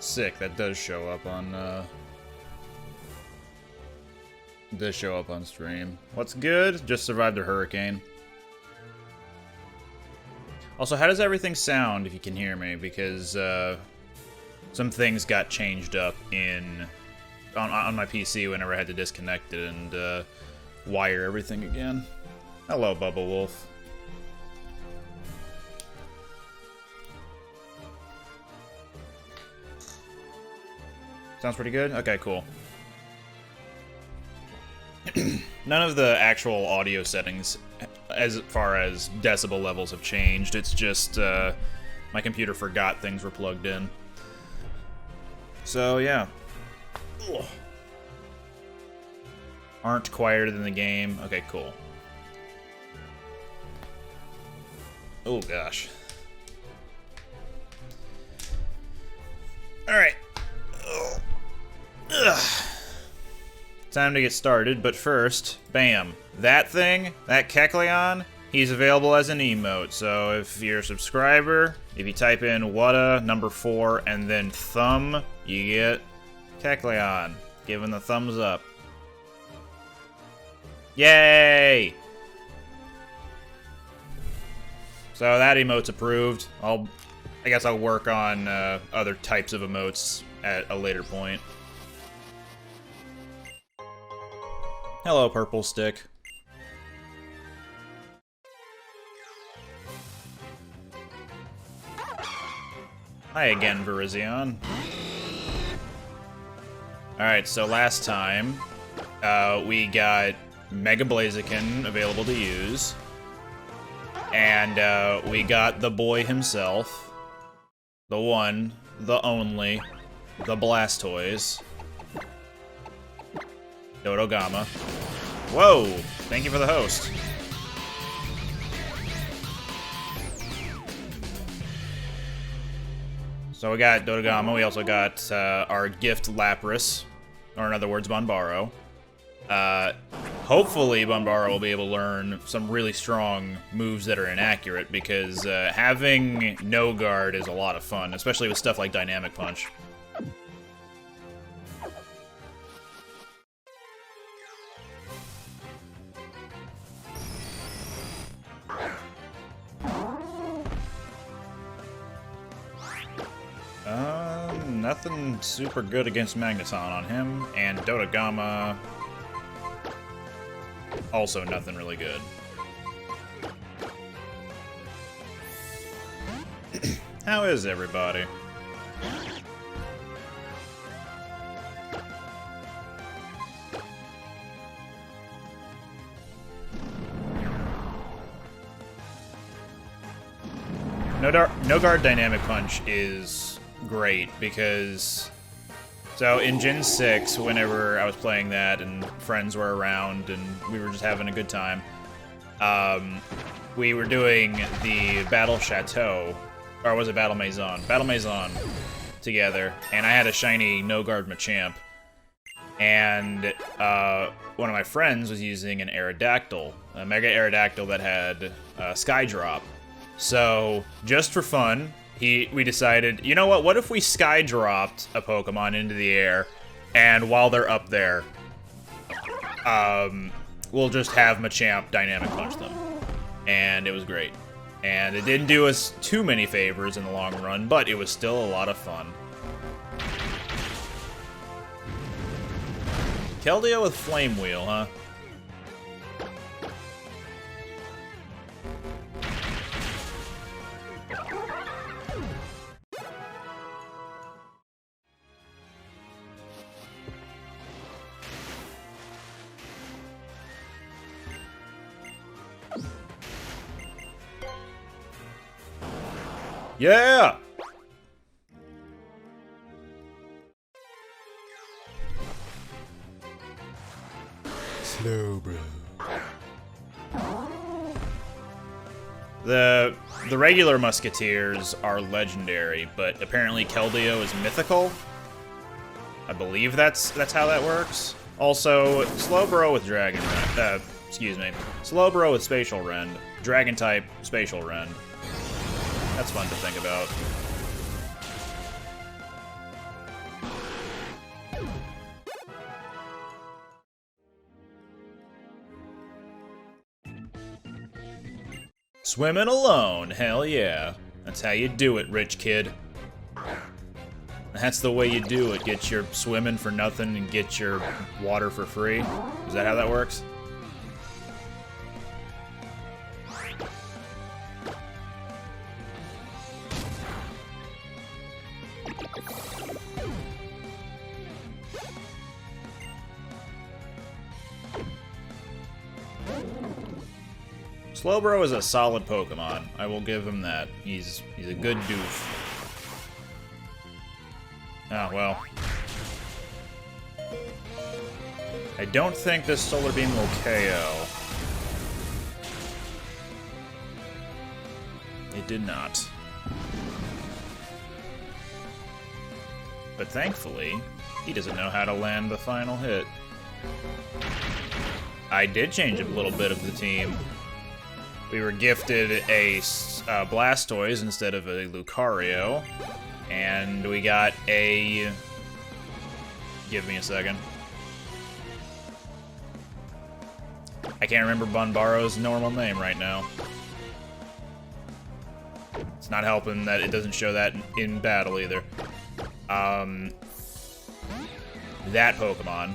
Sick, that does show up on, stream. What's good? Just survived a hurricane. Also, how does everything sound if you can hear me? Because, some things got changed up on my PC whenever I had to disconnect it and, wire everything again. Hello, Bubba Wolf. Sounds pretty good? Okay, cool. None of the actual audio settings, as far as decibel levels, have changed. It's just, my computer forgot things were plugged in. So, yeah. Ugh. Aren't quieter than the game. Okay, cool. Oh, gosh. Alright. Time to get started, but first, bam. That thing, that Kecleon, he's available as an emote. So if you're a subscriber, if you type in Wada number 4 and then thumb, you get Kecleon. Giving the thumbs up. Yay! So that emote's approved. I guess I'll work on other types of emotes at a later point. Hello, Purple Stick. Hi again, Virizion. Alright, so last time, we got Mega Blaziken available to use. And, we got the boy himself. The one, the only, the Blastoise. Dodogama. Whoa! Thank you for the host. So we got Dodogama, we also got our gift Lapras, or in other words, Bonbaro. Hopefully Bonbaro will be able to learn some really strong moves that are inaccurate, because having no guard is a lot of fun, especially with stuff like Dynamic Punch. Nothing super good against Magneton on him, and Dodogama, also nothing really good. How is everybody? No guard Dynamic Punch is great because, so in Gen 6, whenever I was playing that and friends were around and we were just having a good time, we were doing the Battle Chateau, or was it Battle Maison? Battle Maison together, and I had a shiny no-guard Machamp, and one of my friends was using an Aerodactyl, a Mega Aerodactyl that had Skydrop. So, just for fun, we decided, you know what if we Sky dropped a Pokemon into the air, and while they're up there, we'll just have Machamp Dynamic Punch them. And it was great. And it didn't do us too many favors in the long run, but it was still a lot of fun. Keldeo with Flame Wheel, huh? Yeah! Slow, bro. The regular Musketeers are legendary, but apparently Keldeo is mythical. I believe that's how that works. Also, Slowbro with Dragon Rend. Slowbro with Spatial Rend. Dragon type Spatial Rend. That's fun to think about. Swimming alone, hell yeah. That's how you do it, rich kid. That's the way you do it. Get your swimming for nothing and get your water for free. Is that how that works? Slowbro is a solid Pokemon. I will give him that. He's a good doof. Oh, well. I don't think this Solar Beam will KO. It did not. But thankfully, he doesn't know how to land the final hit. I did change a little bit of the team. We were gifted a Blastoise instead of a Lucario. And we got a... Give me a second. I can't remember Bunbaro's normal name right now. It's not helping that it doesn't show that in battle either. That Pokemon.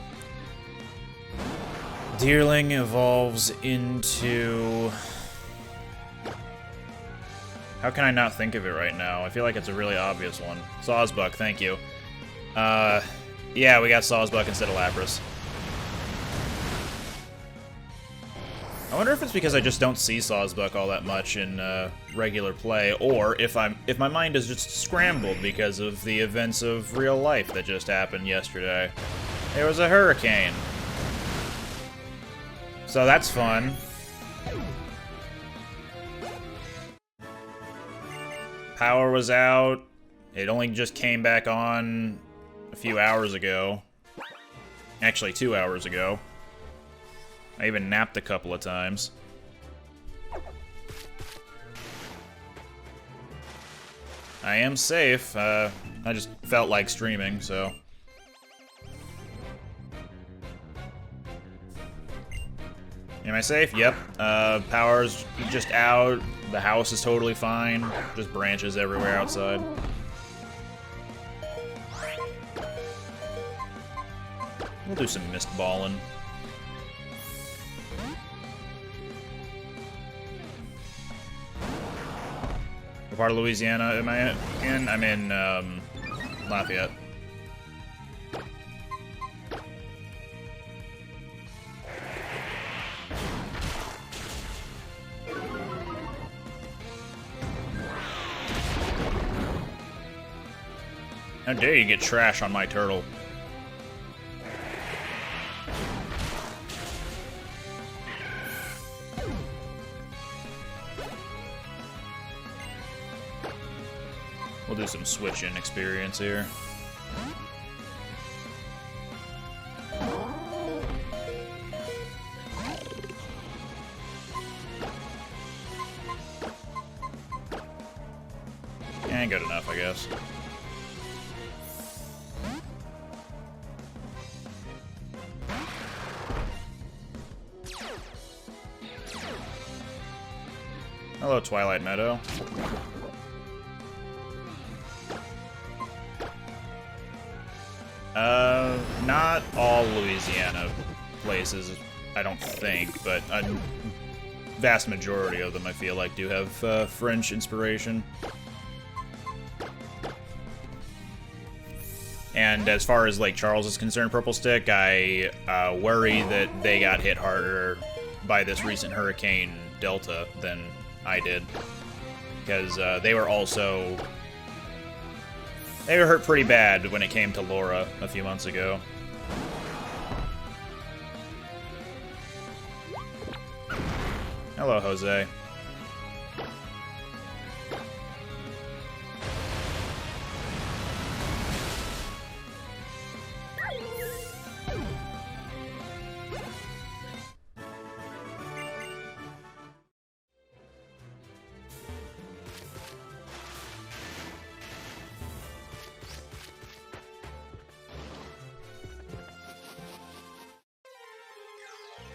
Deerling evolves into... How can I not think of it right now? I feel like it's a really obvious one. Sawsbuck, thank you. Yeah, we got Sawsbuck instead of Lapras. I wonder if it's because I just don't see Sawsbuck all that much in regular play, or if my mind is just scrambled because of the events of real life that just happened yesterday. There was a hurricane. So that's fun. Power was out. It only just came back on a few hours ago. Actually, 2 hours ago. I even napped a couple of times. I am safe. I just felt like streaming, so... Am I safe? Yep. Power's just out. The house is totally fine. Just branches everywhere outside. We'll do some mist balling. What part of Louisiana am I in? I'm in, Lafayette. How dare you get trash on my turtle? We'll do some switch-in experience here. Ain't good enough, I guess. Hello, Twilight Meadow. Not all Louisiana places, I don't think, but a vast majority of them, I feel like, do have French inspiration. And as far as Lake Charles is concerned, Purple Stick, I worry that they got hit harder by this recent Hurricane Delta than I did. Because they were also... They were hurt pretty bad when it came to Laura a few months ago. Hello, Jose.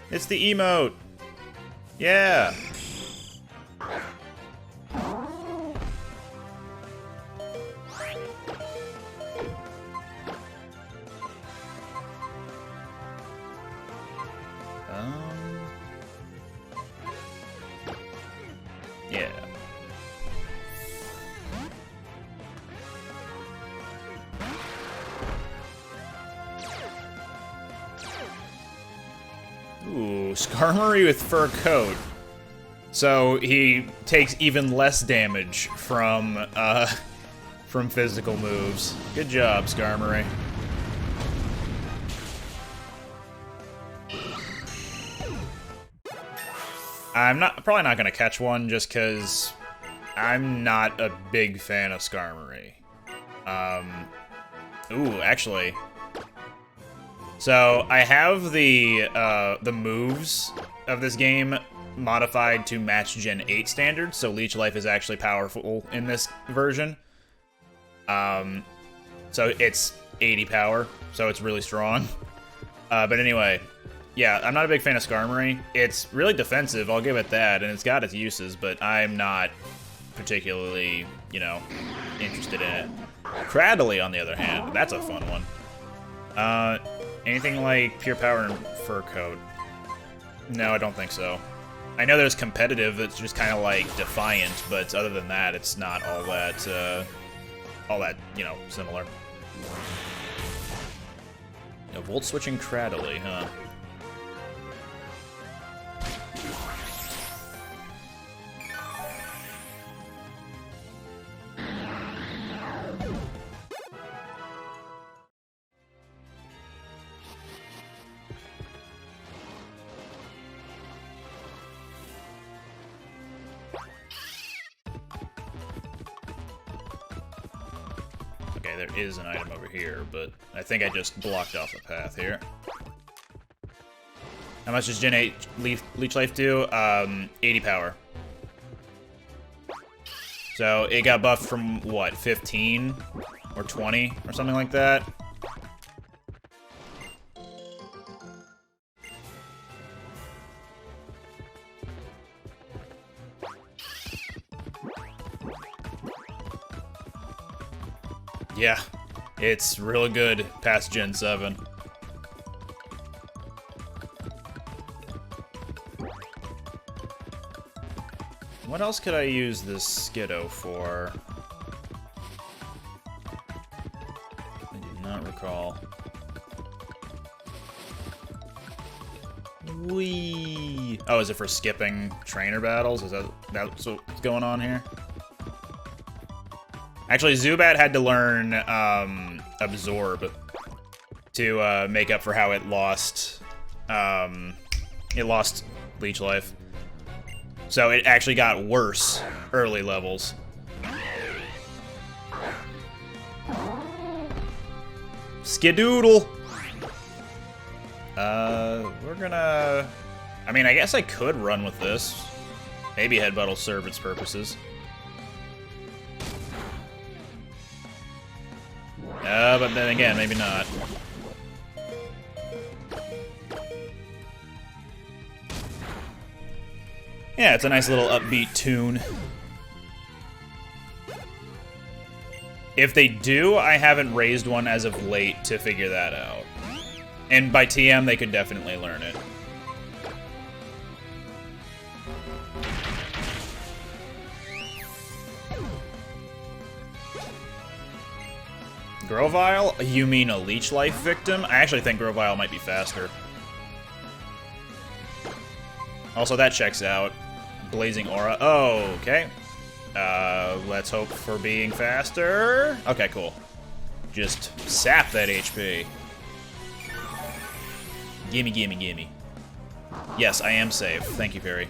It's the emote! Yeah! Skarmory with fur coat. So he takes even less damage from physical moves. Good job, Skarmory. I'm probably not gonna catch one just because I'm not a big fan of Skarmory. Ooh, actually. So I have the moves of this game modified to match Gen 8 standards, so Leech Life is actually powerful in this version. So it's 80 power, so it's really strong. But anyway, yeah, I'm not a big fan of Skarmory. It's really defensive, I'll give it that, and it's got its uses, but I'm not particularly, you know, interested in it. Cradily, on the other hand, that's a fun one. Anything like Pure Power and Fur Coat? No, I don't think so. I know there's competitive that's just kind of like Defiant, but other than that, it's not all that, you know, similar. Yeah, Volt switching Cradily, huh? Okay, there is an item over here, but I think I just blocked off the path here. How much does Gen 8 Leech Life do? 80 power. So it got buffed from, what, 15? Or 20? Or something like that? Yeah, it's real good past Gen 7. What else could I use this Skiddo for? I do not recall. Whee! Oh, is it for skipping trainer battles? Is that's what's going on here? Actually, Zubat had to learn Absorb to make up for how it lost Leech Life. So it actually got worse early levels. Skidoodle! We're gonna... I mean, I guess I could run with this. Maybe Headbutt will serve its purposes. But then again, maybe not. Yeah, it's a nice little upbeat tune. If they do, I haven't raised one as of late to figure that out. And by TM, they could definitely learn it. Grovyle? You mean a Leech Life victim? I actually think Grovyle might be faster. Also, that checks out. Blazing Aura. Oh, okay. Let's hope for being faster. Okay, cool. Just sap that HP. Gimme, gimme, gimme. Yes, I am safe. Thank you, Perry.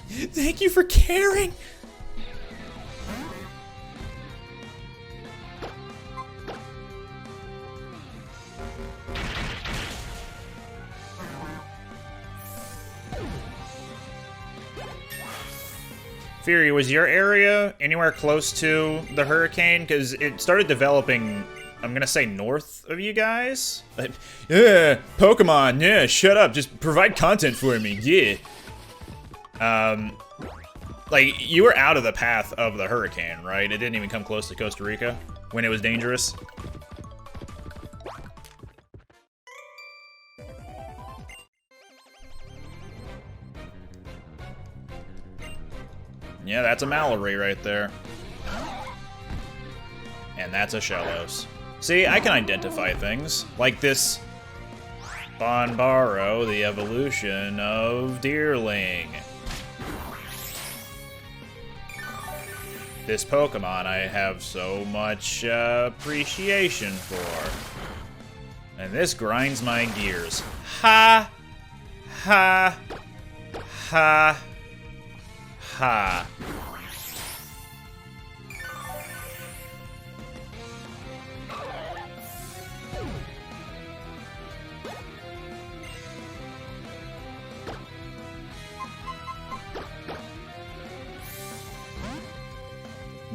Thank you for caring! Fury, was your area anywhere close to the hurricane? Because it started developing, I'm gonna say north of you guys? Yeah, Pokemon, yeah, shut up, just provide content for me, yeah. Like, you were out of the path of the hurricane, right? It didn't even come close to Costa Rica when it was dangerous. Yeah, that's a Mallory right there. And that's a Shellos. See, I can identify things. Like this Bonbaro, the evolution of Deerling. This Pokemon I have so much appreciation for. And this grinds my gears. Ha! Ha! Ha! Ha!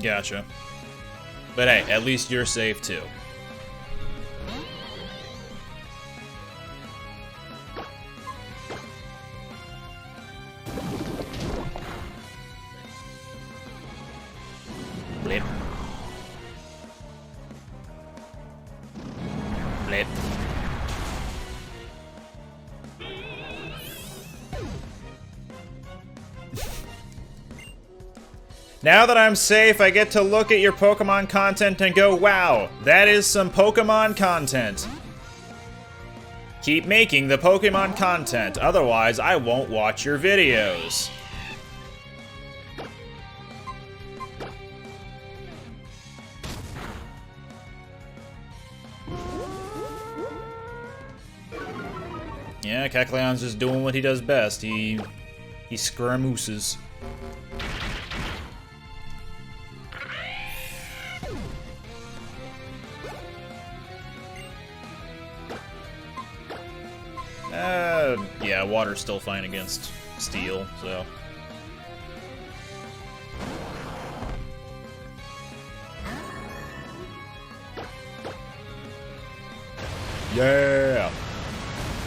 Gotcha. But hey, at least you're safe too. Blip. Blip. Now that I'm safe, I get to look at your Pokemon content and go, wow, that is some Pokemon content. Keep making the Pokemon content, otherwise I won't watch your videos. Yeah, Kecleon's just doing what he does best. He scaramooses. Yeah, water's still fine against steel, so. Yeah!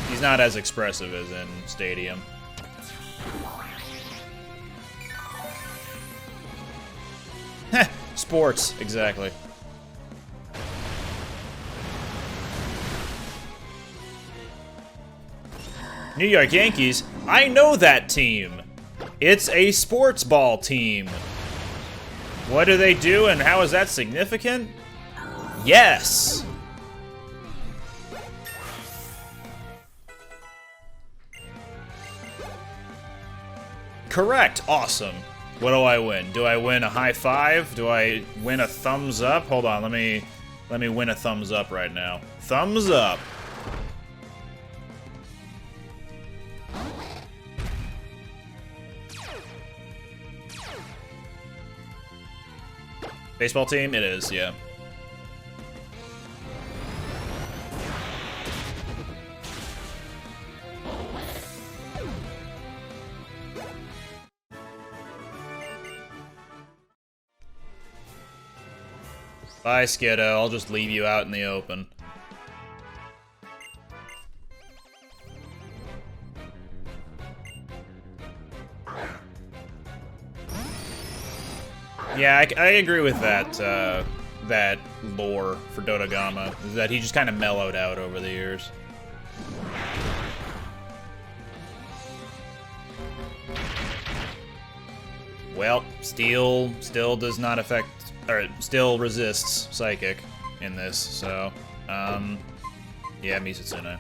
He's not as expressive as in Stadium. Heh! Sports, exactly. New York Yankees? I know that team! It's a sports ball team. What do they do and how is that significant? Yes! Correct! Awesome. What do I win? Do I win a high five? Do I win a thumbs up? Hold on, let me win a thumbs up right now. Thumbs up! Baseball team? It is, yeah. Bye, Skiddo. I'll just leave you out in the open. Yeah, I agree with that, that lore for Dodogama, is that he just kind of mellowed out over the years. Well, Steel still does not affect, or still resists Psychic in this, so, yeah, Misatsune.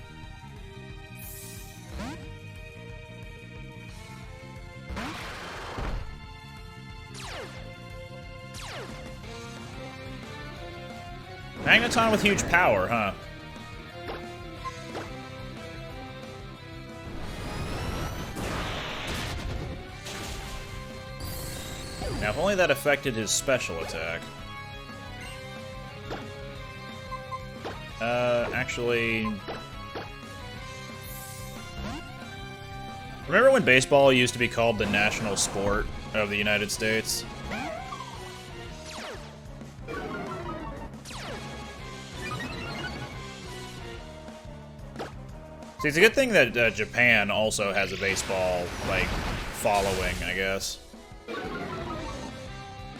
Magneton with huge power, huh? Now, if only that affected his special attack. Actually... Remember when baseball used to be called the national sport of the United States? See, it's a good thing that Japan also has a baseball, like, following, I guess.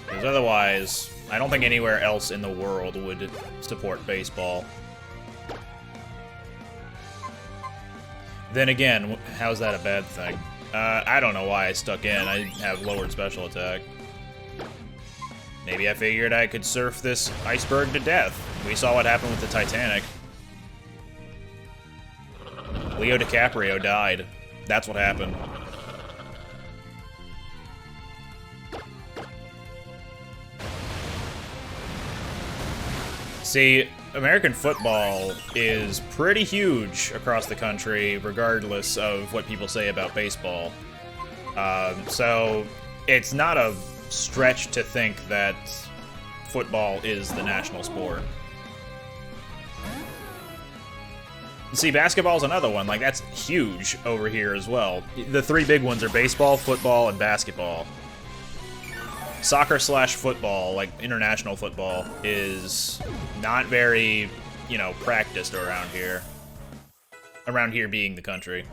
Because otherwise, I don't think anywhere else in the world would support baseball. Then again, how's that a bad thing? I don't know why I stuck in. I have lowered special attack. Maybe I figured I could surf this iceberg to death. We saw what happened with the Titanic. Leo DiCaprio died. That's what happened. See, American football is pretty huge across the country, regardless of what people say about baseball. So it's not a stretch to think that football is the national sport. See, basketball's another one. Like, that's huge over here as well. The three big ones are baseball, football, and basketball. Soccer/football, like international football, is not very, you know, practiced around here. Around here being the country.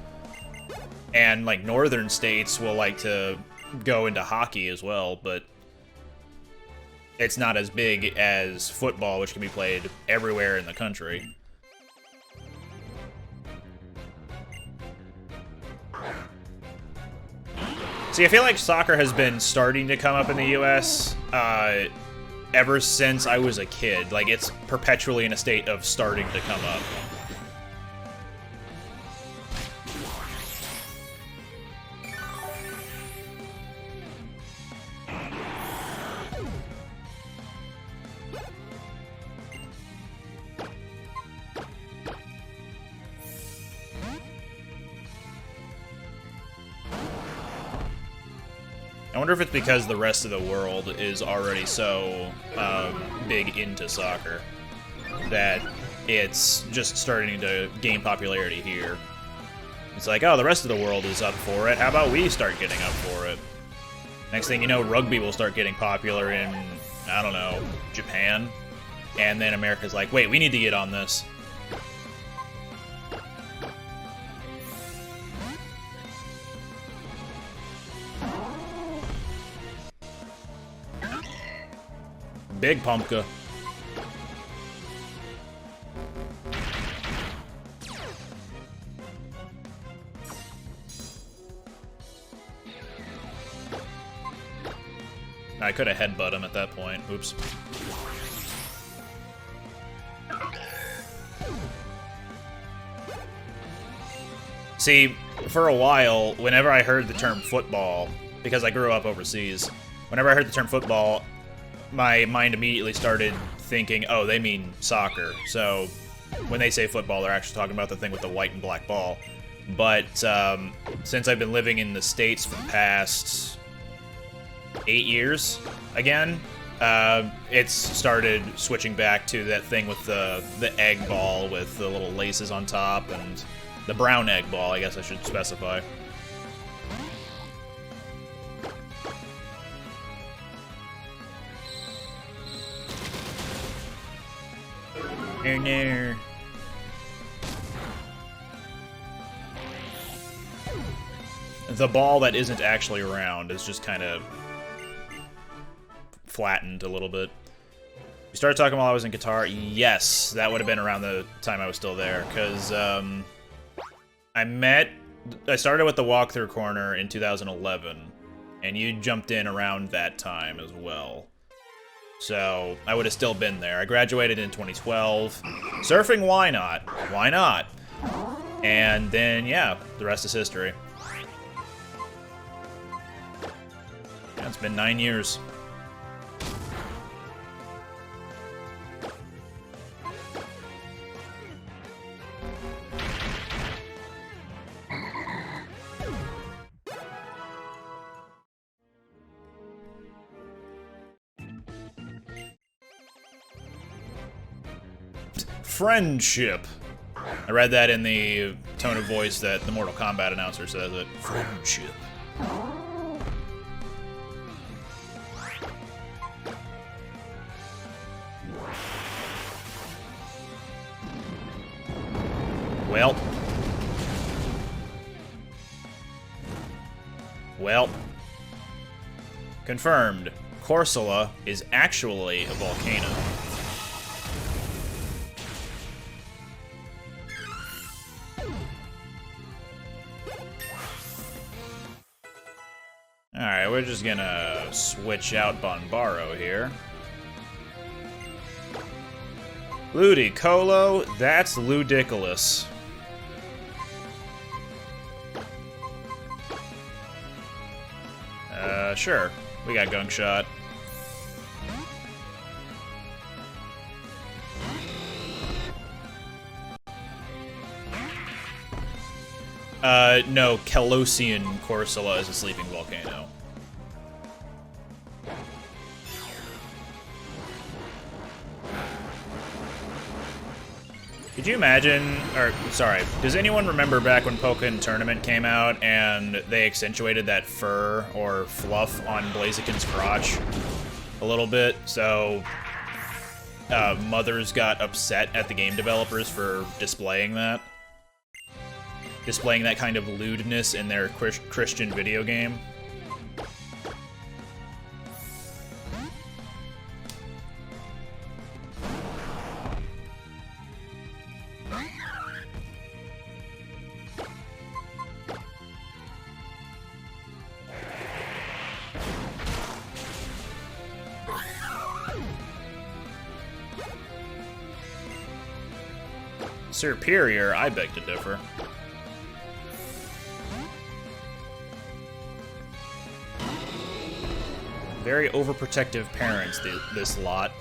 And, like, northern states will like to go into hockey as well, but it's not as big as football, which can be played everywhere in the country. See, I feel like soccer has been starting to come up in the US ever since I was a kid. Like, it's perpetually in a state of starting to come up. I wonder if it's because the rest of the world is already so big into soccer that it's just starting to gain popularity here. It's like, oh, the rest of the world is up for it. How about we start getting up for it? Next thing you know, rugby will start getting popular in, I don't know, Japan. And then America's like, wait, we need to get on this. Big Pumpka. I could have headbutted him at that point. Oops. See, for a while, whenever I heard the term football, because I grew up overseas, whenever I heard the term football, my mind immediately started thinking, oh, they mean soccer. So when they say football, they're actually talking about the thing with the white and black ball. But since I've been living in the States for the past 8 years, again, it's started switching back to that thing with the egg ball with the little laces on top, and the brown egg ball, I guess I should specify. No. The ball that isn't actually round is just kind of flattened a little bit. We started talking while I was in Qatar. Yes, that would have been around the time I was still there, because I started with the walkthrough corner in 2011, and you jumped in around that time as well. So I would have still been there. I graduated in 2012. Surfing, why not? Why not? And then, yeah, the rest is history. Yeah, it's been 9 years. Friendship. I read that in the tone of voice that the Mortal Kombat announcer says it. Friendship. Well. Confirmed. Corsola is actually a volcano. Alright, we're just gonna switch out Bonbaro here. Ludicolo, that's Ludicolous. Sure. We got Gunk Shot. No, Calosian Corsola is a sleeping volcano. Could you imagine, or, sorry, does anyone remember back when Pokémon Tournament came out and they accentuated that fur or fluff on Blaziken's crotch a little bit? So, mothers got upset at the game developers for displaying that. Displaying that kind of lewdness in their Christian video game. Superior, I beg to differ. Very overprotective parents, this lot.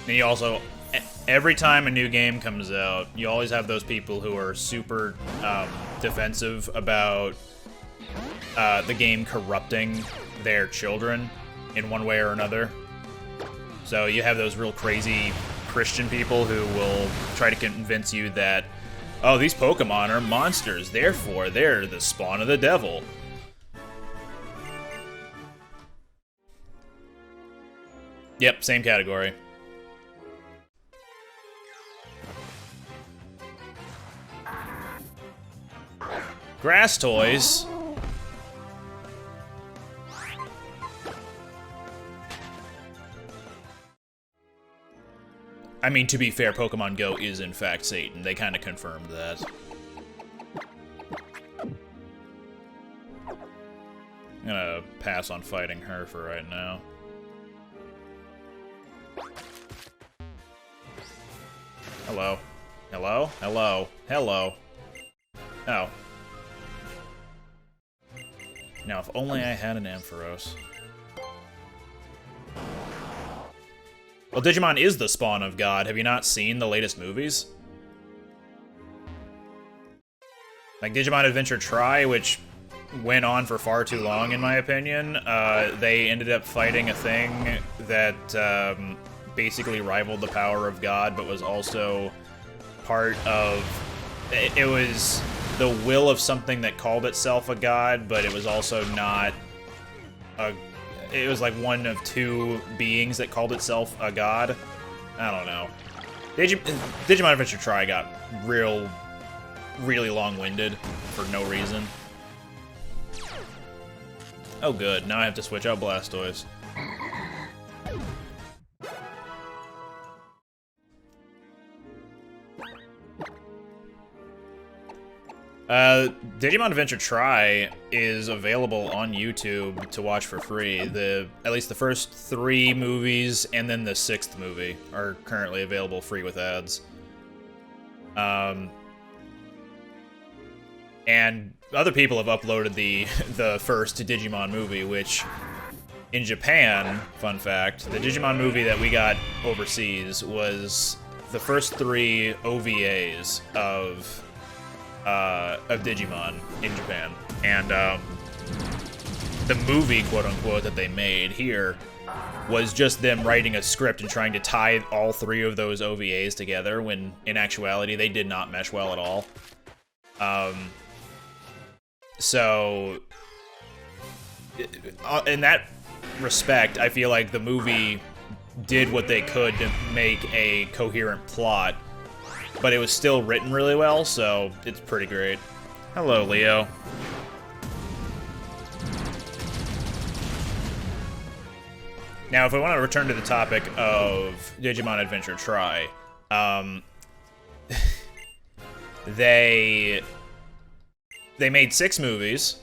And you also, every time a new game comes out, you always have those people who are super defensive about the game corrupting their children in one way or another. So you have those real crazy Christian people who will try to convince you that, oh, these Pokemon are monsters, therefore they're the spawn of the devil. Yep, same category. Grass toys. I mean, to be fair, Pokemon Go is in fact Satan. They kind of confirmed that. I'm gonna pass on fighting her for right now. Hello. Hello? Hello. Hello. Oh. Now, if only I had an Ampharos. Well, Digimon is the spawn of God. Have you not seen the latest movies? Like Digimon Adventure Tri, which went on for far too long, in my opinion. They ended up fighting a thing that basically rivaled the power of God, but was also part of... It was the will of something that called itself a god, but it was also not a... It was like one of two beings that called itself a god. I don't know. Digimon Adventure Tri got really long-winded for no reason. Oh good, now I have to switch out Blastoise. Digimon Adventure Tri is available on YouTube to watch for free. At least the first 3 movies and then the 6th movie are currently available free with ads. And other people have uploaded the first Digimon movie, which in Japan, fun fact, the Digimon movie that we got overseas was the first 3 OVAs of Digimon in Japan, and the movie, quote-unquote, that they made here was just them writing a script and trying to tie all 3 of those OVAs together, when in actuality they did not mesh well at all. So in that respect, I feel like the movie did what they could to make a coherent plot, but it was still written really well, so it's pretty great. Hello, Leo. Now, if I want to return to the topic of Digimon Adventure Tri, they made 6 movies,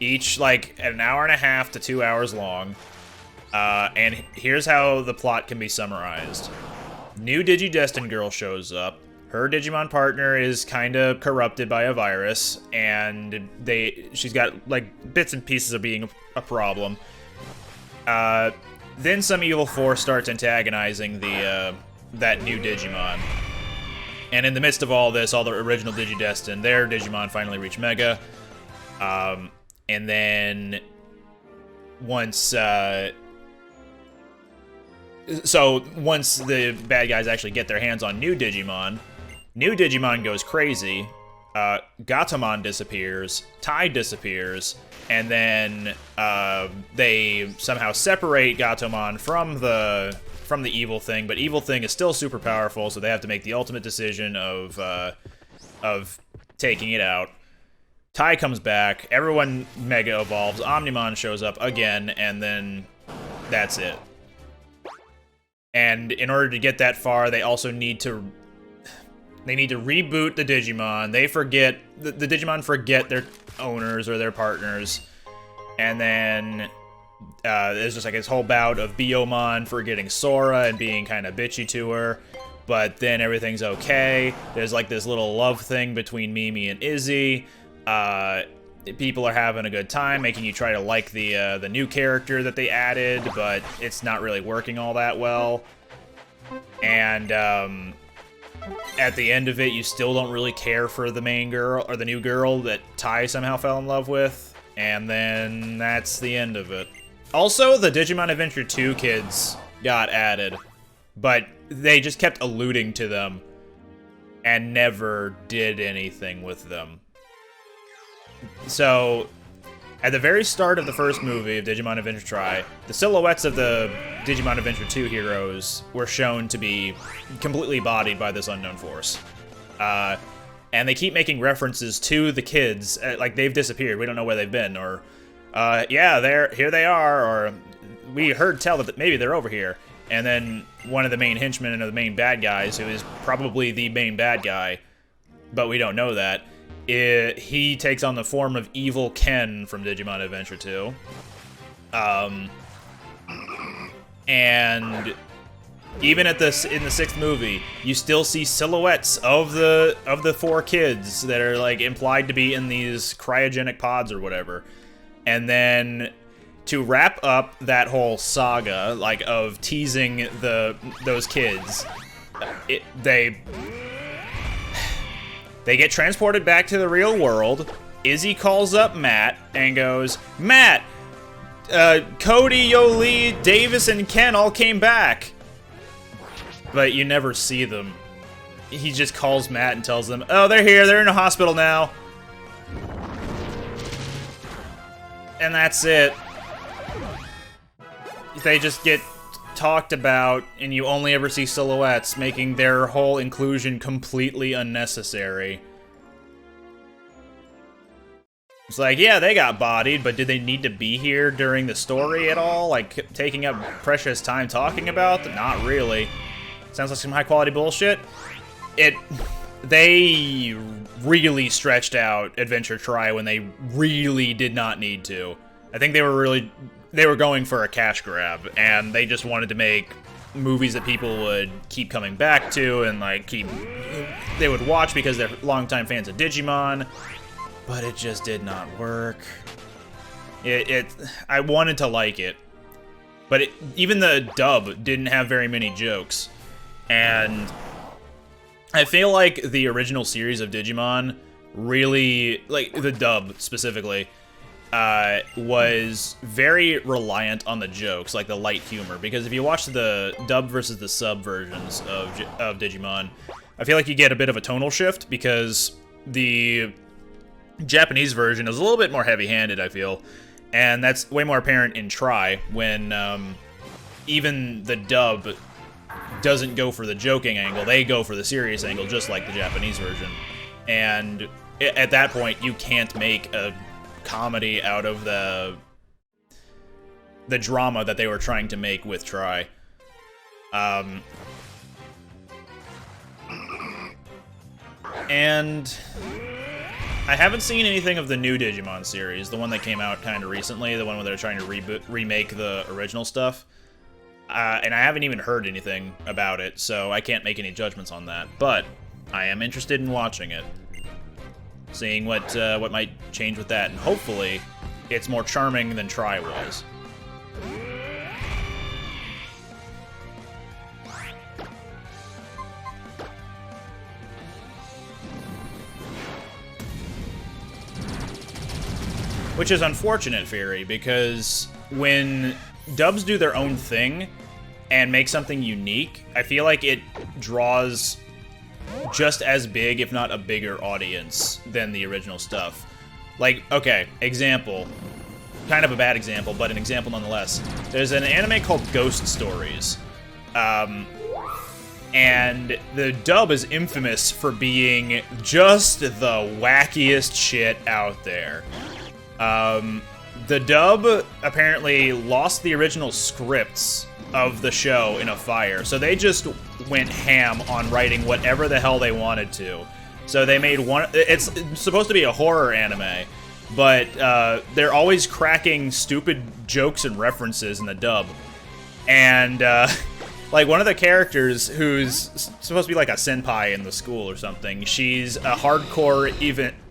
each like an hour and a half to 2 hours long. And here's how the plot can be summarized. New Digidestined girl shows up. Her Digimon partner is kind of corrupted by a virus, and she's got like bits and pieces of being a problem. Then some evil force starts antagonizing that new Digimon. And in the midst of all this, all the original Digidestined, their Digimon finally reach Mega. And then once once the bad guys actually get their hands on new Digimon goes crazy, Gatomon disappears, Tai disappears, and then they somehow separate Gatomon from the evil thing, but evil thing is still super powerful, so they have to make the ultimate decision of taking it out. Tai comes back, everyone Mega evolves, Omnimon shows up again, and then that's it. And in order to get that far, they also need to reboot the Digimon. They forget the Digimon forget their owners or their partners, and then there's just like this whole bout of Biyomon forgetting Sora and being kind of bitchy to her. But then everything's okay. There's like this little love thing between Mimi and Izzy. People are having a good time, making you try to like the new character that they added, but it's not really working all that well. And at the end of it, you still don't really care for the main girl or the new girl that Tai somehow fell in love with, and then that's the end of it. Also, the Digimon Adventure 2 kids got added, but they just kept alluding to them and never did anything with them. So, at the very start of the first movie of Digimon Adventure Tri, the silhouettes of the Digimon Adventure 2 heroes were shown to be completely bodied by this unknown force. And they keep making references to the kids, like they've disappeared, we don't know where they've been, or, yeah, here they are, or we heard tell that maybe they're over here. And then one of the main henchmen and the main bad guys, who is probably the main bad guy, but we don't know that, he takes on the form of Evil Ken from Digimon Adventure 2. And even in the 6th movie, you still see silhouettes of the 4 kids that are like implied to be in these cryogenic pods or whatever. And then to wrap up that whole saga, like of teasing those kids, they get transported back to the real world. Izzy calls up Matt and goes, "Matt, Cody, Yoli, Davis, and Ken all came back." But you never see them. He just calls Matt and tells them, "Oh, they're here. They're in a hospital now." And that's it. They just get talked about, and you only ever see silhouettes, making their whole inclusion completely unnecessary. It's like, yeah, they got bodied, but did they need to be here during the story at all? Like, taking up precious time talking about them? Not really. Sounds like some high-quality bullshit. They really stretched out Adventure Tri when they really did not need to. I think they were going for a cash grab, and they just wanted to make movies that people would keep coming back to and like they would watch because they're longtime fans of Digimon, but it just did not work. I wanted to like it, but even the dub didn't have very many jokes, and I feel like the original series of Digimon really, like the dub specifically, was very reliant on the jokes, like the light humor, because if you watch the dub versus the sub versions of Digimon, I feel like you get a bit of a tonal shift, because the Japanese version is a little bit more heavy-handed, I feel, and that's way more apparent in Tri, when even the dub doesn't go for the joking angle, they go for the serious angle, just like the Japanese version. And at that point, you can't make a comedy out of the drama that they were trying to make with Tri. And I haven't seen anything of the new Digimon series, the one that came out kind of recently, the one where they're trying to remake the original stuff. And I haven't even heard anything about it, so I can't make any judgments on that. But I am interested in watching it, seeing what might change with that, and hopefully it's more charming than Tri was. Which is unfortunate, Fury, because when dubs do their own thing and make something unique, I feel like it draws just as big, if not a bigger audience than the original stuff. Like, okay, example. Kind of a bad example, but an example nonetheless. There's an anime called Ghost Stories. And the dub is infamous for being just the wackiest shit out there. The dub apparently lost the original scripts of the show in a fire, so they just went ham on writing whatever the hell they wanted to. So they made one. It's supposed to be a horror anime, but they're always cracking stupid jokes and references in the dub. And like one of the characters, who's supposed to be like a senpai in the school or something, she's a hardcore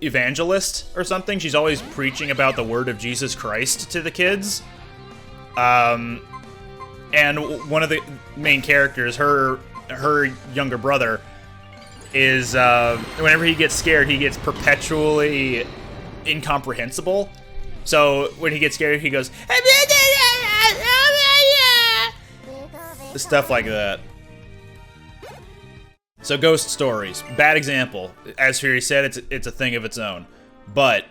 evangelist or something. She's always preaching about the word of Jesus Christ to the kids. And one of the main characters, her younger brother, is whenever he gets scared, he gets perpetually incomprehensible. So when he gets scared, he goes stuff like that. So Ghost Stories, bad example. As Fury said, it's a thing of its own. But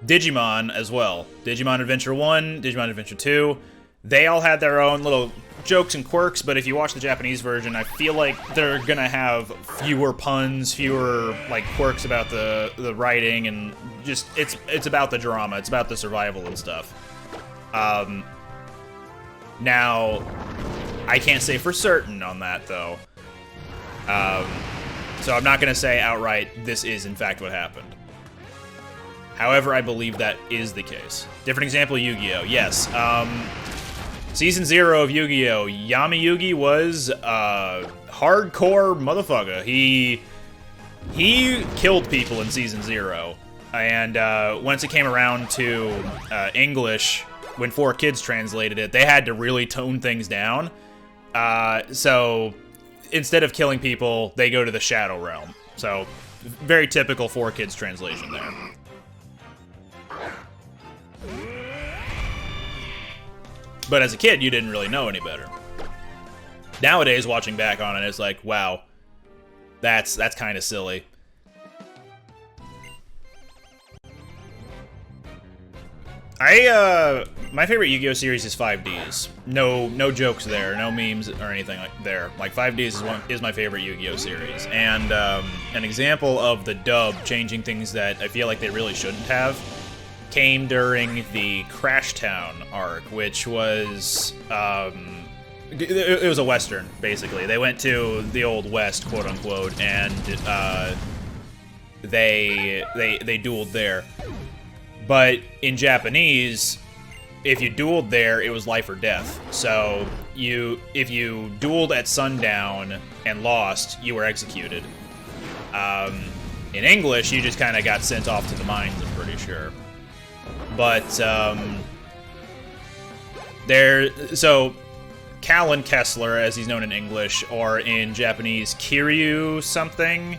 Digimon as well. Digimon Adventure 1, Digimon Adventure 2, they all had their own little jokes and quirks, but if you watch the Japanese version, I feel like they're gonna have fewer puns, fewer like quirks about the writing, and just it's about the drama, it's about the survival and stuff. Now, I can't say for certain on that, though. So I'm not going to say outright this is, in fact, what happened. However, I believe that is the case. Different example, Yu-Gi-Oh! Yes. Season 0 of Yu-Gi-Oh! Yami Yugi was a hardcore motherfucker. He killed people in Season 0. And once it came around to English, when 4Kids translated it, they had to really tone things down. So instead of killing people, they go to the Shadow Realm. So very typical 4Kids translation there. But as a kid, you didn't really know any better. Nowadays, watching back on it, it's like, wow, that's kind of silly. My favorite Yu-Gi-Oh! Series is 5Ds. No jokes there, no memes or anything like there. Like 5Ds is my favorite Yu-Gi-Oh! Series. And an example of the dub changing things that I feel like they really shouldn't have came during the Crash Town arc, which was it was a Western, basically. They went to the Old West, quote unquote, and they dueled there. But in Japanese, if you dueled there, it was life or death. So if you dueled at sundown and lost, you were executed. In English, you just kind of got sent off to the mines, I'm pretty sure. But so Callan Kessler, as he's known in English, or in Japanese, Kiryu something.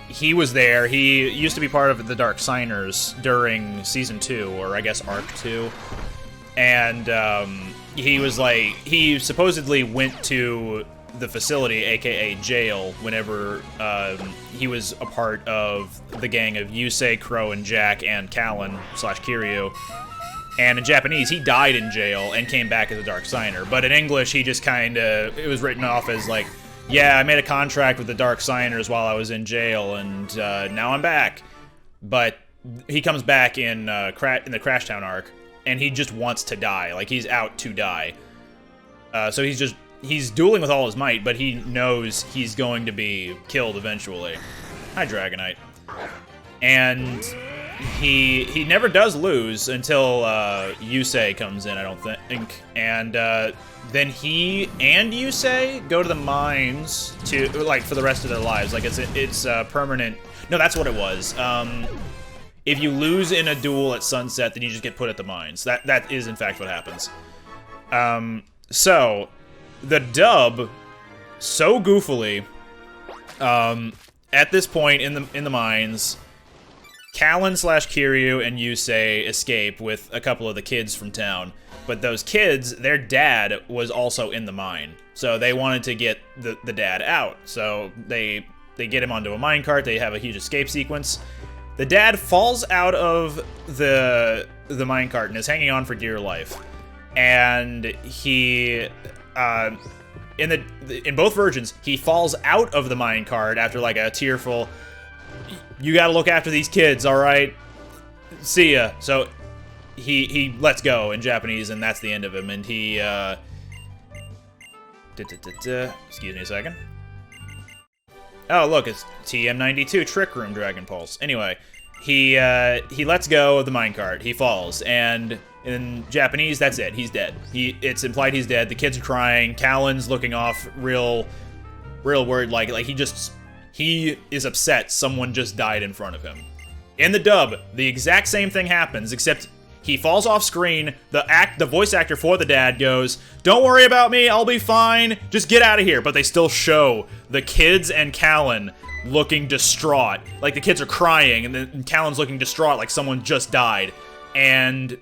He was there. He used to be part of the Dark Signers during Season 2, or I guess Arc 2. And he supposedly went to the facility, aka jail, whenever he was a part of the gang of Yusei, Crow, and Jack, and Callan / Kiryu. And in Japanese, he died in jail and came back as a Dark Signer. But in English, he just it was written off as like, yeah, I made a contract with the Dark Signers while I was in jail, and now I'm back. But he comes back in the Crashtown arc, and he just wants to die. Like, he's out to die. So he's dueling with all his might, but he knows he's going to be killed eventually. Hi, Dragonite. And he never does lose until Yusei comes in, I don't think. And then he and Yusei go to the mines to, like, for the rest of their lives. Like, it's permanent. No, that's what it was. If you lose in a duel at sunset, then you just get put at the mines. That is, in fact, what happens. So, the dub, so goofily, at this point in the mines, Callan / Kiryu and Yusei escape with a couple of the kids from town. But those kids, their dad was also in the mine. So they wanted to get the dad out. So they get him onto a minecart, they have a huge escape sequence. The dad falls out of the minecart and is hanging on for dear life. And he, in both versions, he falls out of the minecart after like a tearful, "You gotta look after these kids, alright? See ya." So he lets go in Japanese, and that's the end of him. And he, excuse me a second. Oh, look, it's TM92, Trick Room Dragon Pulse. Anyway, he lets go of the minecart. He falls, and in Japanese, that's it. He's dead. It's implied he's dead. The kids are crying. Callan's looking off real worried, like he is upset someone just died in front of him. In the dub, the exact same thing happens, except he falls off screen. The voice actor for the dad goes, "Don't worry about me, I'll be fine. Just get out of here." But they still show the kids and Callan looking distraught. Like, the kids are crying, and then Callan's looking distraught like someone just died. And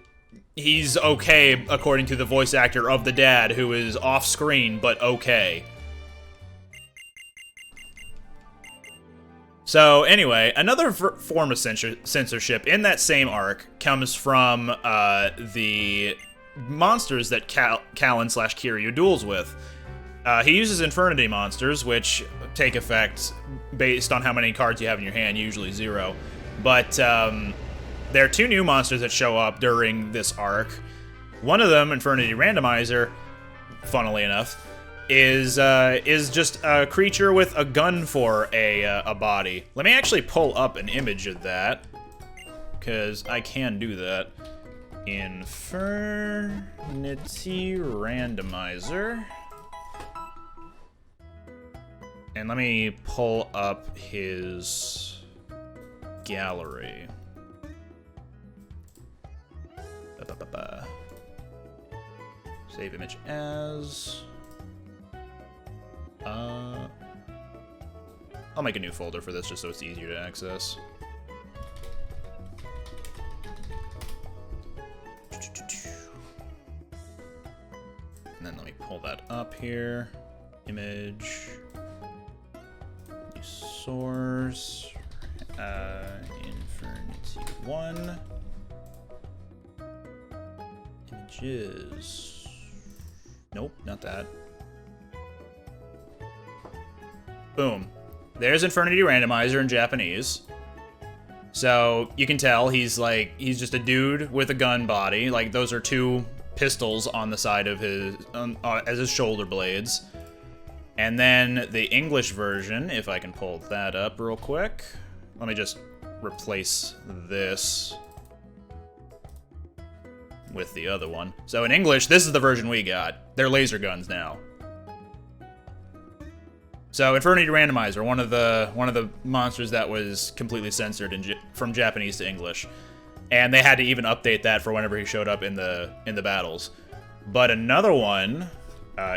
he's okay, according to the voice actor of the dad, who is off screen, but okay. So, anyway, another form of censorship in that same arc comes from the monsters that Callan / Kiryu duels with. He uses Infernity monsters, which take effect based on how many cards you have in your hand, usually 0. But there are 2 new monsters that show up during this arc. One of them, Infernity Randomizer, funnily enough, is just a creature with a gun for a body. Let me actually pull up an image of that, because I can do that. Infernity Randomizer. And let me pull up his gallery. Save image as... I'll make a new folder for this just so it's easier to access. And then let me pull that up here. Image. New source. Infernity 1. Images. Nope, not that. Boom. There's Infernity Randomizer in Japanese. So you can tell he's just a dude with a gun body. Like, those are 2 pistols on the side of his, as his shoulder blades. And then the English version, if I can pull that up real quick. Let me just replace this with the other one. So in English, this is the version we got. They're laser guns now. So Infernity Randomizer, one of the monsters that was completely censored from Japanese to English, and they had to even update that for whenever he showed up in the battles. But another one,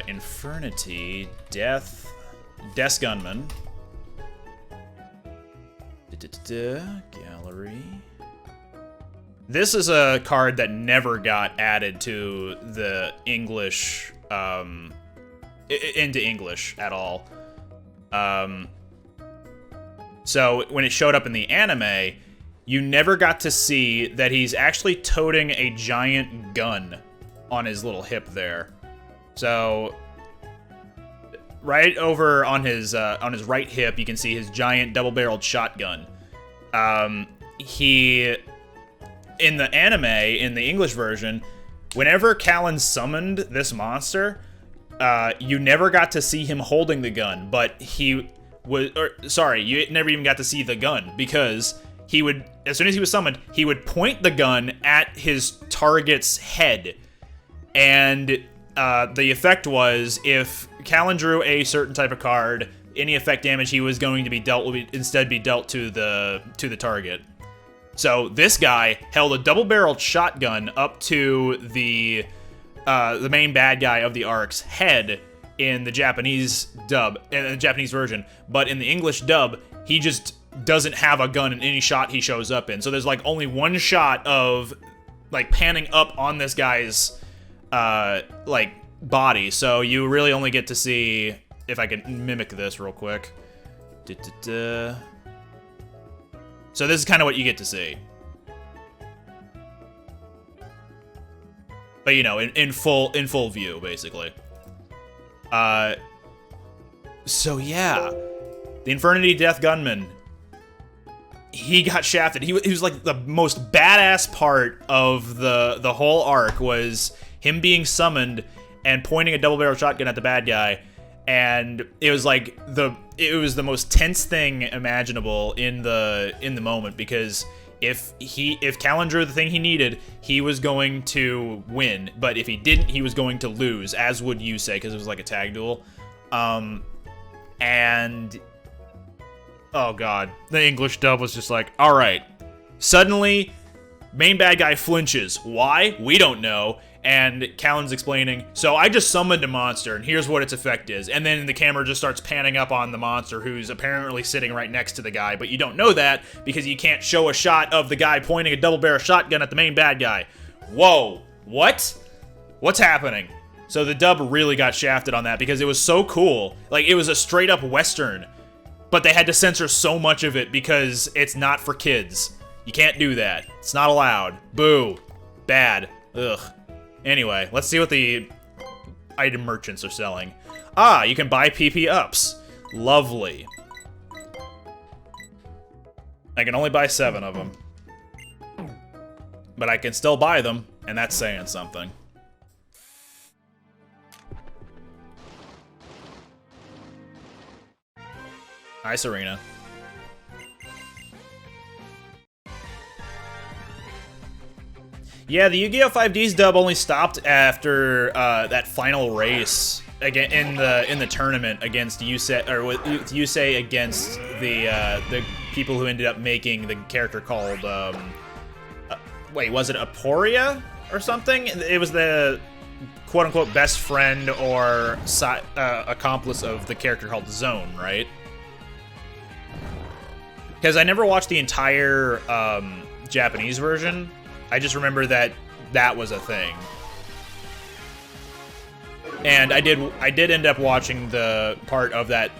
Infernity Death Gunman. Gallery. This is a card that never got added to the English, into English at all. So when it showed up in the anime, you never got to see that he's actually toting a giant gun on his little hip there. So right over on his right hip, you can see his giant double-barreled shotgun. He, in the anime, in the English version, whenever Callan summoned this monster, you never got to see him holding the gun, but he was, you never even got to see the gun, because he would, as soon as he was summoned, he would point the gun at his target's head. And the effect was, if Callan drew a certain type of card, any effect damage he was going to be dealt would instead be dealt to the target. So this guy held a double-barreled shotgun up to the main bad guy of the arc's head in the Japanese dub, in the Japanese version, but in the English dub, he just doesn't have a gun in any shot he shows up in. So there's like only one shot of like panning up on this guy's like body. So you really only get to see, if I can mimic this real quick. So this is kind of what you get to see. But you know, in full view, basically. So yeah, the Infernity Death Gunman, he got shafted. He was like the most badass part of the whole arc was him being summoned and pointing a double-barrel shotgun at the bad guy, and it was like it was the most tense thing imaginable in the moment, because if Callan drew the thing he needed, he was going to win, but if he didn't, he was going to lose, as would you say, because it was like a tag duel. And oh god, the English dub was just like, all right. Suddenly, main bad guy flinches. Why? We don't know. And Callan's explaining, so I just summoned a monster, and here's what its effect is. And then the camera just starts panning up on the monster, who's apparently sitting right next to the guy, but you don't know that because you can't show a shot of the guy pointing a double-barrel shotgun at the main bad guy. Whoa, what? What's happening? So the dub really got shafted on that because it was so cool. Like, it was a straight-up Western, but they had to censor so much of it because it's not for kids. You can't do that. It's not allowed. Boo. Bad. Ugh. Anyway, let's see what the item merchants are selling. Ah, you can buy PP ups. Lovely. I can only buy 7 of them. But I can still buy them, and that's saying something. Hi, Serena. Yeah, the Yu-Gi-Oh! 5D's dub only stopped after that final race again in the tournament against Yusei, or with Yusei against the people who ended up making the character called wait, was it Aporia or something? It was the quote-unquote best friend or accomplice of the character called Zone, right? Because I never watched the entire Japanese version. I just remember that that was a thing. And I did end up watching the part of that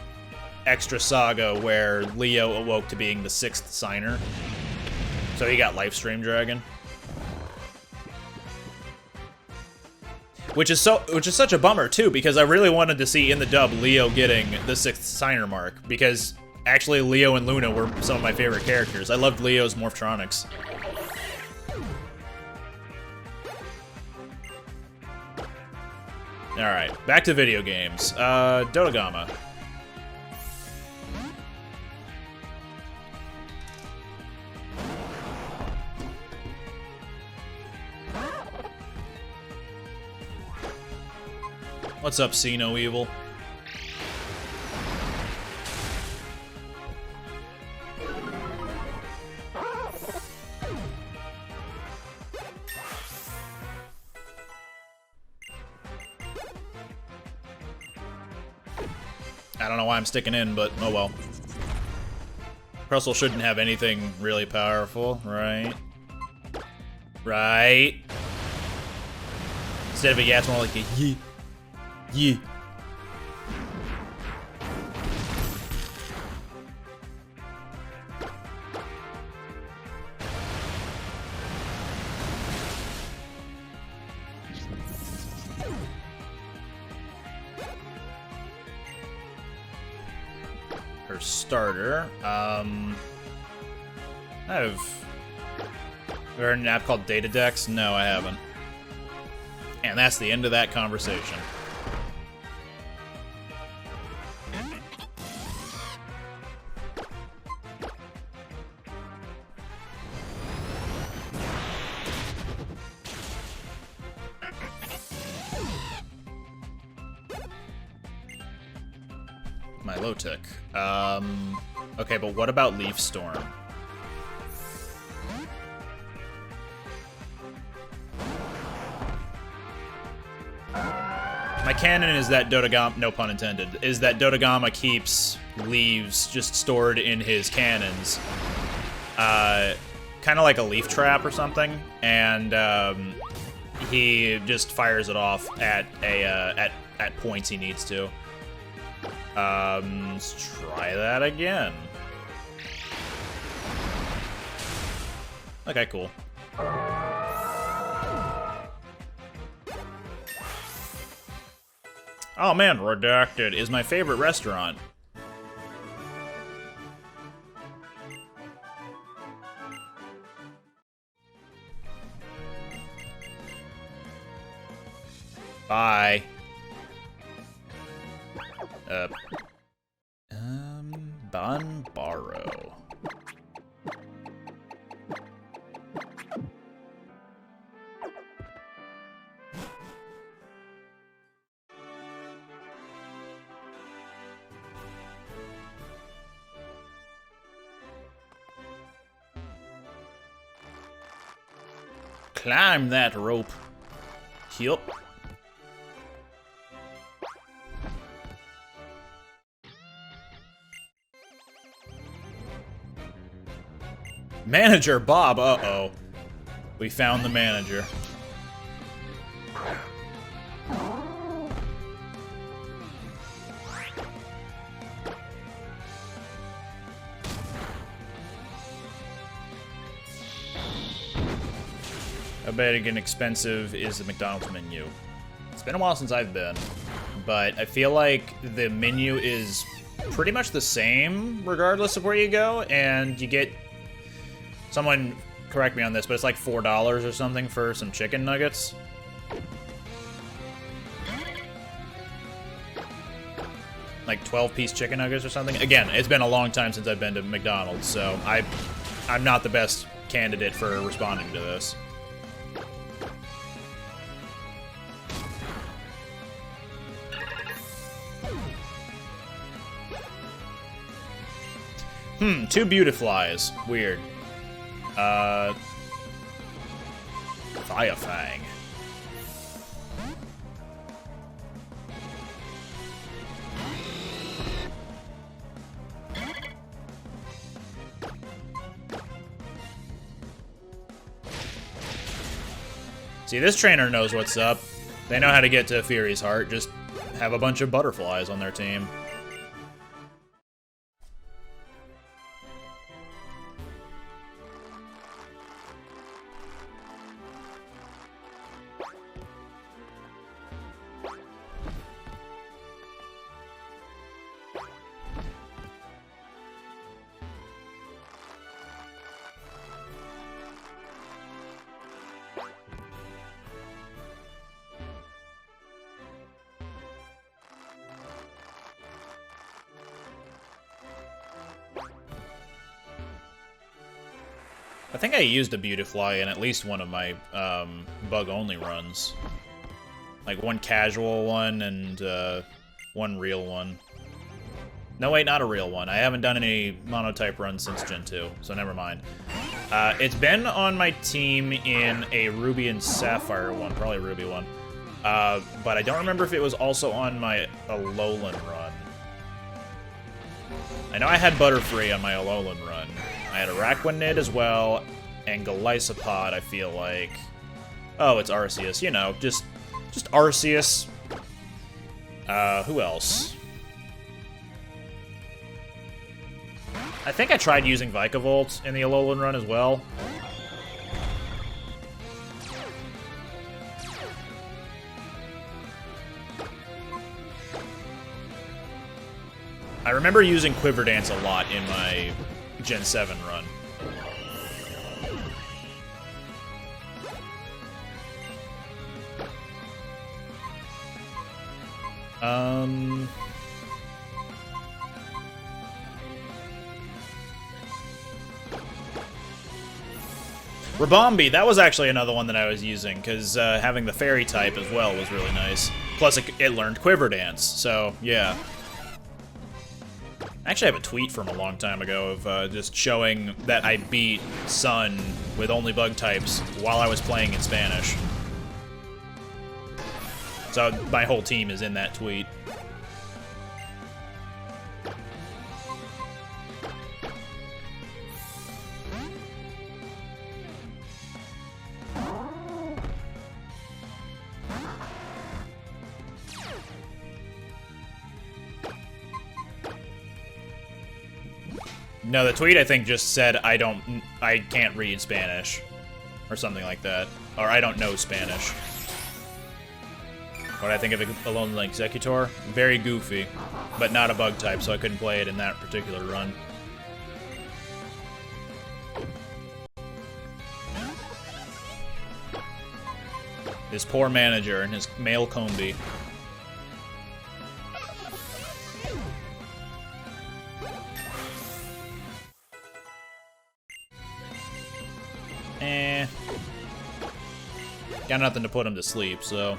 extra saga where Leo awoke to being the 6th signer. So he got Lifestream Dragon. Which is such a bummer too, because I really wanted to see in the dub Leo getting the 6th signer mark, because actually Leo and Luna were some of my favorite characters. I loved Leo's Morphtronics. Alright, back to video games. Dodogama. What's up, See No Evil? I don't know why I'm sticking in, but oh well. Prussel shouldn't have anything really powerful, right? Right? Instead of a yeah, it's more like a yee. Yee. Her starter. I've heard an app called Data Dex? No, I haven't. And that's the end of that conversation. my low tick. Okay, but what about Leaf Storm? My canon is that Dodogama, no pun intended, is that Dodogama keeps leaves just stored in his cannons. Kind of like a leaf trap or something, and he just fires it off at points he needs to. Let's try that again. Okay, cool. Oh man, Redacted is my favorite restaurant. Bye. Banbaro. Climb that rope. Yup. Manager Bob, uh-oh. We found the manager. How big and expensive is the McDonald's menu? It's been a while since I've been, but I feel like the menu is pretty much the same regardless of where you go, and you get... Someone correct me on this, but it's like $4 or something for some chicken nuggets. Like 12-piece chicken nuggets or something. Again, it's been a long time since I've been to McDonald's, so I'm not the best candidate for responding to this. Two Beautiflies. Weird. Firefang. See, this trainer knows what's up. They know how to get to Fury's Heart. Just have a bunch of butterflies on their team. I think I used a Beautifly in at least one of my bug-only runs. Like one casual one and one real one. No, wait, not a real one. I haven't done any monotype runs since Gen 2, so never mind. It's been on my team in a Ruby and Sapphire one, probably a Ruby one. But I don't remember if it was also on my Alolan run. I know I had Butterfree on my Alolan run. I had Araquanid as well, and Golisopod, I feel like. Oh, it's Arceus, you know, just Arceus. Who else? I think I tried using Vikavolt in the Alolan run as well. I remember using Quiver Dance a lot in my Gen 7 run. Rabombi, that was actually another one that I was using, because having the fairy type as well was really nice. Plus, it learned Quiver Dance, so yeah. I actually have a tweet from a long time ago of just showing that I beat Sun with only bug types while I was playing in Spanish. So my whole team is in that tweet. No, the tweet I think just said I can't read Spanish, or something like that, or I don't know Spanish. What I think of Alone Executor? Very goofy, but not a bug type, so I couldn't play it in that particular run. His poor manager and his male combi. Got nothing to put him to sleep, so...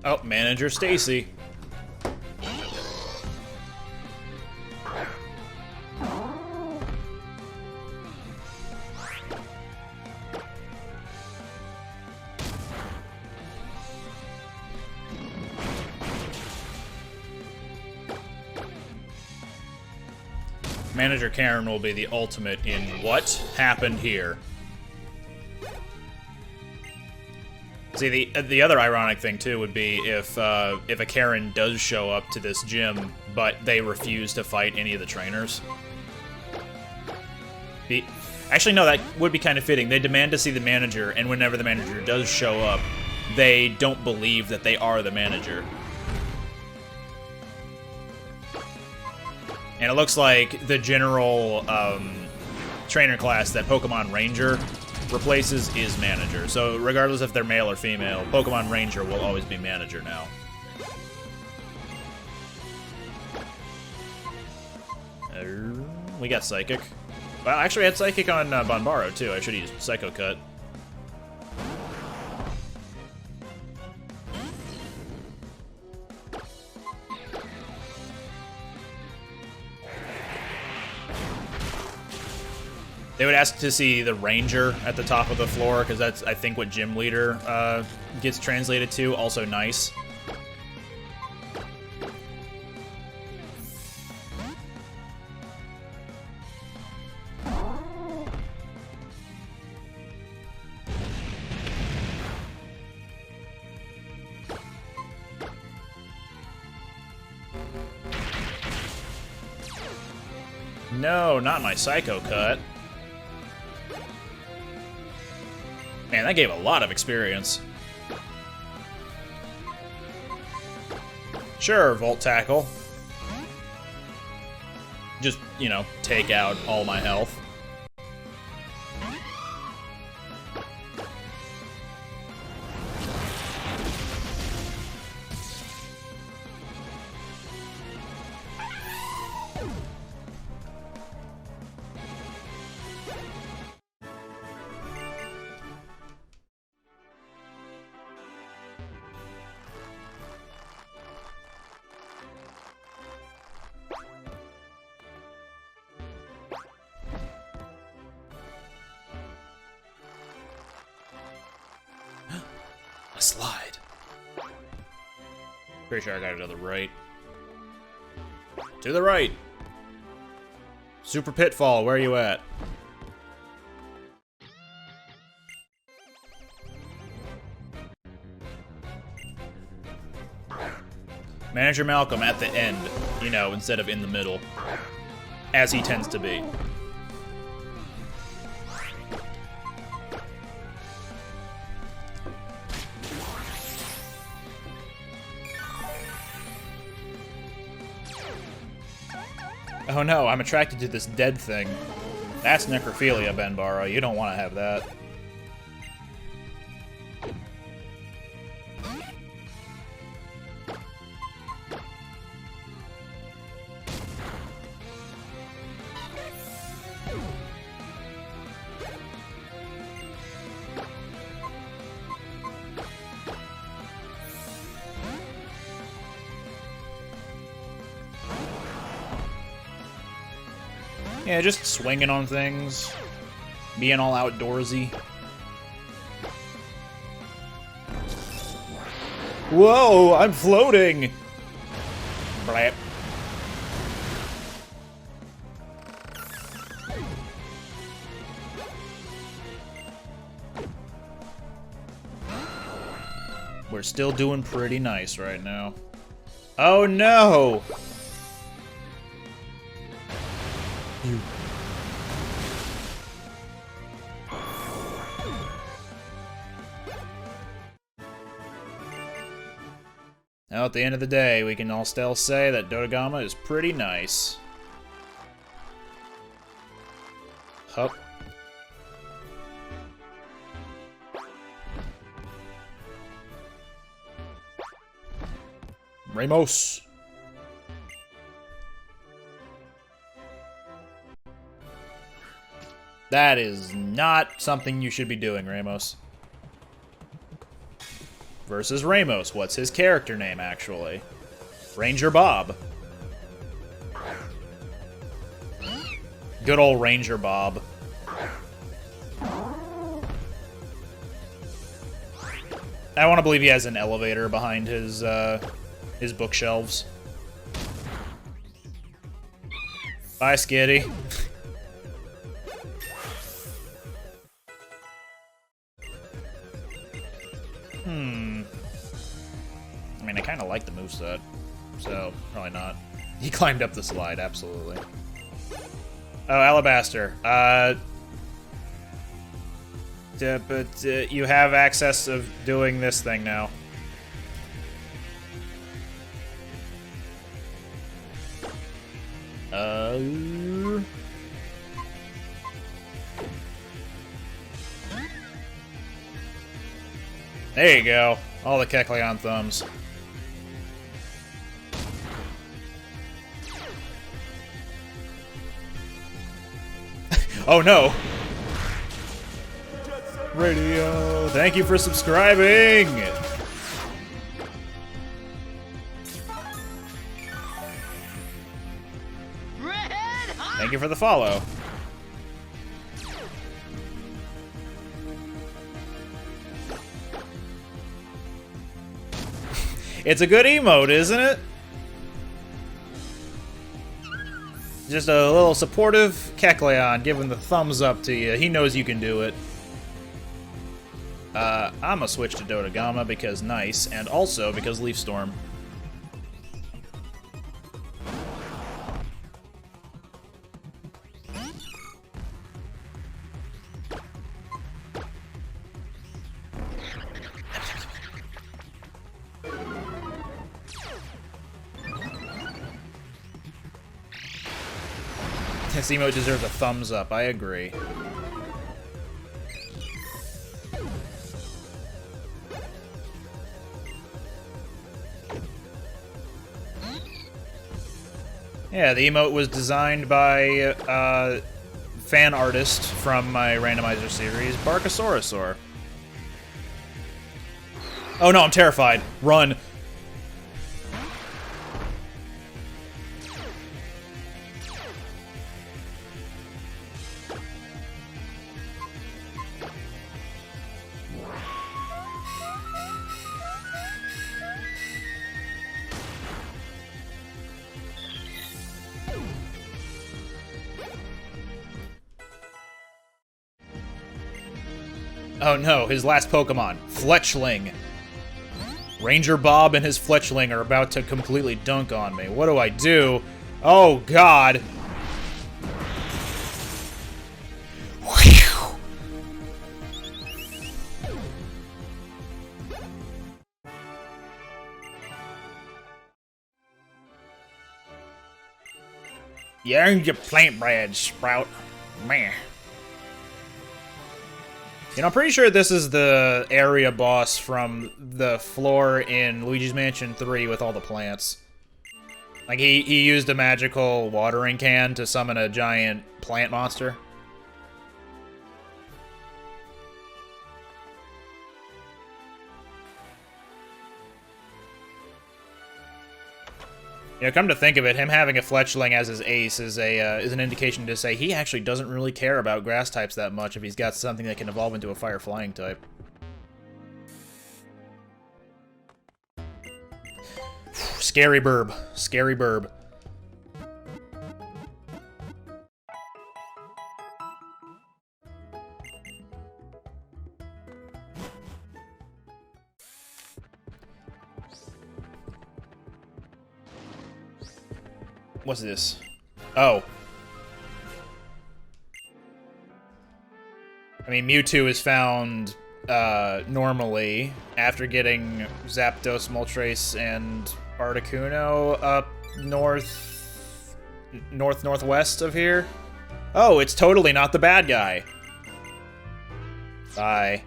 Oh, Manager Stacy. Manager Karen will be the ultimate in what happened here. See, the other ironic thing too would be if a Karen does show up to this gym, but they refuse to fight any of the trainers. Actually, no, that would be kind of fitting. They demand to see the manager, and whenever the manager does show up, they don't believe that they are the manager. And it looks like the general trainer class that Pokemon Ranger replaces is Manager. So regardless if they're male or female, Pokemon Ranger will always be Manager now. We got Psychic. Well, actually, we had Psychic on Banbaro, too. I should have used Psycho Cut. They would ask to see the Ranger at the top of the floor, because that's, I think, what Gym Leader gets translated to. Also nice. No, not my Psycho Cut. Man, that gave a lot of experience. Sure, Volt Tackle. Just, you know, take out all my health. A slide. Pretty sure I got it to the right. To the right. Super Pitfall, where are you at? Manager Malcolm at the end, you know, instead of in the middle, as he tends to be. Oh no, I'm attracted to this dead thing. That's necrophilia, Benbaro. You don't want to have that. Yeah, just swinging on things. Being all outdoorsy. Whoa, I'm floating! Blap. We're still doing pretty nice right now. Oh no! You. Now, at the end of the day, we can all still say that Dodogama is pretty nice. Hup. Ramos. That is not something you should be doing, Ramos. Versus Ramos. What's his character name, actually? Ranger Bob. Good old Ranger Bob. I want to believe he has an elevator behind his bookshelves. Bye, Skitty. I mean, I kind of like the moveset, so probably not. He climbed up the slide, absolutely. Oh, Alabaster. But you have access of doing this thing now. There you go. All the Kecleon thumbs. Oh no! Radio, thank you for subscribing! Thank you for the follow. It's a good emote, isn't it? Just a little supportive Kecleon giving the thumbs up to you. He knows you can do it. I'm gonna switch to Dodogama because nice, and also because Leaf Storm. This emote deserves a thumbs up, I agree. Yeah, the emote was designed by fan artist from my Randomizer series, Barkasaurus. Oh no, I'm terrified. Run. Oh no, his last Pokemon, Fletchling. Ranger Bob and his Fletchling are about to completely dunk on me. What do I do? Oh god. You earned your plant bread, Sprout. Man. You know, I'm pretty sure this is the area boss from the floor in Luigi's Mansion 3 with all the plants. Like, he used a magical watering can to summon a giant plant monster. You know, come to think of it, him having a fletchling as his ace is an indication to say he actually doesn't really care about grass types that much if he's got something that can evolve into a fire flying type. Scary burb. Scary burb. What's this? Oh. I mean, Mewtwo is found normally after getting Zapdos, Moltres, and Articuno up northwest of here. Oh, it's totally not the bad guy. Bye.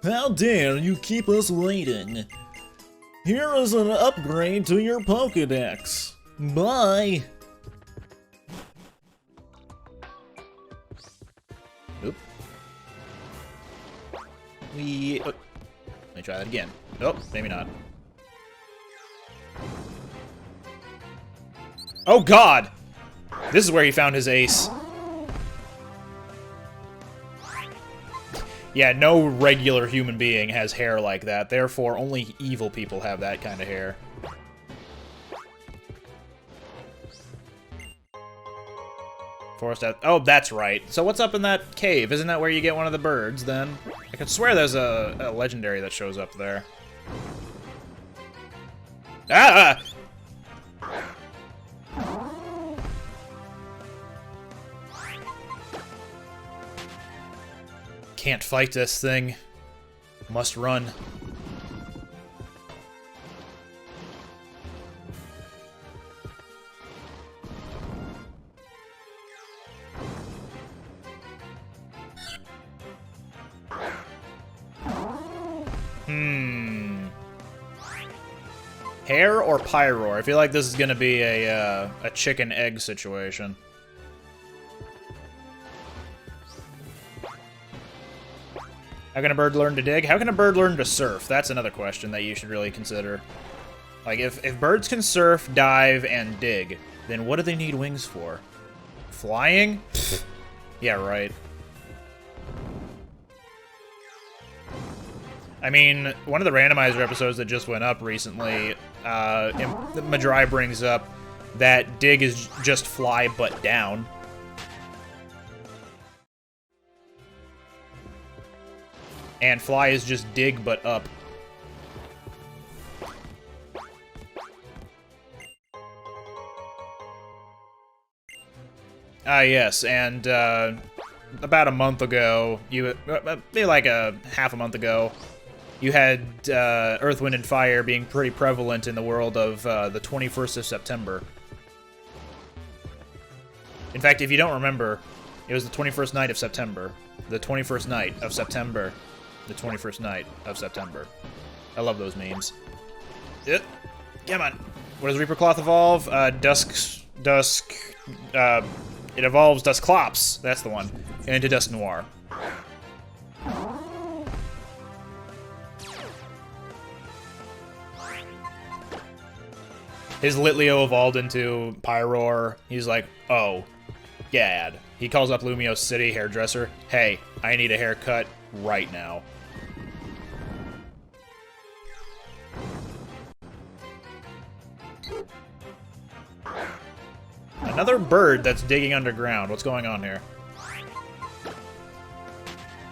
How dare you keep us waiting? Here is an upgrade to your Pokédex. Bye! Oop. Let me try that again. Nope, maybe not. Oh god! This is where he found his ace. Yeah, no regular human being has hair like that, therefore only evil people have that kind of hair. Forest out. Oh, that's right. So what's up in that cave? Isn't that where you get one of the birds, then? I could swear there's a legendary that shows up there. Ah! Can't fight this thing. Must run. Hair or Pyroar? I feel like this is gonna be a chicken egg situation. How can a bird learn to dig? How can a bird learn to surf? That's another question that you should really consider. Like, if birds can surf, dive, and dig, then what do they need wings for? Flying? Yeah, right. I mean, one of the Randomizer episodes that just went up recently, Madrai brings up that dig is just fly but down. And fly is just dig but up. Ah, yes, and about a month ago, maybe like half a month ago, you had Earth, Wind, and Fire being pretty prevalent in the world of the 21st of September. In fact, if you don't remember, it was the 21st night of September. The 21st night of September. The 21st night of September. I love those memes. Come on. What does Reaper Cloth evolve? It evolves Dusclops. That's the one. And into Dusk Noir. His Litleo evolved into Pyroar. He's like, oh, gad. He calls up Lumiose City hairdresser. Hey, I need a haircut right now. Another bird that's digging underground. What's going on here?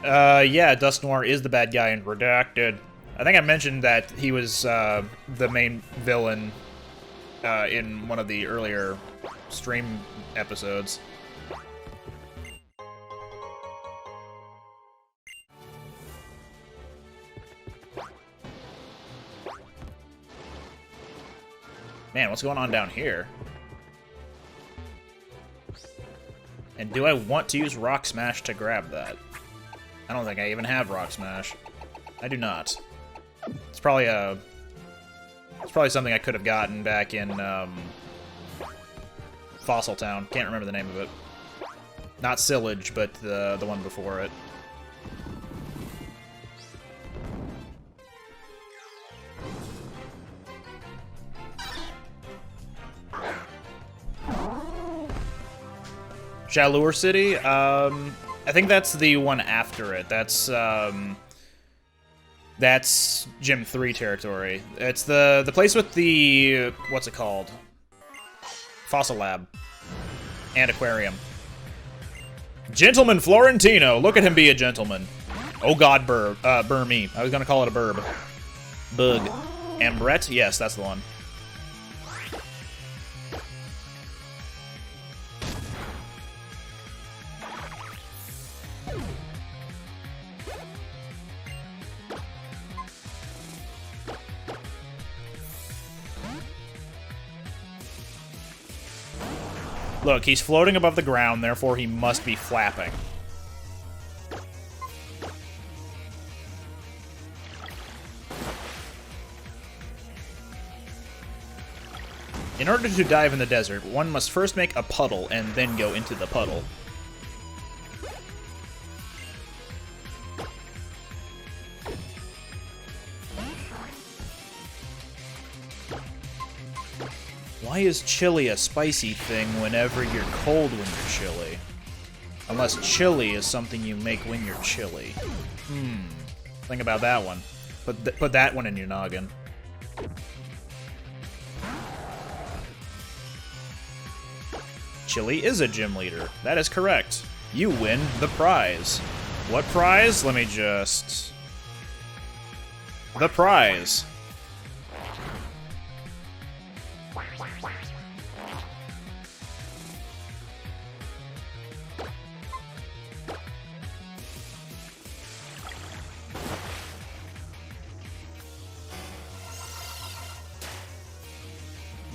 Yeah, Dusk Noir is the bad guy in Redacted. I think I mentioned that he was the main villain in one of the earlier stream episodes. Man, what's going on down here? And do I want to use Rock Smash to grab that? I don't think I even have Rock Smash. I do not. It's probably something I could have gotten back in Fossil Town. Can't remember the name of it. Not Sillage, but the one before it. Shalur City? I think that's the one after it. That's Gym 3 territory. It's the place with the... what's it called? Fossil Lab. And Aquarium. Gentleman Florentino! Look at him be a gentleman. Oh god, burr me. I was gonna call it a burb. Bug. Ambret? Yes, that's the one. Look, he's floating above the ground, therefore he must be flapping. In order to dive in the desert, one must first make a puddle and then go into the puddle. Why is chili a spicy thing whenever you're cold when you're chilly? Unless chili is something you make when you're chilly. Think about that one. Put that one in your noggin. Chili is a gym leader. That is correct. You win the prize. What prize? Let me just... The prize.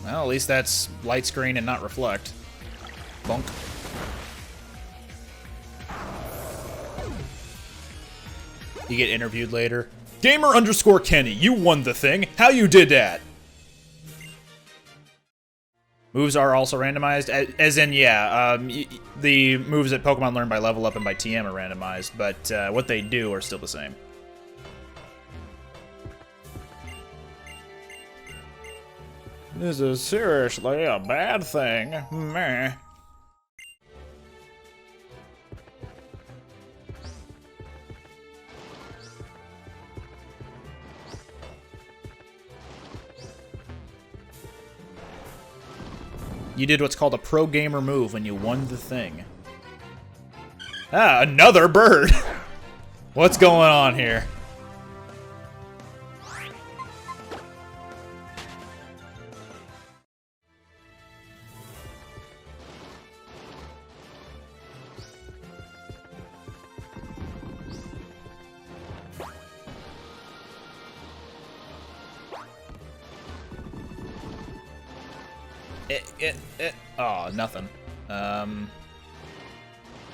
Well, at least that's light screen and not reflect. Bonk. You get interviewed later. Gamer_Kenny, you won the thing. How you did that? Moves are also randomized, as in, yeah, the moves that Pokemon learn by level up and by TM are randomized, but what they do are still the same. This is seriously a bad thing. Meh. You did what's called a pro gamer move when you won the thing. Ah, another bird! What's going on here? Oh, nothing.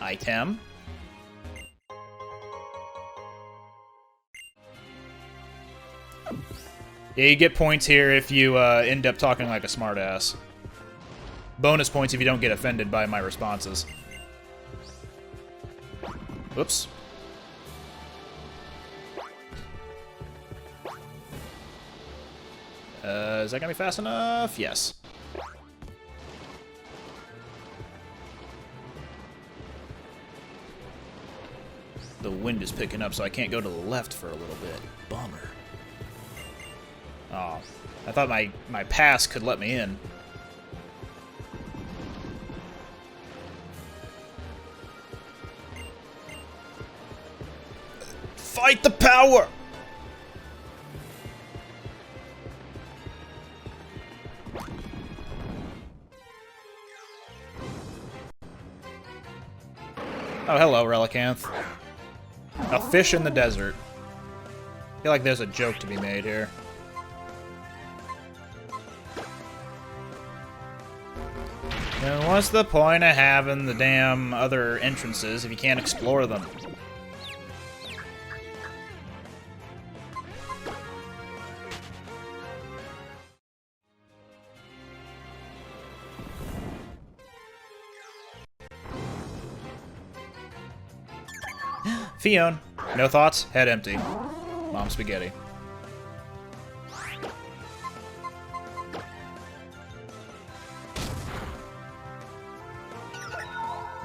Item. Yeah, you get points here if you end up talking like a smartass. Bonus points if you don't get offended by my responses. Whoops. Is that gonna be fast enough? Yes. The wind is picking up, so I can't go to the left for a little bit. Bummer. Oh, I thought my pass could let me in. Fight the power! Oh, hello, Relicanth. A fish in the desert. I feel like there's a joke to be made here. And what's the point of having the damn other entrances if you can't explore them? Fion, no thoughts, head empty. Mom spaghetti.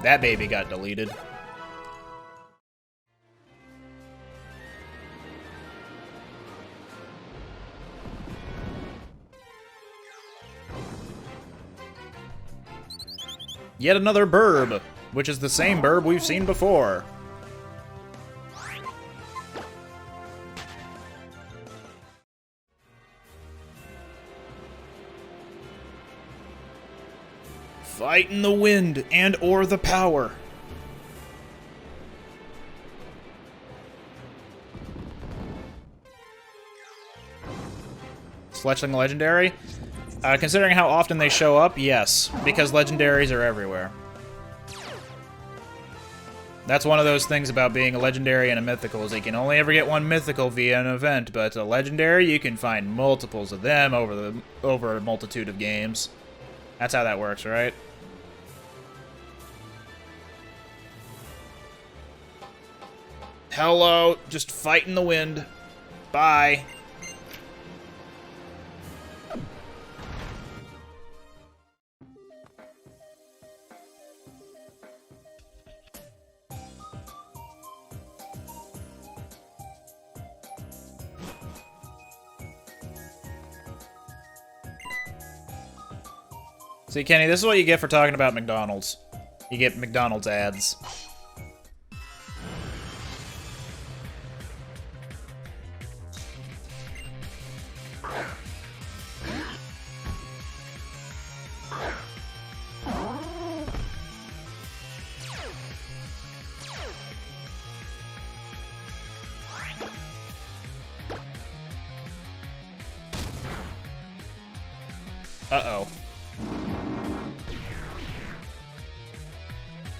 That baby got deleted. Yet another burb, which is the same burb we've seen before. Fight in the wind and or the power. Fletchling Legendary? Considering how often they show up, yes, because legendaries are everywhere. That's one of those things about being a legendary and a mythical, is you can only ever get one mythical via an event, but a legendary, you can find multiples of them over a multitude of games. That's how that works, right? Hello, just fight in the wind. Bye. See, Kenny, this is what you get for talking about McDonald's. You get McDonald's ads. Uh-oh.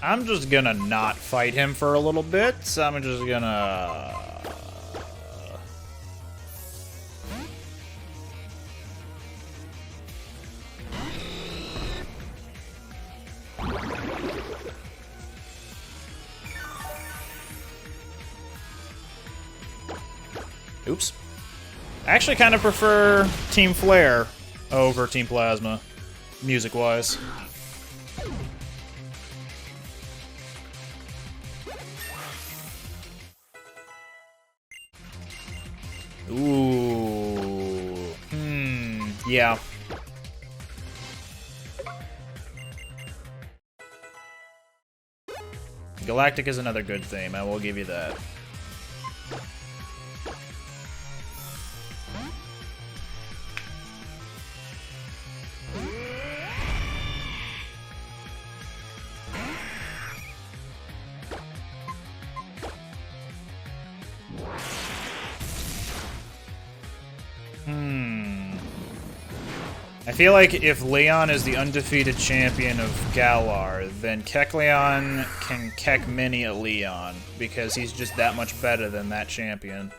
I'm just gonna not fight him for a little bit. I'm just gonna... Oops. I actually kind of prefer Team Flare over Team Plasma, music-wise. Ooh. Yeah. Galactic is another good theme, I will give you that. I feel like if Leon is the undefeated champion of Galar, then Kecleon can Kek Mini a Leon, because he's just that much better than that champion.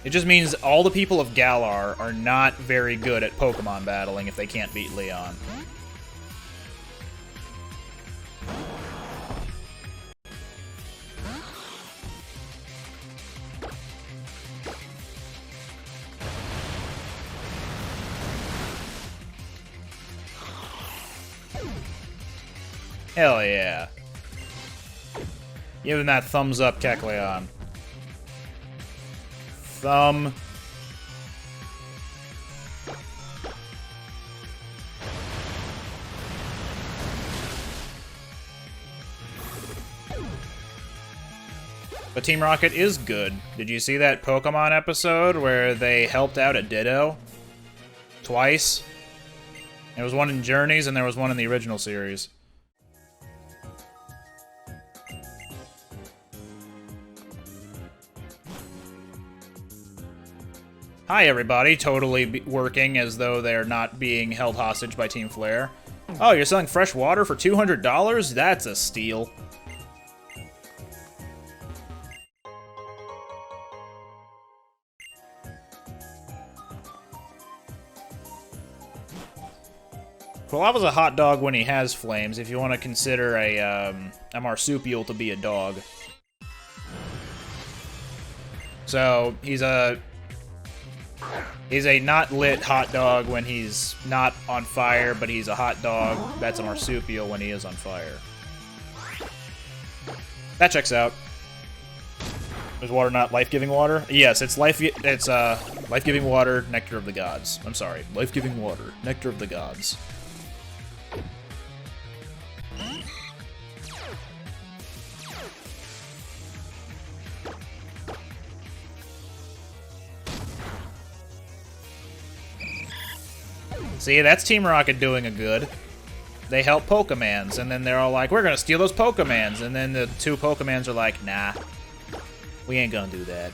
It just means all the people of Galar are not very good at Pokemon battling if they can't beat Leon. Hell yeah. Give him that thumbs up, Kecleon. Thumb. But Team Rocket is good. Did you see that Pokemon episode where they helped out a Ditto? Twice? There was one in Journeys and there was one in the original series. Hi everybody, totally working as though they're not being held hostage by Team Flare. Oh, you're selling fresh water for $200? That's a steal. Quilava's a hot dog when he has flames, if you want to consider a marsupial to be a dog. So, he's a not lit hot dog when he's not on fire, but he's a hot dog that's a marsupial when he is on fire. That checks out. Is water not life-giving water? Yes, it's life-giving water, nectar of the gods. I'm sorry, life-giving water, nectar of the gods. See, that's Team Rocket doing a good. They help Pokemans, and then they're all like, we're gonna steal those Pokemans, and then the two Pokemans are like, nah, we ain't gonna do that.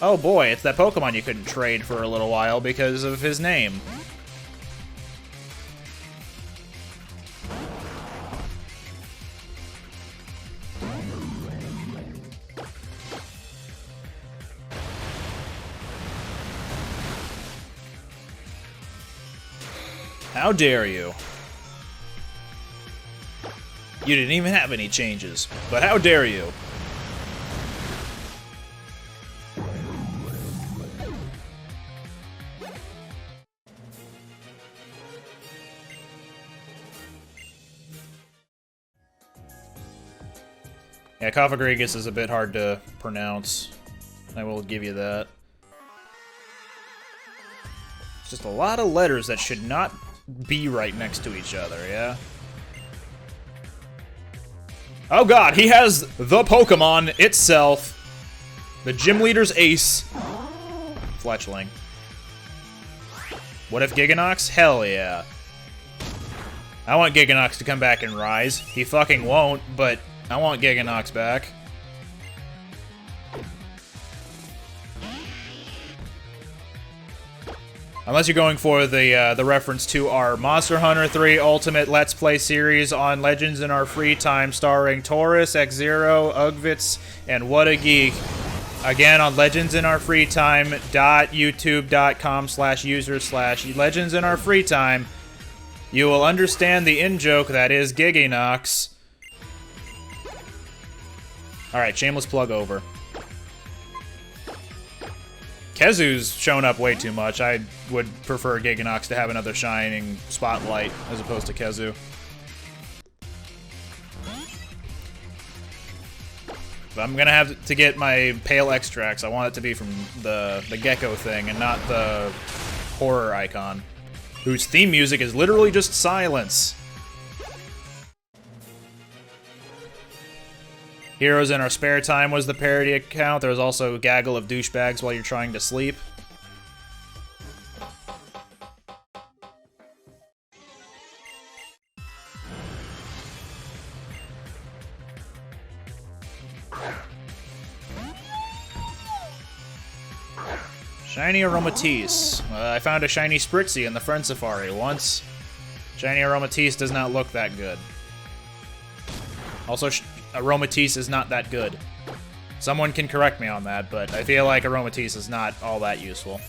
Oh boy, it's that Pokemon you couldn't trade for a little while because of his name. How dare you? You didn't even have any changes, but how dare you? Yeah, Cofagrigus is a bit hard to pronounce. I will give you that. It's just a lot of letters that should not be right next to each other, yeah? Oh god, he has the Pokemon itself. The gym leader's ace. Fletchling. What if Giganox? Hell yeah. I want Giganox to come back and rise. He fucking won't, but I want Giganox back. Unless you're going for the reference to our Monster Hunter 3 Ultimate Let's Play series on Legends in Our Free Time, starring Taurus, X-Zero, Ugvitz, and What a Geek. Again, on Legends in Our Free Time, youtube.com/user/Legends in Our Free Time, you will understand the in-joke that is Giganox. Alright, shameless plug over. Kezu's shown up way too much. I would prefer Giganox to have another shining spotlight as opposed to Kezu. But I'm gonna have to get my pale extracts. I want it to be from the gecko thing and not the horror icon, whose theme music is literally just silence. Heroes in Our Spare Time was the parody account. There was also a gaggle of douchebags while you're trying to sleep. Shiny Aromatisse. I found a shiny Spritzy in the Friend Safari once. Shiny Aromatisse does not look that good. Also, Aromatisse is not that good. Someone can correct me on that, but I feel like Aromatisse is not all that useful.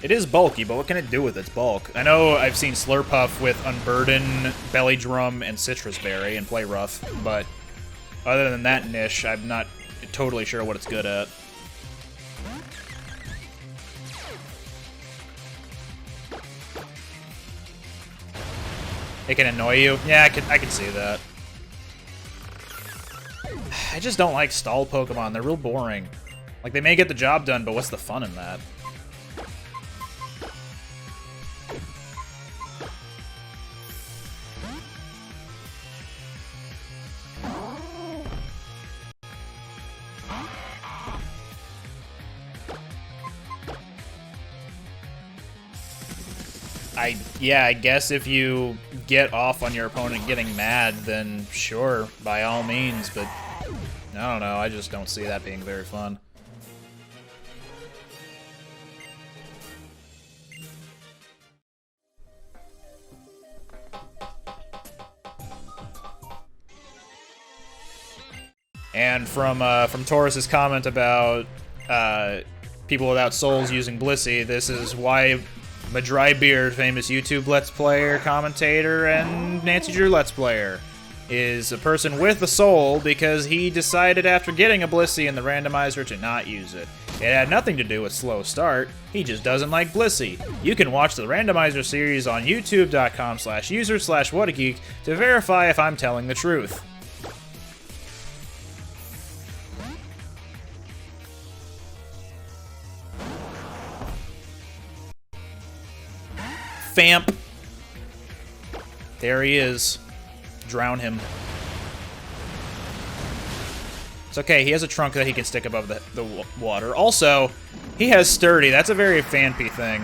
It is bulky, but what can it do with its bulk? I know I've seen Slurpuff with Unburden, Belly Drum, and Citrus Berry and play rough, but other than that niche, I'm not totally sure what it's good at. It can annoy you? Yeah, I can see that. I just don't like stall Pokemon. They're real boring. Like, they may get the job done, but what's the fun in that? Yeah, I guess if you get off on your opponent getting mad, then sure, by all means, but I don't know, I just don't see that being very fun. And from Taurus's comment about people without souls using Blissey, this is why Madrybeard, famous YouTube Let's Player, commentator, and Nancy Drew Let's Player, is a person with a soul because he decided after getting a Blissey in the randomizer to not use it. It had nothing to do with slow start, he just doesn't like Blissey. You can watch the randomizer series on youtube.com/user/whatageek to verify if I'm telling the truth. Famp. There he is. Drown him. It's okay, he has a trunk that he can stick above the water. Also, he has Sturdy. That's a very Phanpy thing.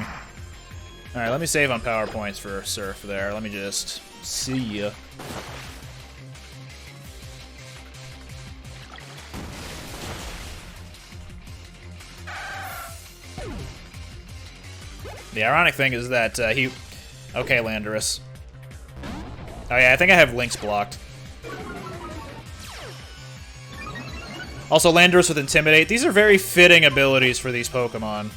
Alright, let me save on power points for Surf there. Let me just see ya. The ironic thing is that he... Okay, Landorus. Oh yeah, I think I have Lynx blocked. Also, Landorus with Intimidate. These are very fitting abilities for these Pokemon.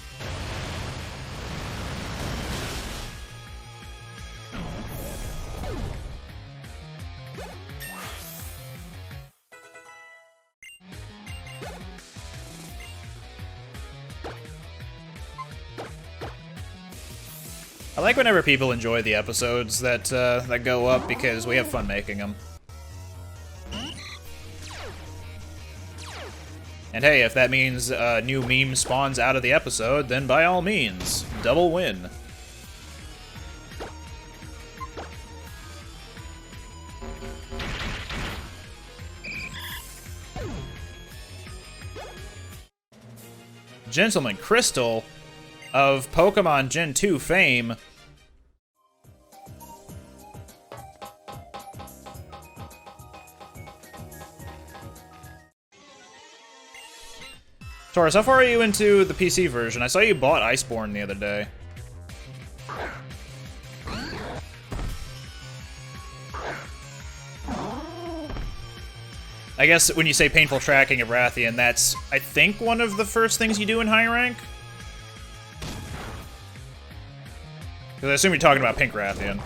I like whenever people enjoy the episodes that that go up because we have fun making them. And hey, if that means a new meme spawns out of the episode, then by all means, double win. Gentleman Crystal of Pokemon Gen 2 fame. Taurus, how far are you into the PC version? I saw you bought Iceborne the other day. I guess when you say painful tracking of Rathian, that's, I think, one of the first things you do in high rank? Because I assume you're talking about Pink Rathian.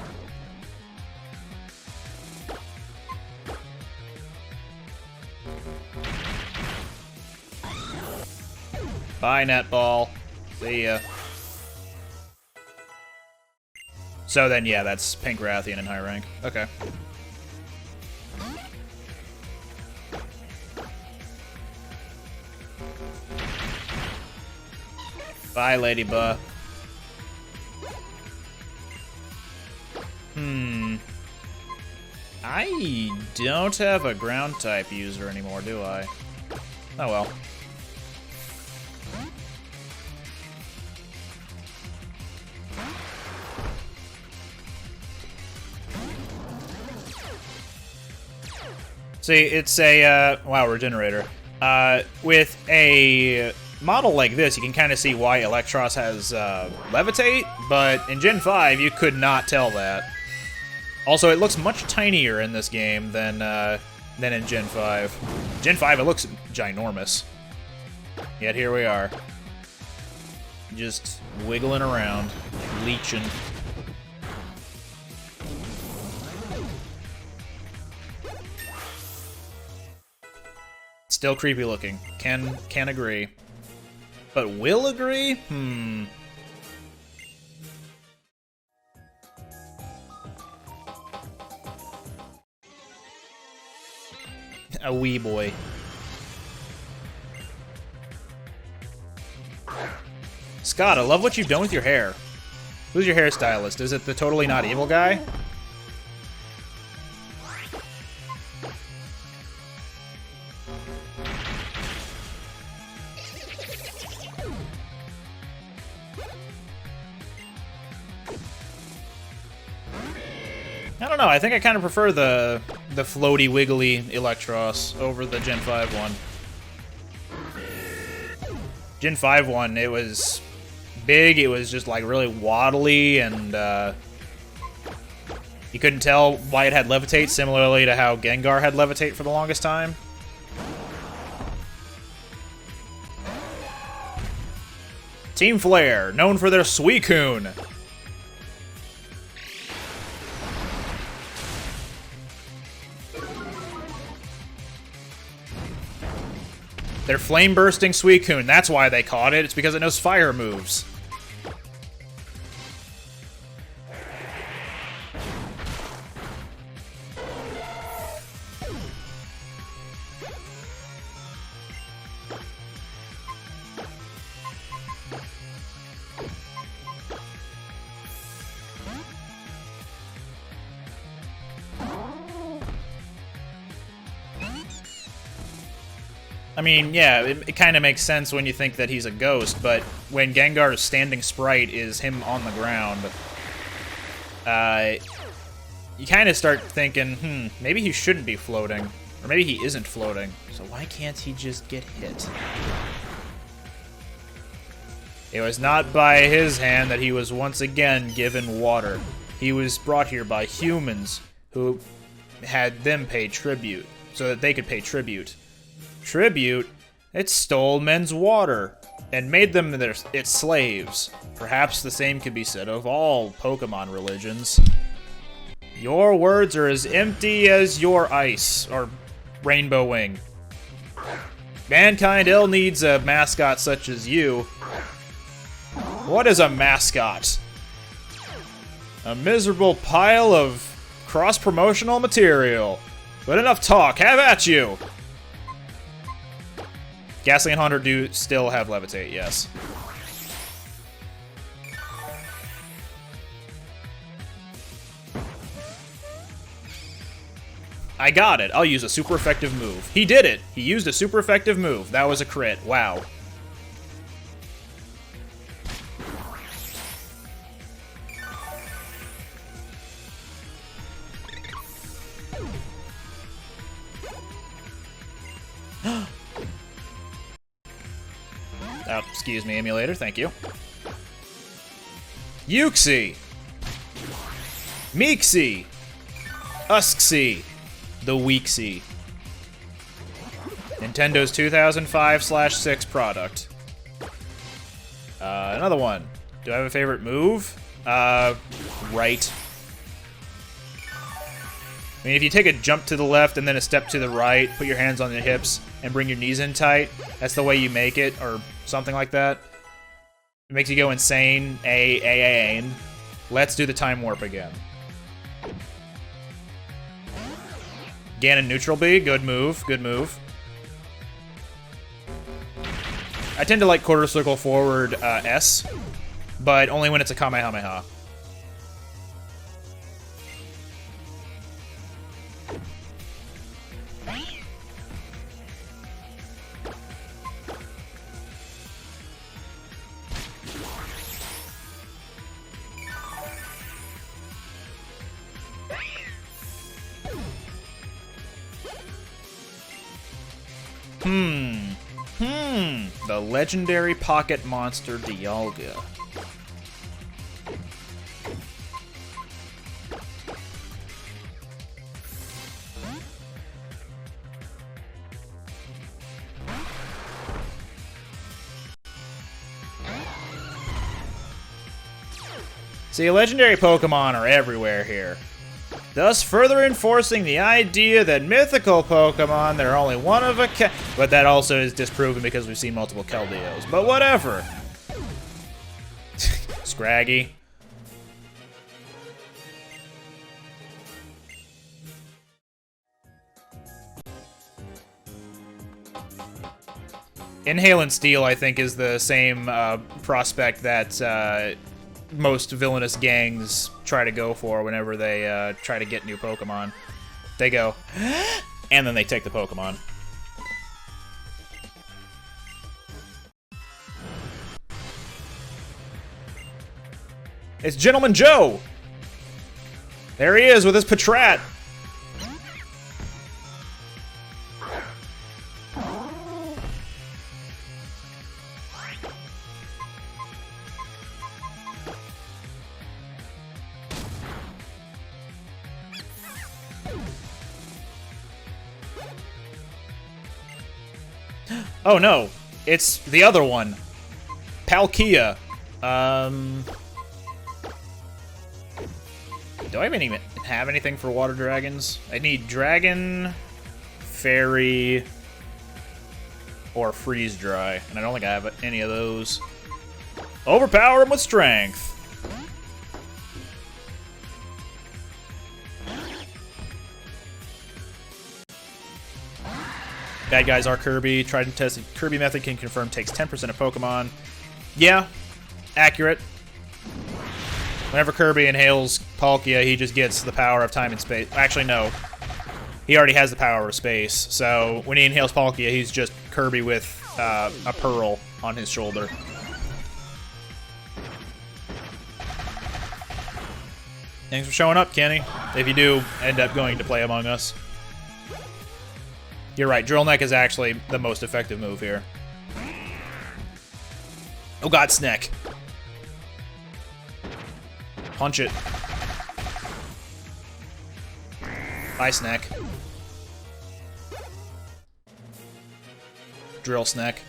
Bye, Netball. See ya. So then, yeah, that's Pink Rathian in high rank. Okay. Bye, Ladybug. I don't have a ground type user anymore, do I? Oh well. See, it's a, wow, Regenerator. With a model like this, you can kind of see why Electros has, Levitate, but in Gen 5, you could not tell that. Also, it looks much tinier in this game than in Gen 5. Gen 5, it looks ginormous. Yet here we are. Just wiggling around, leeching. Still creepy looking. Can agree. But will agree? A wee boy. Scott, I love what you've done with your hair. Who's your hairstylist? Is it the totally not evil guy? I don't know, I think I kind of prefer the the floaty wiggly Electros over the Gen 5 one. Gen 5 one, it was big, it was just like really waddly, and you couldn't tell why it had Levitate, similarly to how Gengar had Levitate for the longest time. Team Flare, known for their Suicune. They're flame-bursting Suicune. That's why they caught it. It's because it knows fire moves. I mean, yeah, it kind of makes sense when you think that he's a ghost, but when Gengar's standing sprite is him on the ground, you kind of start thinking, maybe he shouldn't be floating, or maybe he isn't floating, so why can't he just get hit? It was not by his hand that he was once again given water. He was brought here by humans who had them pay tribute, so that they could pay tribute. Tribute? It stole men's water and made them its slaves. Perhaps the same could be said of all Pokemon religions. Your words are as empty as your ice, or Rainbow Wing. Mankind ill needs a mascot such as you. What is a mascot? A miserable pile of cross-promotional material. But enough talk, have at you! Ghastly and Haunter do still have Levitate, yes. I got it. I'll use a super effective move. He did it! He used a super effective move. That was a crit. Wow. Oh, excuse me, emulator, thank you. Uxie! Meexie! Usxie! The Weaksy. Nintendo's 2005/6 product. Another one. Do I have a favorite move? Right. I mean, if you take a jump to the left and then a step to the right, put your hands on your hips, and bring your knees in tight, that's the way you make it, or something like that. It makes you go insane. Let's do the time warp again. Ganon neutral B, good move, good move. I tend to like quarter circle forward S, but only when it's a Kamehameha. The legendary pocket monster Dialga. See, legendary Pokemon are everywhere here, thus further enforcing the idea that mythical Pokemon, they're only one of a kind. But that also is disproven because we've seen multiple Keldeos. But whatever. Scraggy. Inhale and Steel, I think, is the same prospect that most villainous gangs try to go for whenever they try to get new Pokemon. They go, and then they take the Pokemon. It's Gentleman Joe! There he is with his Patrat! Oh no, it's the other one. Palkia. Do I even have anything for water dragons? I need dragon, fairy, or freeze dry, and I don't think I have any of those. Overpower him with strength. Bad guys are Kirby. Tried and tested. Kirby method can confirm takes 10% of Pokemon. Yeah, accurate. Whenever Kirby inhales Palkia, he just gets the power of time and space. Actually, no. He already has the power of space, so when he inhales Palkia, he's just Kirby with a pearl on his shoulder. Thanks for showing up, Kenny, if you do end up going to play Among Us. You're right, Drill Neck is actually the most effective move here. Oh god, Snack. Punch it. Bye, Snack. Drill Snack.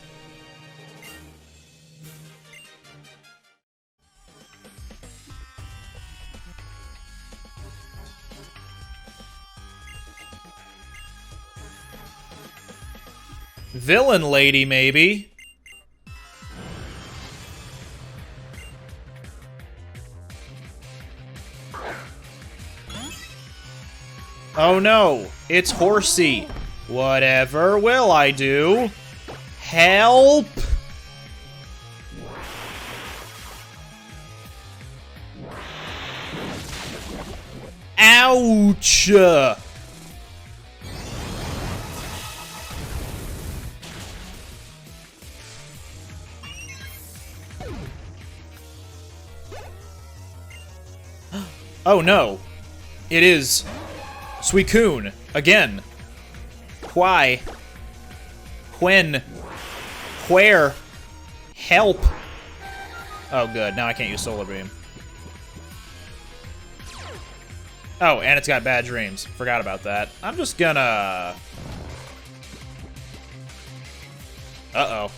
Villain lady, maybe. Oh no, it's Horsey. Whatever will I do? Help! Ouch! Oh no, it is Suicune again. Why? When? Where? Help! Oh good, now I can't use Solar Beam. Oh, and it's got bad dreams. Forgot about that. I'm just gonna... Uh-oh.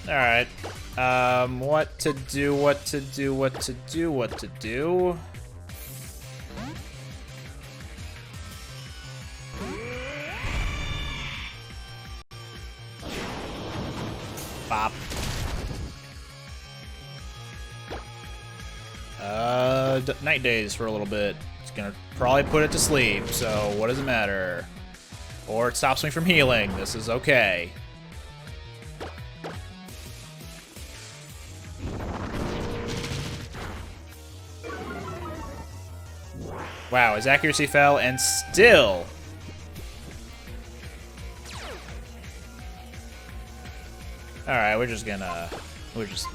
Alright. What to do, what to do, what to do, what to do. Bop. Night days for a little bit. It's gonna probably put it to sleep, so what does it matter? Or it stops me from healing. This is okay. Wow, his accuracy fell, and still... Alright, we're just gonna... We're just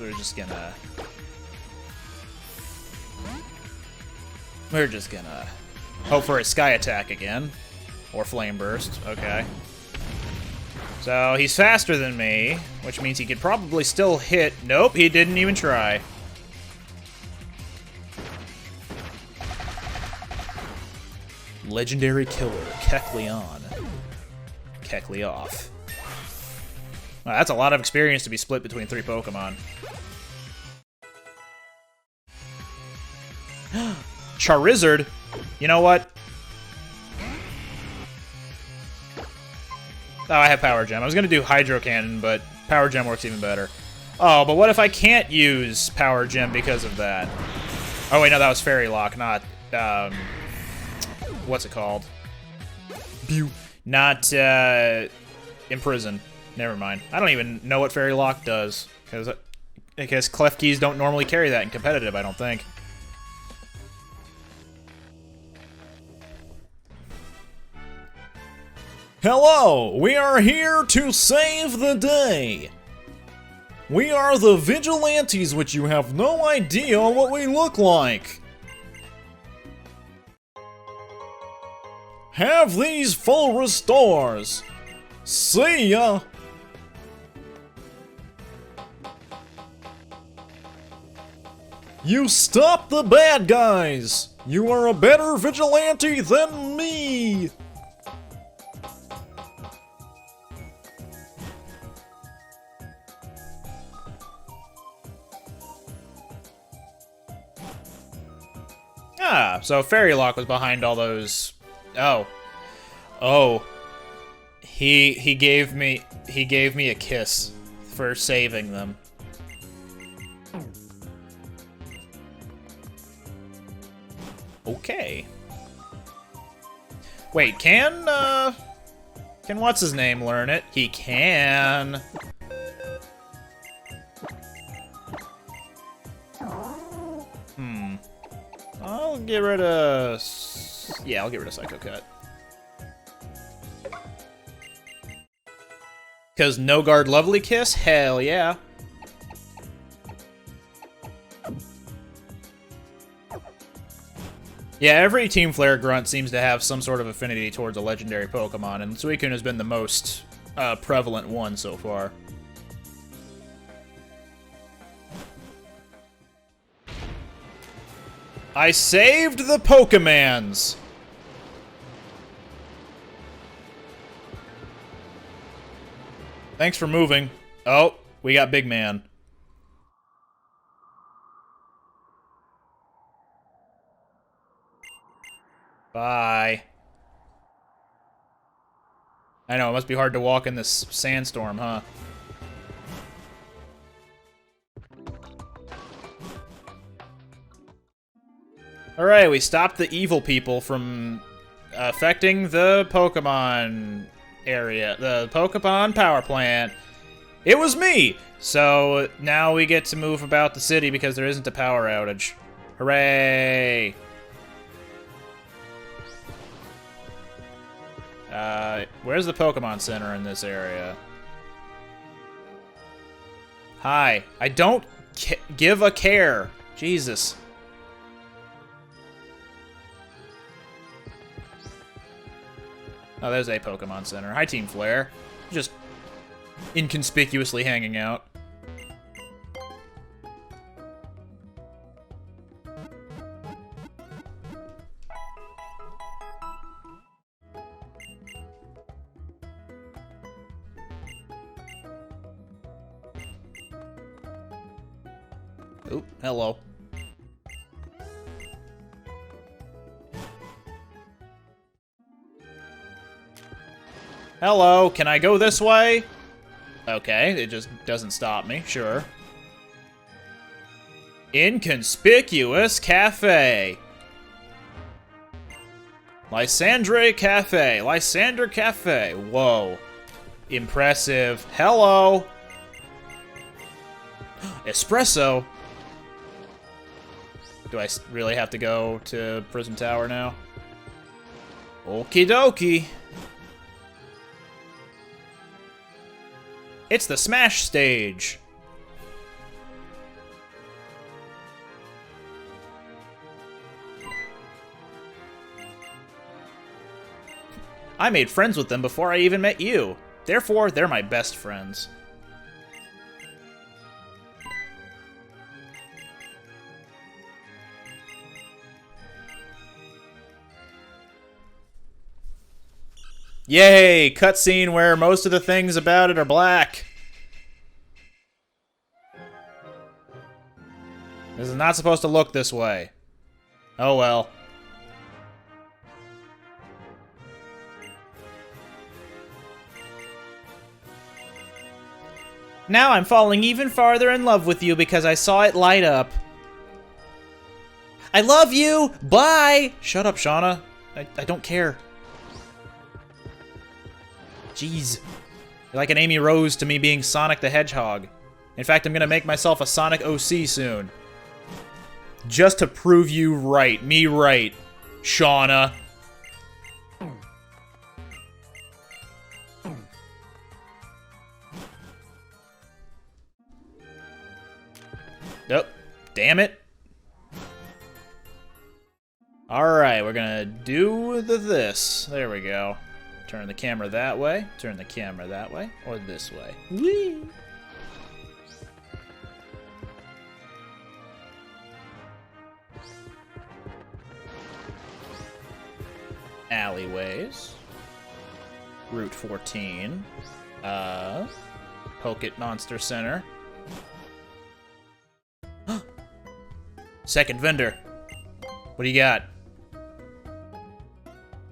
gonna hope for a Sky Attack again. Or Flame Burst, okay. So, he's faster than me, which means he could probably still hit... Nope, he didn't even try. Legendary Killer, Kecleon. Kecleoff. Wow, that's a lot of experience to be split between 3 Pokemon. Charizard? You know what? Oh, I have Power Gem. I was gonna do Hydro Cannon, but Power Gem works even better. Oh, but what if I can't use Power Gem because of that? Oh wait, no, that was Fairy Lock, not, what's it called? Not, Imprison. Never mind. I don't even know what Fairy Lock does, because Clef Keys don't normally carry that in competitive, I don't think. Hello, we are here to save the day. We are the Vigilantes, which you have no idea what we look like. Have these full restores. See ya. You stop the bad guys. You are a better vigilante than me. Ah, so Fairy Lock was behind all those... Oh. Oh. He gave me a kiss for saving them. Okay. Wait, can what's his name learn it? He can. I'll get rid of... Yeah, I'll get rid of Psycho Cut. Because no guard Lovely Kiss? Hell yeah. Yeah, every Team Flare grunt seems to have some sort of affinity towards a legendary Pokemon, and Suicune has been the most prevalent one so far. I saved the Pokemans! Thanks for moving. Oh, we got Big Man. Bye. I know, it must be hard to walk in this sandstorm, huh? Alright, we stopped the evil people from affecting the Pokemon area, the Pokemon power plant. It was me! So now we get to move about the city because there isn't a power outage. Hooray! Where's the Pokemon Center in this area? Hi. I don't give a care. Jesus. Oh, there's a Pokemon Center. Hi, Team Flare. Just inconspicuously hanging out. Oop, hello. Hello, can I go this way? Okay, it just doesn't stop me, sure. Inconspicuous Cafe. Lysandre Cafe. Lysander Cafe. Whoa. Impressive. Hello. Espresso. Do I really have to go to Prison Tower now? Okie dokie. It's the Smash stage. I made friends with them before I even met you. Therefore, they're my best friends. Yay! Cutscene where most of the things about it are black. This is not supposed to look this way. Oh well. Now I'm falling even farther in love with you because I saw it light up. I love you! Bye! Shut up, Shauna. I don't care. Jeez. You're like an Amy Rose to me being Sonic the Hedgehog. In fact, I'm gonna make myself a Sonic OC soon. Just to prove you right. Me right, Shauna. Nope. Damn it. Alright, we're gonna do this. There we go. Turn the camera that way, turn the camera that way, or this way. Whee! Alleyways. Route 14. Pocket Monster Center. Second vendor. What do you got?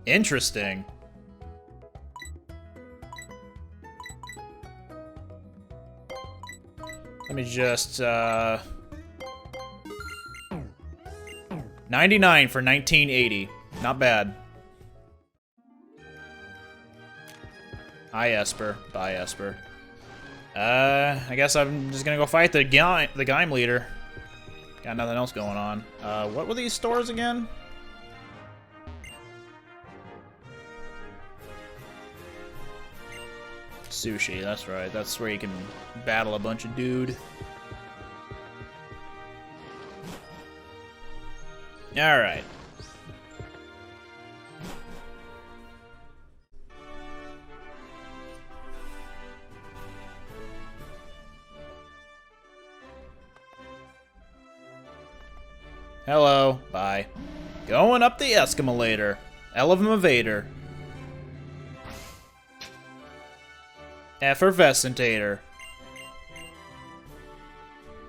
Interesting. Let me just, 99 for 1980. Not bad. Hi, Esper. Bye, Esper. I guess I'm just gonna go fight the Gaim leader. Got nothing else going on. What were these stores again? Sushi, that's right. That's where you can battle a bunch of dude. Alright. Hello. Bye. Going up the escalator. Elevator. Effervescentator.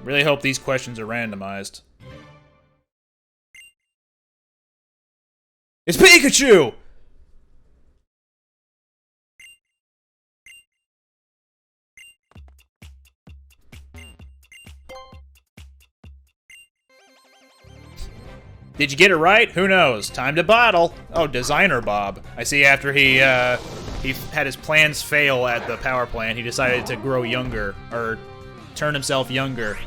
Really hope these questions are randomized. It's Pikachu! Did you get it right? Who knows? Time to bottle. Oh, Designer Bob. I see after he had his plans fail at the power plant, he decided to grow younger, or turn himself younger,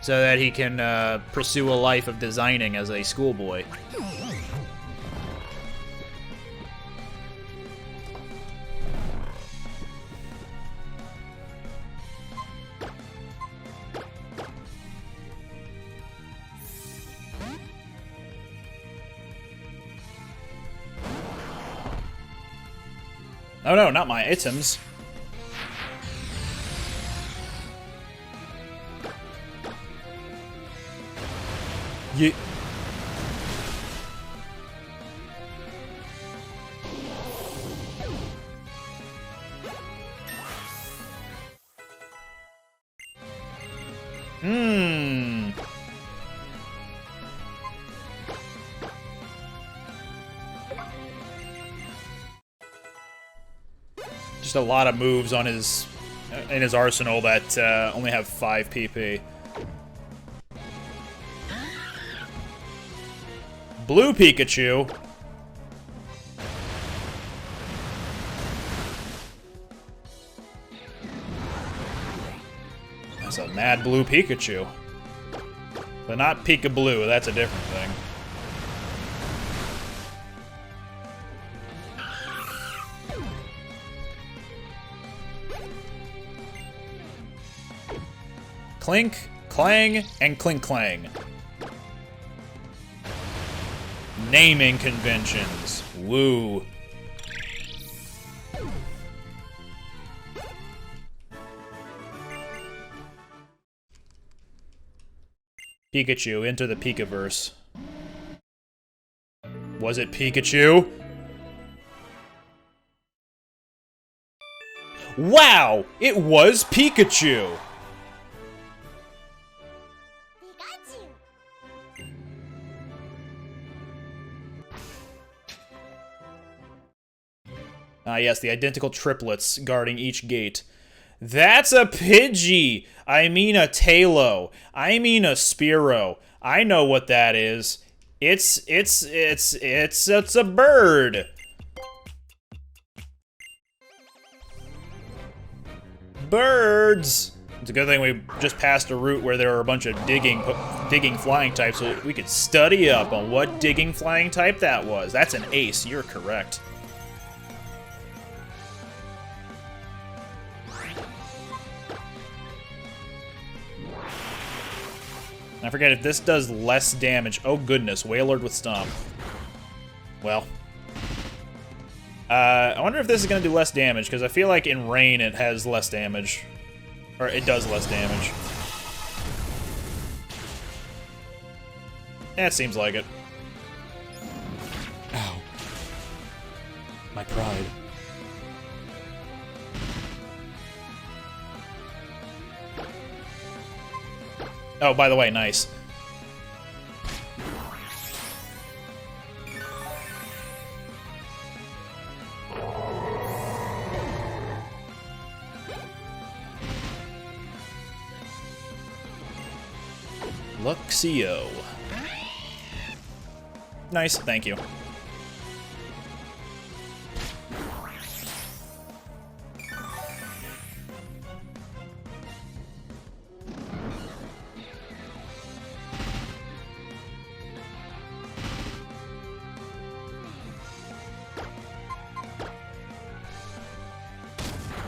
so that he can pursue a life of designing as a schoolboy. Oh no, not my items. You... Just a lot of moves on his in his arsenal that only have 5 PP. Blue Pikachu. That's a mad blue Pikachu. But not Pika Blue, that's a different thing. Clink, clang, and clink clang. Naming conventions. Woo. Pikachu, into the Pikaverse. Was it Pikachu? Wow! It was Pikachu! Ah, yes, the identical triplets guarding each gate. That's a Pidgey! I mean a Talo. I mean a Spearow. I know what that is. It's a bird! Birds! It's a good thing we just passed a route where there were a bunch of digging flying types, so we could study up on what digging flying type that was. That's an ace, you're correct. I forget if this does less damage. Oh goodness, Wailord with Stomp. Well. I wonder if this is going to do less damage, because I feel like in Rain it has less damage. Or it does less damage. Yeah, it seems like it. Ow. My pride. Oh, by the way, nice. Luxio. Nice, thank you.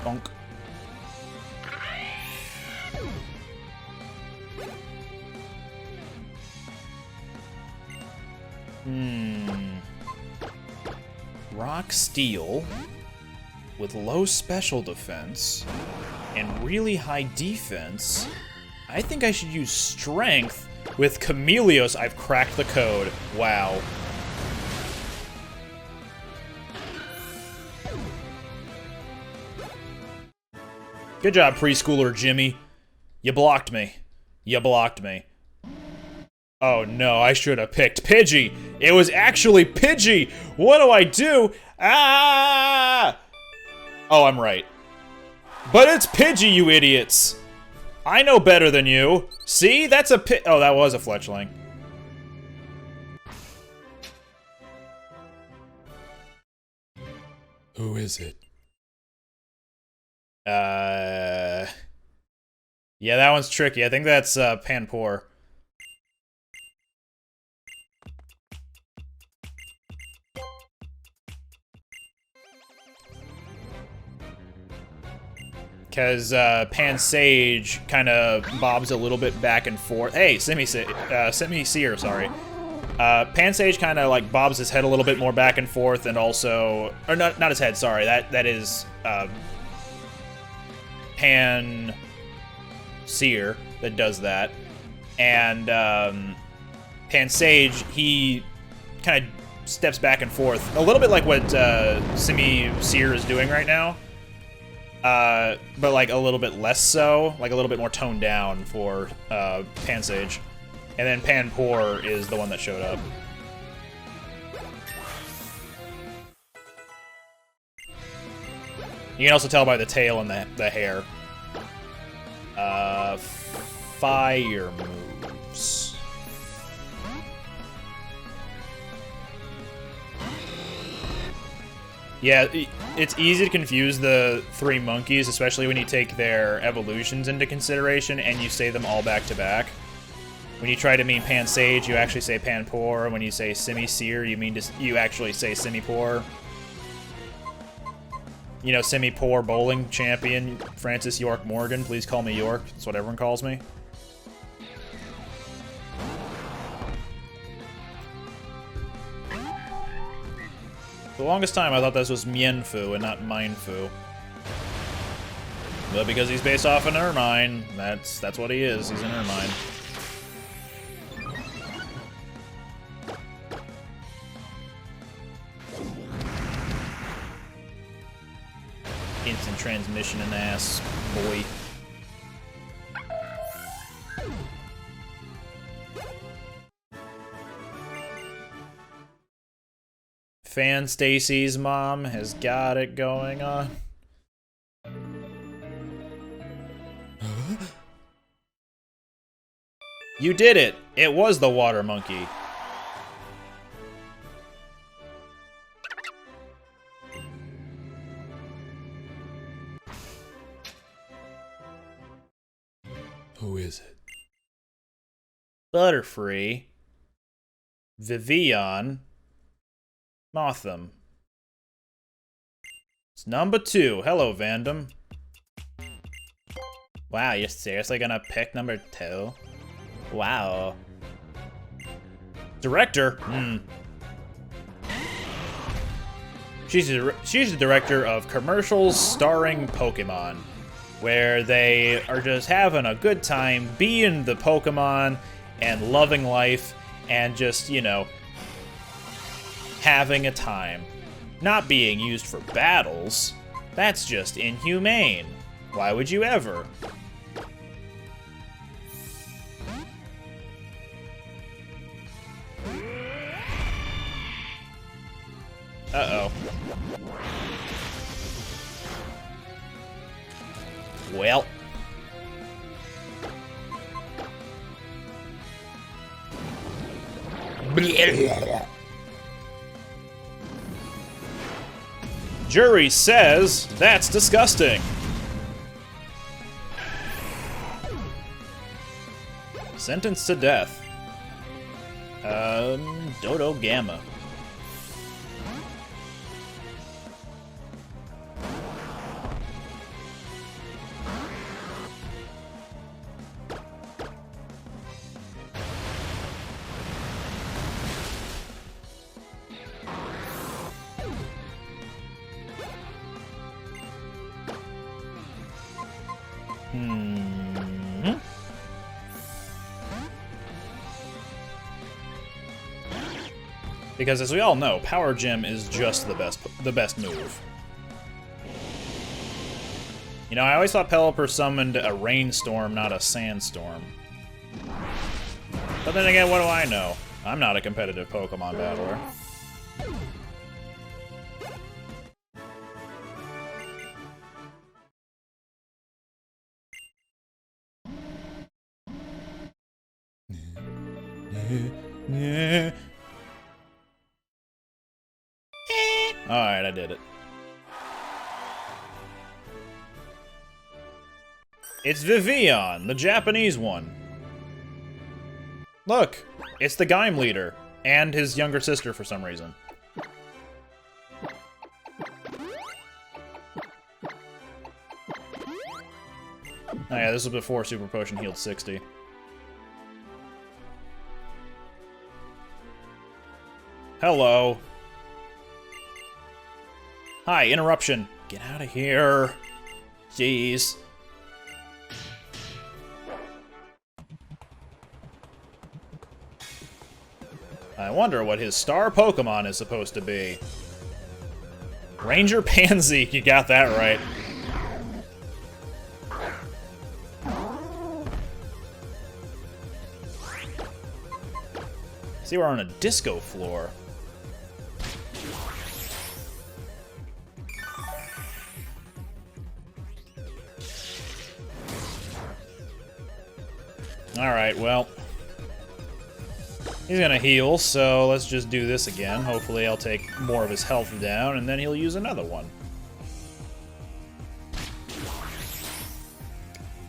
Bonk. Rock Steel with low special defense and really high defense. I think I should use Strength with Chameleos. I've cracked the code. Wow. Good job, preschooler Jimmy. You blocked me. You blocked me. Oh no, I should have picked Pidgey. It was actually Pidgey. What do I do? Ah! Oh, I'm right. But it's Pidgey, you idiots. I know better than you. See, that's a Oh, that was a Fletchling. Who is it? Yeah, that one's tricky. I think that's Panpour. Because Pansage kind of bobs a little bit back and forth. Hey, Semi-Seer, sorry. Pansage kind of like bobs his head a little bit more back and forth, and also, or not his head. Sorry, that is Panseer that does that, and Pansage, he kind of steps back and forth a little bit like what Semi-Seer is doing right now. But like a little bit less so, like a little bit more toned down for Pansage. And then Panpour is the one that showed up. You can also tell by the tail and the hair. Fire moves. Yeah, it's easy to confuse the three monkeys, especially when you take their evolutions into consideration and you say them all back to back. When you try to mean Pansage, you actually say Panpour. When you say Semi-Seer, you actually say Semi-Pour. You know, Semi-Pour bowling champion Francis York Morgan. Please call me York. That's what everyone calls me. For the longest time, I thought this was Mienfu and not Minefu. But because he's based off an Ermine, that's what he is. He's an Ermine. Instant transmission and ass, boy. Fan Stacy's mom has got it going on. You did it! It was the water monkey. Who is it? Butterfree. Vivian. Motham. It's number 2. Hello, Vandom. Wow, you're seriously gonna pick number 2? Wow. Director? She's the director of commercials starring Pokemon, where they are just having a good time being the Pokemon and loving life and just, you know, having a time. Not being used for battles. That's just inhumane. Why would you ever? Uh-oh. Well. Jury says that's disgusting. Sentenced to death. Dodo Gamma. Because as we all know, Power Gem is just the best move. You know, I always thought Pelipper summoned a rainstorm, not a sandstorm. But then again, what do I know? I'm not a competitive Pokemon battler. Alright, I did it. It's Vivian, the Japanese one. Look, it's the Gaim leader, and his younger sister for some reason. Oh yeah, this was before Super Potion healed 60. Hello. Hi, interruption. Get out of here. Jeez. I wonder what his star Pokemon is supposed to be. Ranger Pansy, you got that right. See, we're on a disco floor. Alright, well. He's gonna heal, so let's just do this again. Hopefully I'll take more of his health down, and then he'll use another one.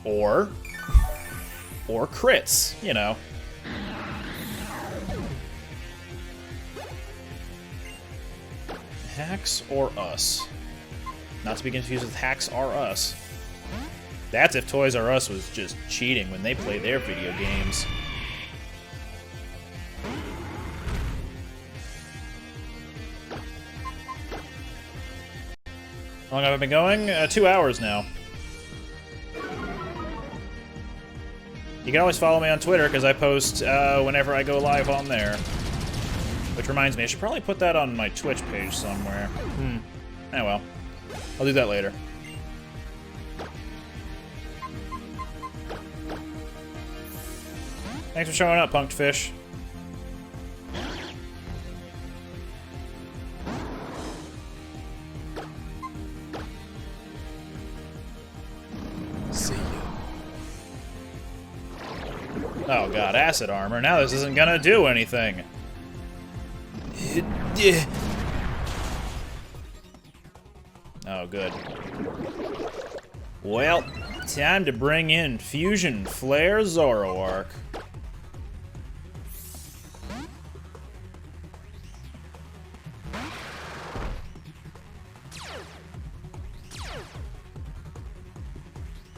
Or crits, you know. Hacks or Us. Not to be confused with Hacks R Us. That's if Toys R Us was just cheating when they play their video games. How long have I been going? 2 hours now. You can always follow me on Twitter, because I post whenever I go live on there. Which reminds me, I should probably put that on my Twitch page somewhere. Oh well. I'll do that later. Thanks for showing up, Punked Fish. See ya. Oh god, acid armor. Now this isn't gonna do anything. Oh, good. Well, time to bring in Fusion Flare Zoroark.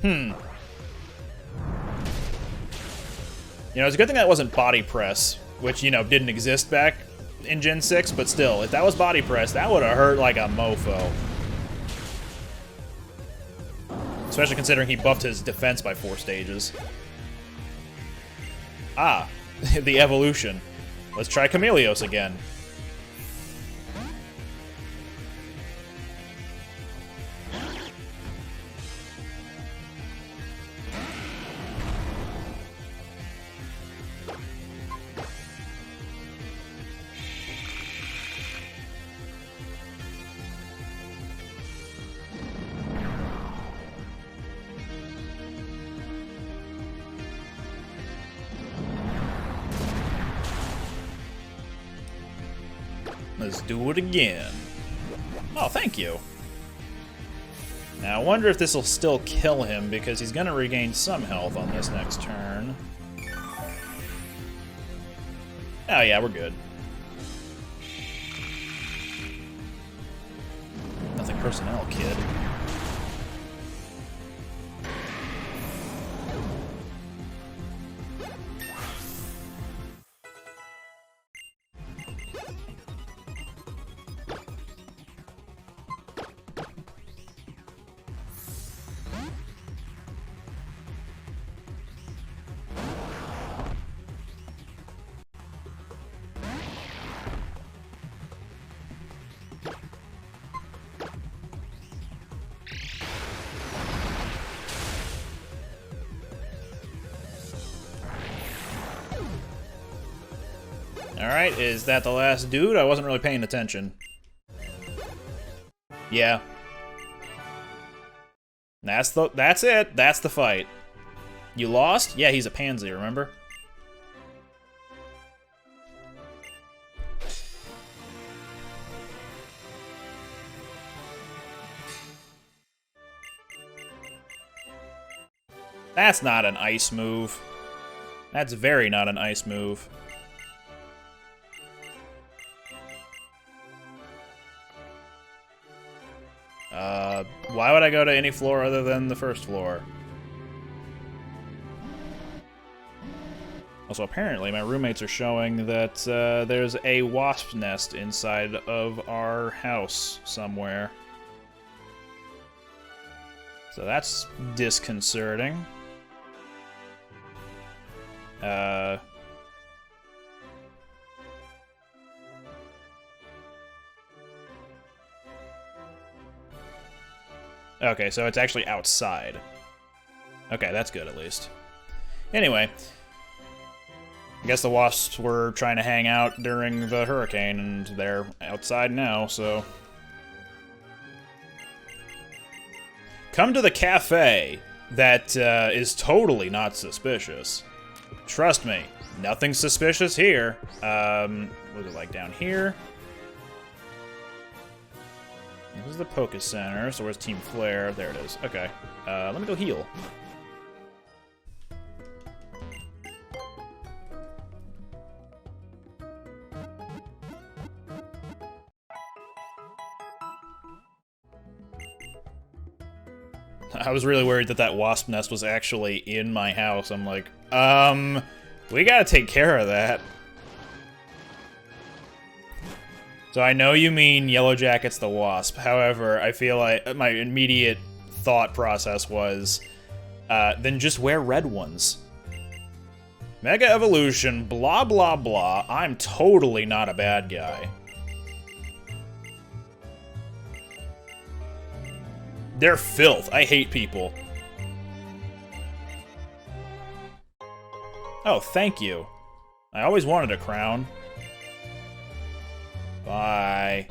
You know, it's a good thing that wasn't Body Press, which, you know, didn't exist back in Gen 6, but still, if that was Body Press, that would have hurt like a mofo. Especially considering he buffed his defense by 4 stages. Ah, the evolution. Let's try Chameleos again. Let's do it again. Oh, thank you. Now, I wonder if this will still kill him, because he's going to regain some health on this next turn. Oh, yeah, we're good. Nothing personnel, kid. Alright, is that the last dude? I wasn't really paying attention. Yeah. That's it. That's the fight. You lost? Yeah, he's a pansy, remember? That's not an ice move. That's very not an ice move. Why would I go to any floor other than the first floor? Also, apparently, my roommates are showing that there's a wasp nest inside of our house somewhere. So that's disconcerting. Okay, so it's actually outside. Okay, that's good at least. Anyway, I guess the wasps were trying to hang out during the hurricane, and they're outside now, so... Come to the cafe that is totally not suspicious. Trust me, nothing suspicious here. What is it like down here? This is the Poké Center, so where's Team Flare? There it is. Okay. Let me go heal. I was really worried that that wasp nest was actually in my house. I'm like, we gotta take care of that. So I know you mean Yellow Jacket's the wasp. However, I feel like my immediate thought process was, then just wear red ones. Mega Evolution, blah blah blah. I'm totally not a bad guy. They're filth. I hate people. Oh, thank you. I always wanted a crown. Bye.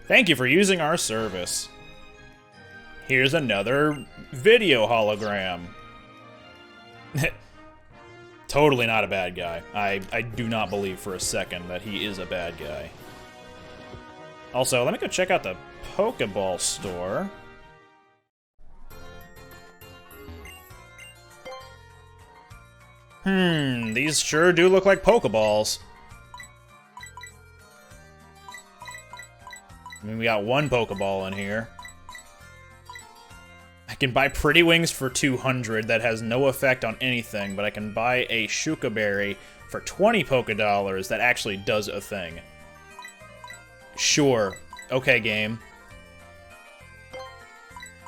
Thank you for using our service. Here's another video hologram. Totally not a bad guy. I do not believe for a second that he is a bad guy. Also, let me go check out the Pokeball store. These sure do look like Pokeballs. I mean, we got one Pokeball in here. I can buy Pretty Wings for 200 that has no effect on anything, but I can buy a Shuka Berry for 20 Pokedollars that actually does a thing. Sure. Okay, game.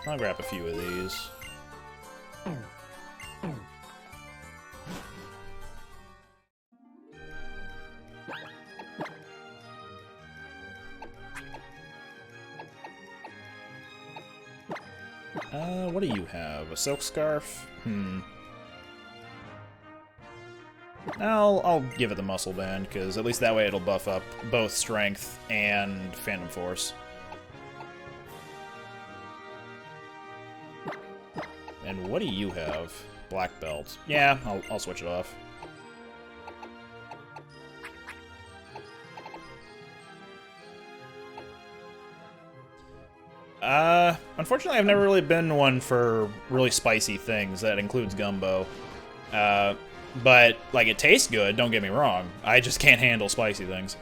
I'll grab a few of these. What do you have? A silk scarf? I'll give it the muscle band, because at least that way it'll buff up both strength and Phantom Force. And what do you have? Black belt. Yeah, I'll switch it off. Unfortunately, I've never really been one for really spicy things. That includes gumbo. But, like, it tastes good, don't get me wrong. I just can't handle spicy things.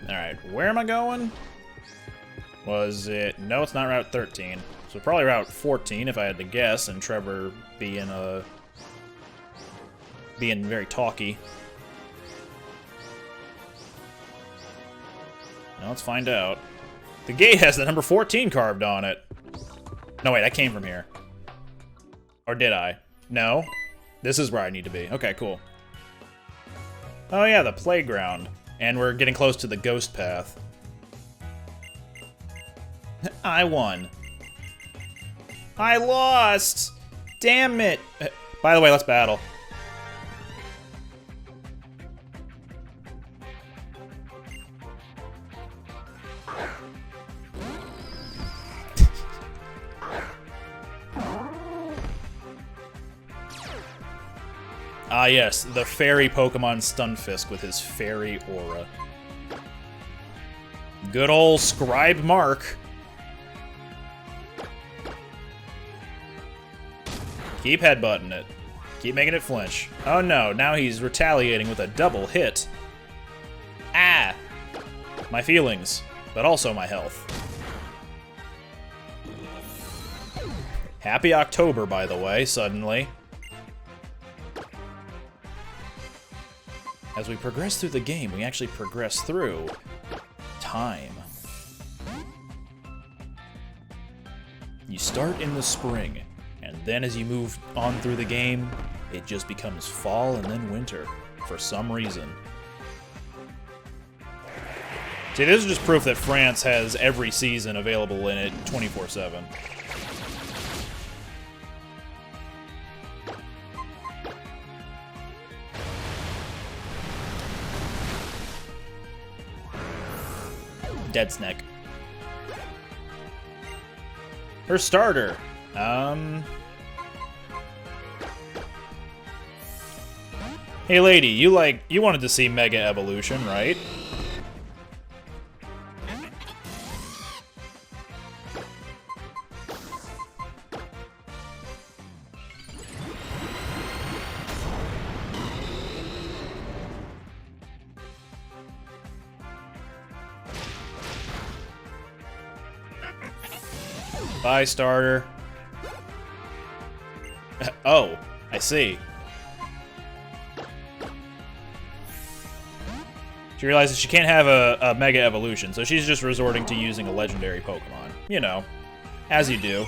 Alright, where am I going? Was it... No, it's not Route 13. So probably Route 14 if I had to guess, and Trevor being very talky. Now let's find out. The gate has the number 14 carved on it. No, wait, I came from here. Or did I? No? This is where I need to be. Okay, cool. Oh yeah, the playground. And we're getting close to the ghost path. I won. I lost! Damn it! By the way, let's battle. Ah yes, the fairy Pokemon Stunfisk with his fairy aura. Good ol' Scribe Mark. Keep headbutting it. Keep making it flinch. Oh no, now he's retaliating with a double hit. Ah! My feelings, but also my health. Happy October, by the way, suddenly. As we progress through the game, we actually progress through time. You start in the spring, and then as you move on through the game, it just becomes fall and then winter, for some reason. See, this is just proof that France has every season available in it 24/7. Dead Snake. Her starter. Hey lady, you wanted to see Mega Evolution, right? Bye, starter. Oh, I see. She realizes she can't have a Mega Evolution, so she's just resorting to using a legendary Pokemon. You know, as you do.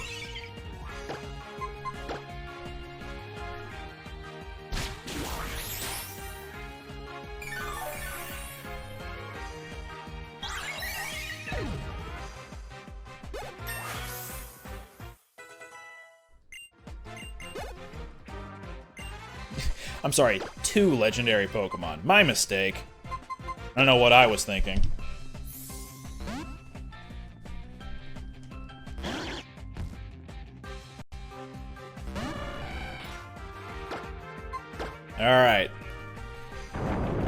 I'm sorry, 2 legendary Pokemon. My mistake. I don't know what I was thinking. Alright.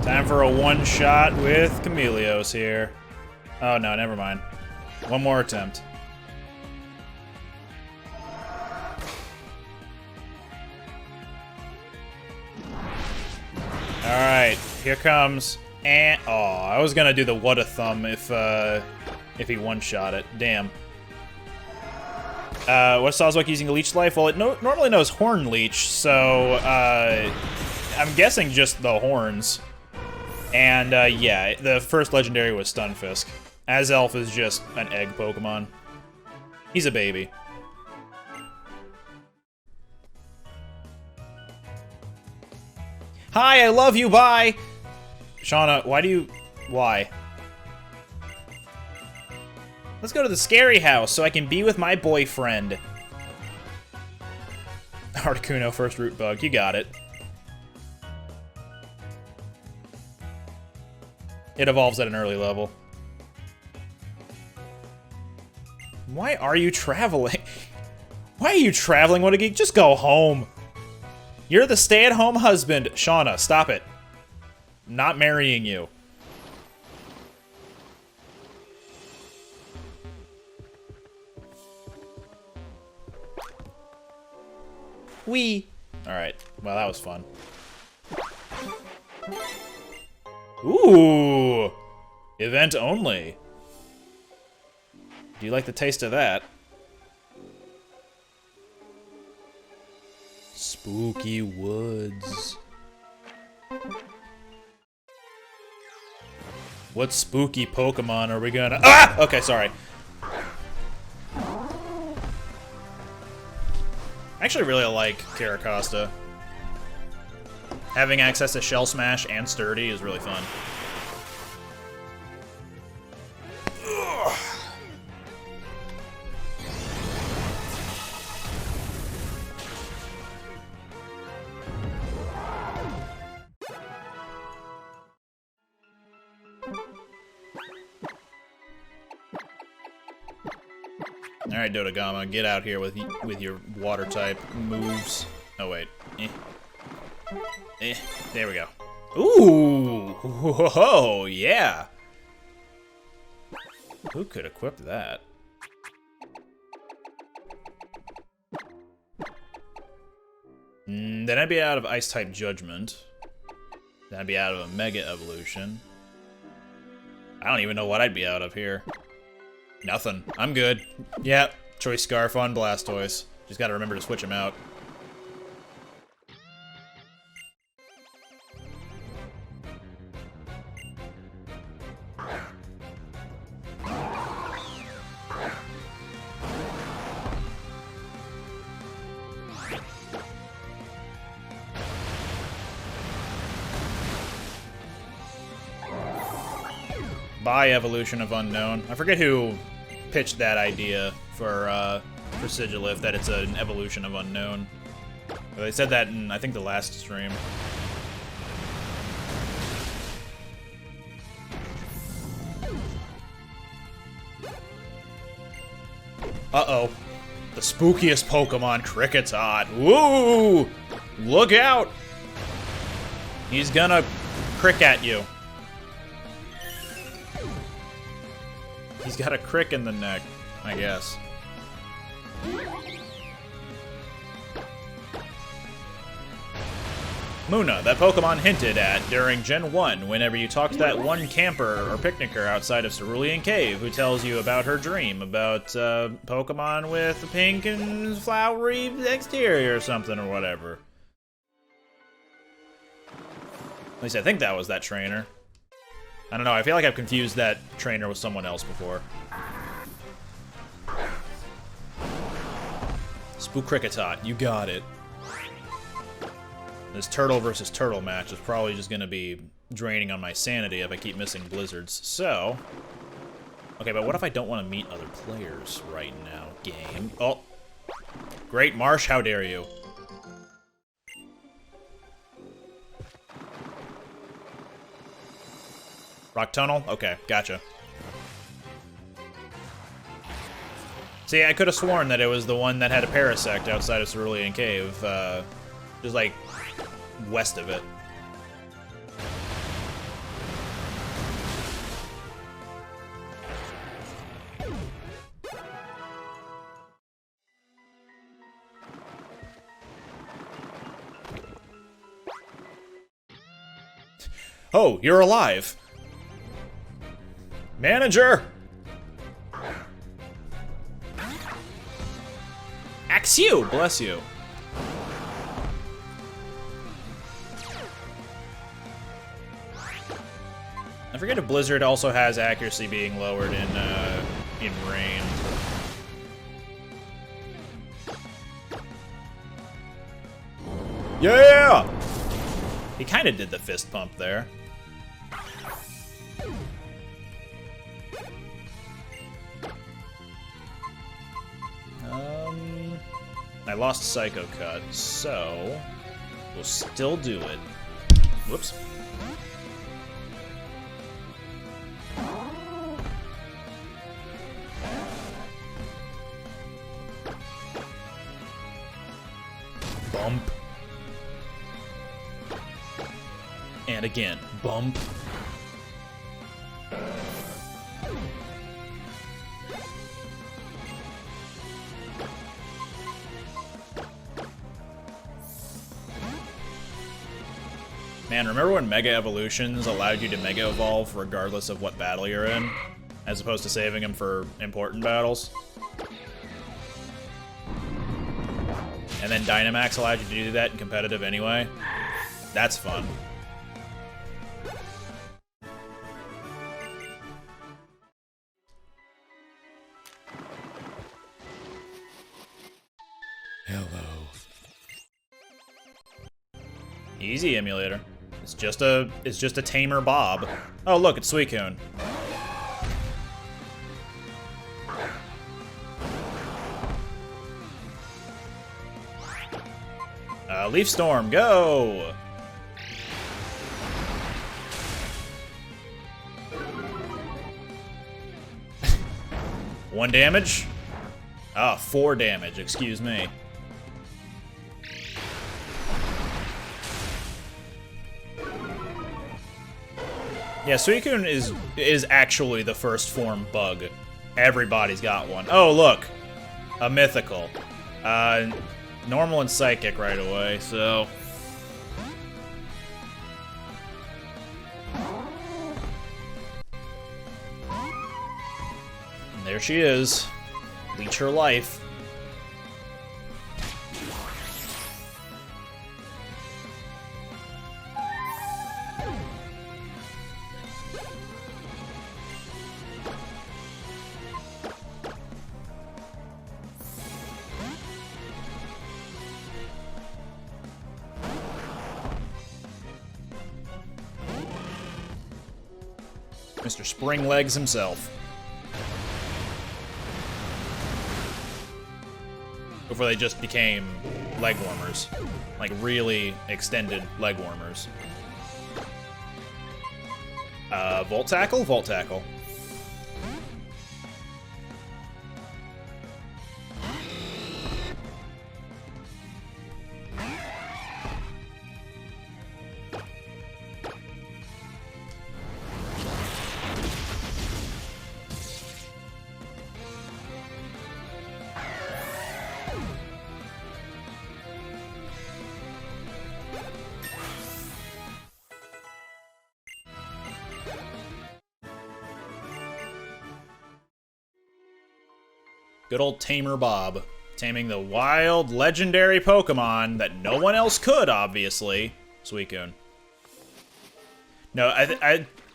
Time for a one-shot with Chameleos here. Oh no, never mind. One more attempt. Alright, here comes... And oh, I was gonna do the what a thumb if he one-shot it. Damn. What's Sawsbuck using a Leech Life? Well, it normally knows Horn Leech, so I'm guessing just the horns. And yeah, the first legendary was Stunfisk. Azelf is just an egg Pokemon. He's a baby. Hi, I love you, bye! Shauna, why? Let's go to the scary house so I can be with my boyfriend. Articuno, first root bug, you got it. It evolves at an early level. Why are you traveling? Why are you traveling? What a geek. Just go home. You're the stay-at-home husband. Shauna, stop it. Not marrying you. Wee. Alright. Well, that was fun. Ooh. Event only. Do you like the taste of that? Spooky woods. What spooky Pokemon are we gonna— Ah! Okay, sorry. I actually really like Caracosta. Having access to Shell Smash and Sturdy is really fun. Ugh. Alright, Dodogama, get out here with your water type moves. Oh wait. There we go. Ooh! Whoa, yeah! Who could equip that? Then I'd be out of Ice-type Judgment. Then I'd be out of a Mega Evolution. I don't even know what I'd be out of here. Nothing. I'm good. Yep. Choice Scarf on Blastoise. Just gotta remember to switch him out. By Evolution of Unknown. I forget who pitched that idea for Sigilif, that it's an evolution of Unknown. But they said that in, I think, the last stream. Uh-oh. The spookiest Pokemon, Kricketot. Woo! Look out! He's gonna crick at you. He's got a crick in the neck, I guess. Muna, that Pokemon hinted at during Gen 1, whenever you talk to that one camper or picnicker outside of Cerulean Cave who tells you about her dream about Pokemon with a pink and flowery exterior or something or whatever. At least I think that was that trainer. I don't know, I feel like I've confused that trainer with someone else before. Spook Kricketot, you got it. This turtle versus turtle match is probably just gonna be draining on my sanity if I keep missing blizzards. So, okay, but what if I don't want to meet other players right now, game? Oh, Great Marsh, how dare you? Rock Tunnel? Okay, gotcha. See, I could have sworn that it was the one that had a Parasect outside of Cerulean Cave, just like west of it. Oh, you're alive! Manager! Axe you! Bless you. I forget if Blizzard also has accuracy being lowered in rain. Yeah! He kind of did the fist pump there. I lost Psycho Cut, so we'll still do it. Whoops. And again, bump. Man, remember when Mega Evolutions allowed you to Mega Evolve regardless of what battle you're in? As opposed to saving them for important battles? And then Dynamax allowed you to do that in competitive anyway? That's fun. Hello. Easy, emulator. It's just a tamer Bob. Oh look, it's Suicune. Leaf Storm, go! One damage? Ah, 4 damage, excuse me. Yeah, Suicune is actually the first form bug. Everybody's got one. Oh, look! A mythical. Normal and psychic right away, so... And there she is. Leech her life. Mr. Spring Legs himself. Before they just became leg warmers. Like, really extended leg warmers. Volt Tackle? Volt Tackle. Good old Tamer Bob. Taming the wild, legendary Pokemon that no one else could, obviously. Suicune. No,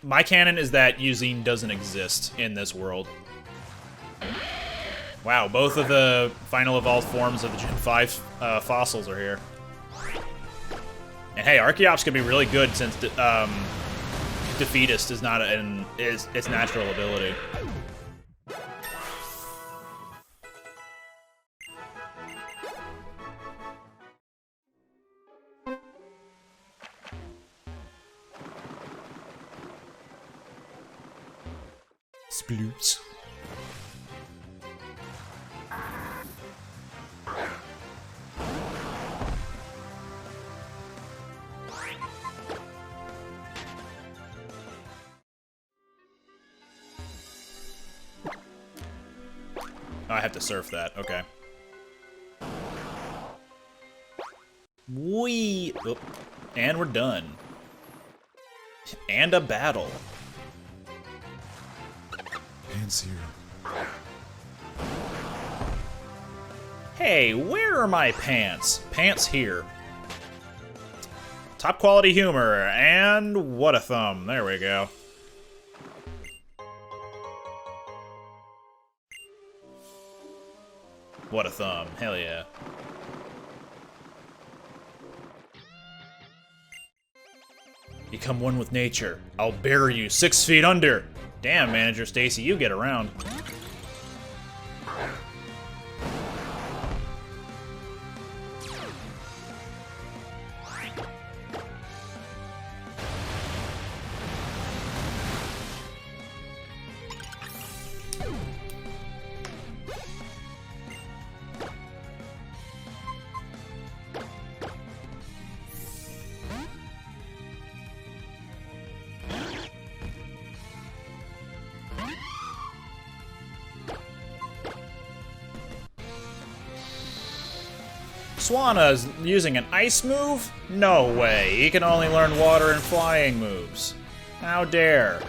my canon is that Eugene doesn't exist in this world. Wow, both of the final evolved forms of the Gen 5 fossils are here. And hey, Archeops could be really good since Defeatist is not its natural ability. Sploops. Oh, I have to surf that. Okay. Whee! Oh, and we're done. And a battle. Pants here. Hey, where are my pants? Pants here. Top quality humor, and what a thumb. There we go. What a thumb. Hell yeah. Become one with nature. I'll bury you 6 feet under. Damn, Manager Stacy, you get around. Swanna is using an ice move? No way. He can only learn water and flying moves. How dare.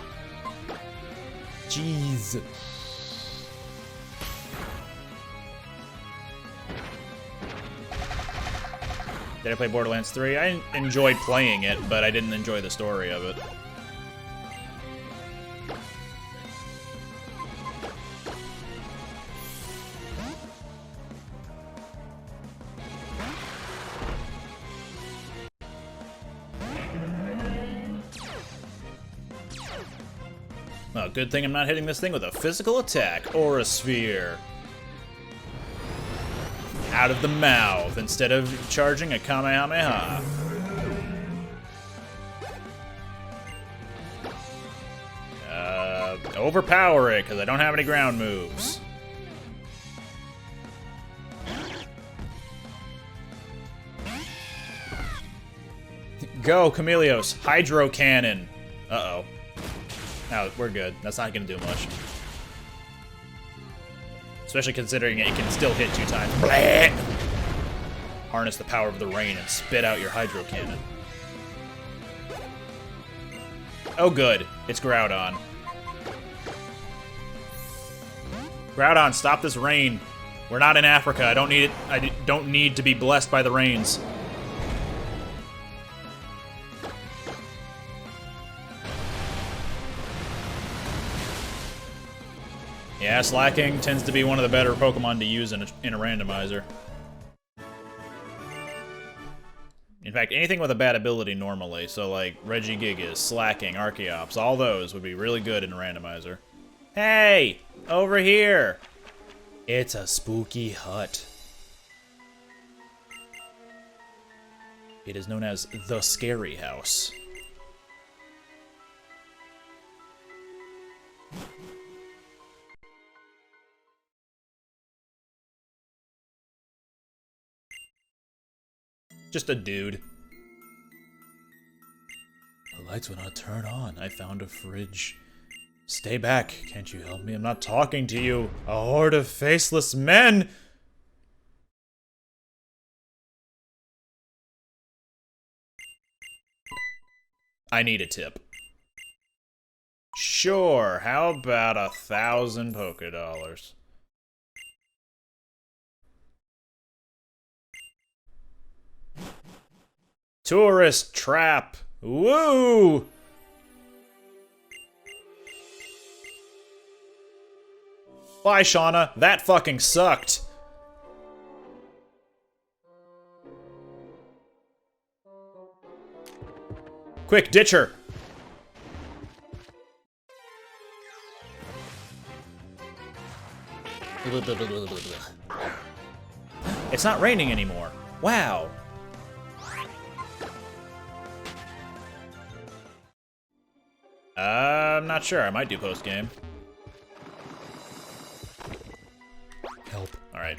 Jeez. Did I play Borderlands 3? I enjoyed playing it, but I didn't enjoy the story of it. Well, good thing I'm not hitting this thing with a physical attack or a sphere. Out of the mouth instead of charging a Kamehameha. Overpower it, because I don't have any ground moves. Go, Chameleos. Hydro Cannon. Uh-oh. No, we're good. That's not going to do much. Especially considering it can still hit 2 times. Blah! Harness the power of the rain and spit out your Hydro Cannon. Oh good, it's Groudon. Groudon, stop this rain. We're not in Africa. I don't need it. I don't need to be blessed by the rains. Yeah, Slacking tends to be one of the better Pokemon to use in a randomizer. In fact, anything with a bad ability normally, so like Regigigas, Slacking, Archeops, all those would be really good in a randomizer. Hey! Over here! It's a spooky hut. It is known as the Scary House. Just a dude. The lights will not turn on. I found a fridge. Stay back. Can't you help me? I'm not talking to you. A horde of faceless men! I need a tip. Sure, how about 1,000 Pokédollars? Tourist trap! Woo! Bye, Shauna. That fucking sucked. Quick, ditch her! It's not raining anymore. Wow. I'm not sure. I might do post-game. Help. Alright.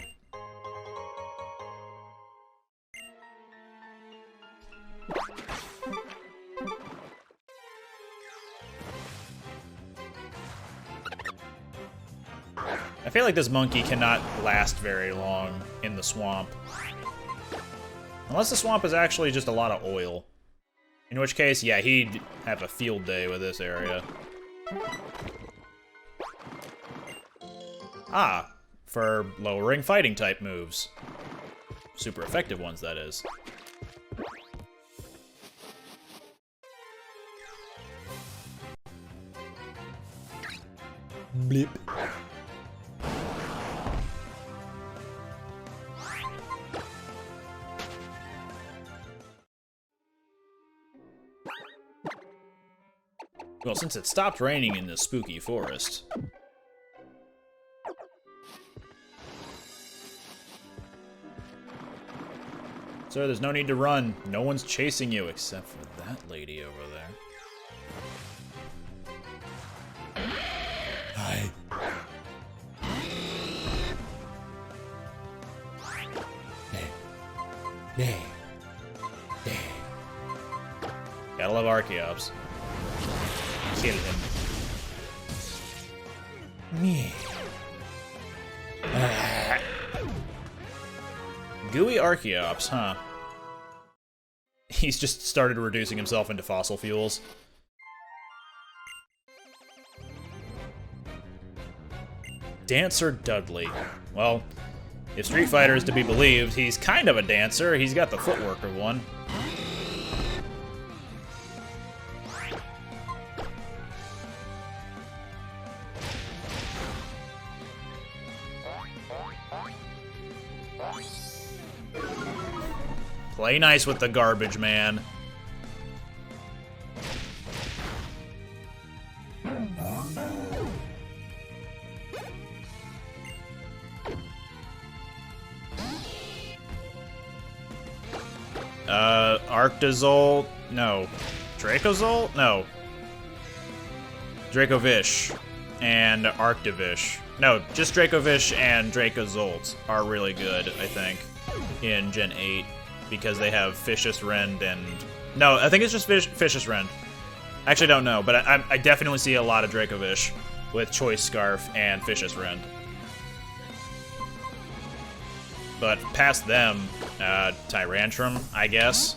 I feel like this monkey cannot last very long in the swamp. Unless the swamp is actually just a lot of oil. In which case, yeah, he'd have a field day with this area. Ah, for lowering fighting type moves. Super effective ones, that is. Blip. Well, since it stopped raining in this spooky forest. Sir, there's no need to run. No one's chasing you except for that lady over there. Hi. Nay. Gotta love Archeops. Kill him. Me. Gooey Archeops, huh? He's just started reducing himself into fossil fuels. Dancer Dudley. Well, if Street Fighter is to be believed, he's kind of a dancer. He's got the footwork of one. Play nice with the garbage, man. Arctazol? No. Dracozol? No. Dracovish and Arctivish. No, just Dracovish and Dracozolt are really good, I think, in Gen 8, because they have Vicious Rend and... No, I think it's just Vicious Rend. I actually don't know, but I definitely see a lot of Dracovish with Choice Scarf and Vicious Rend. But past them, Tyrantrum, I guess.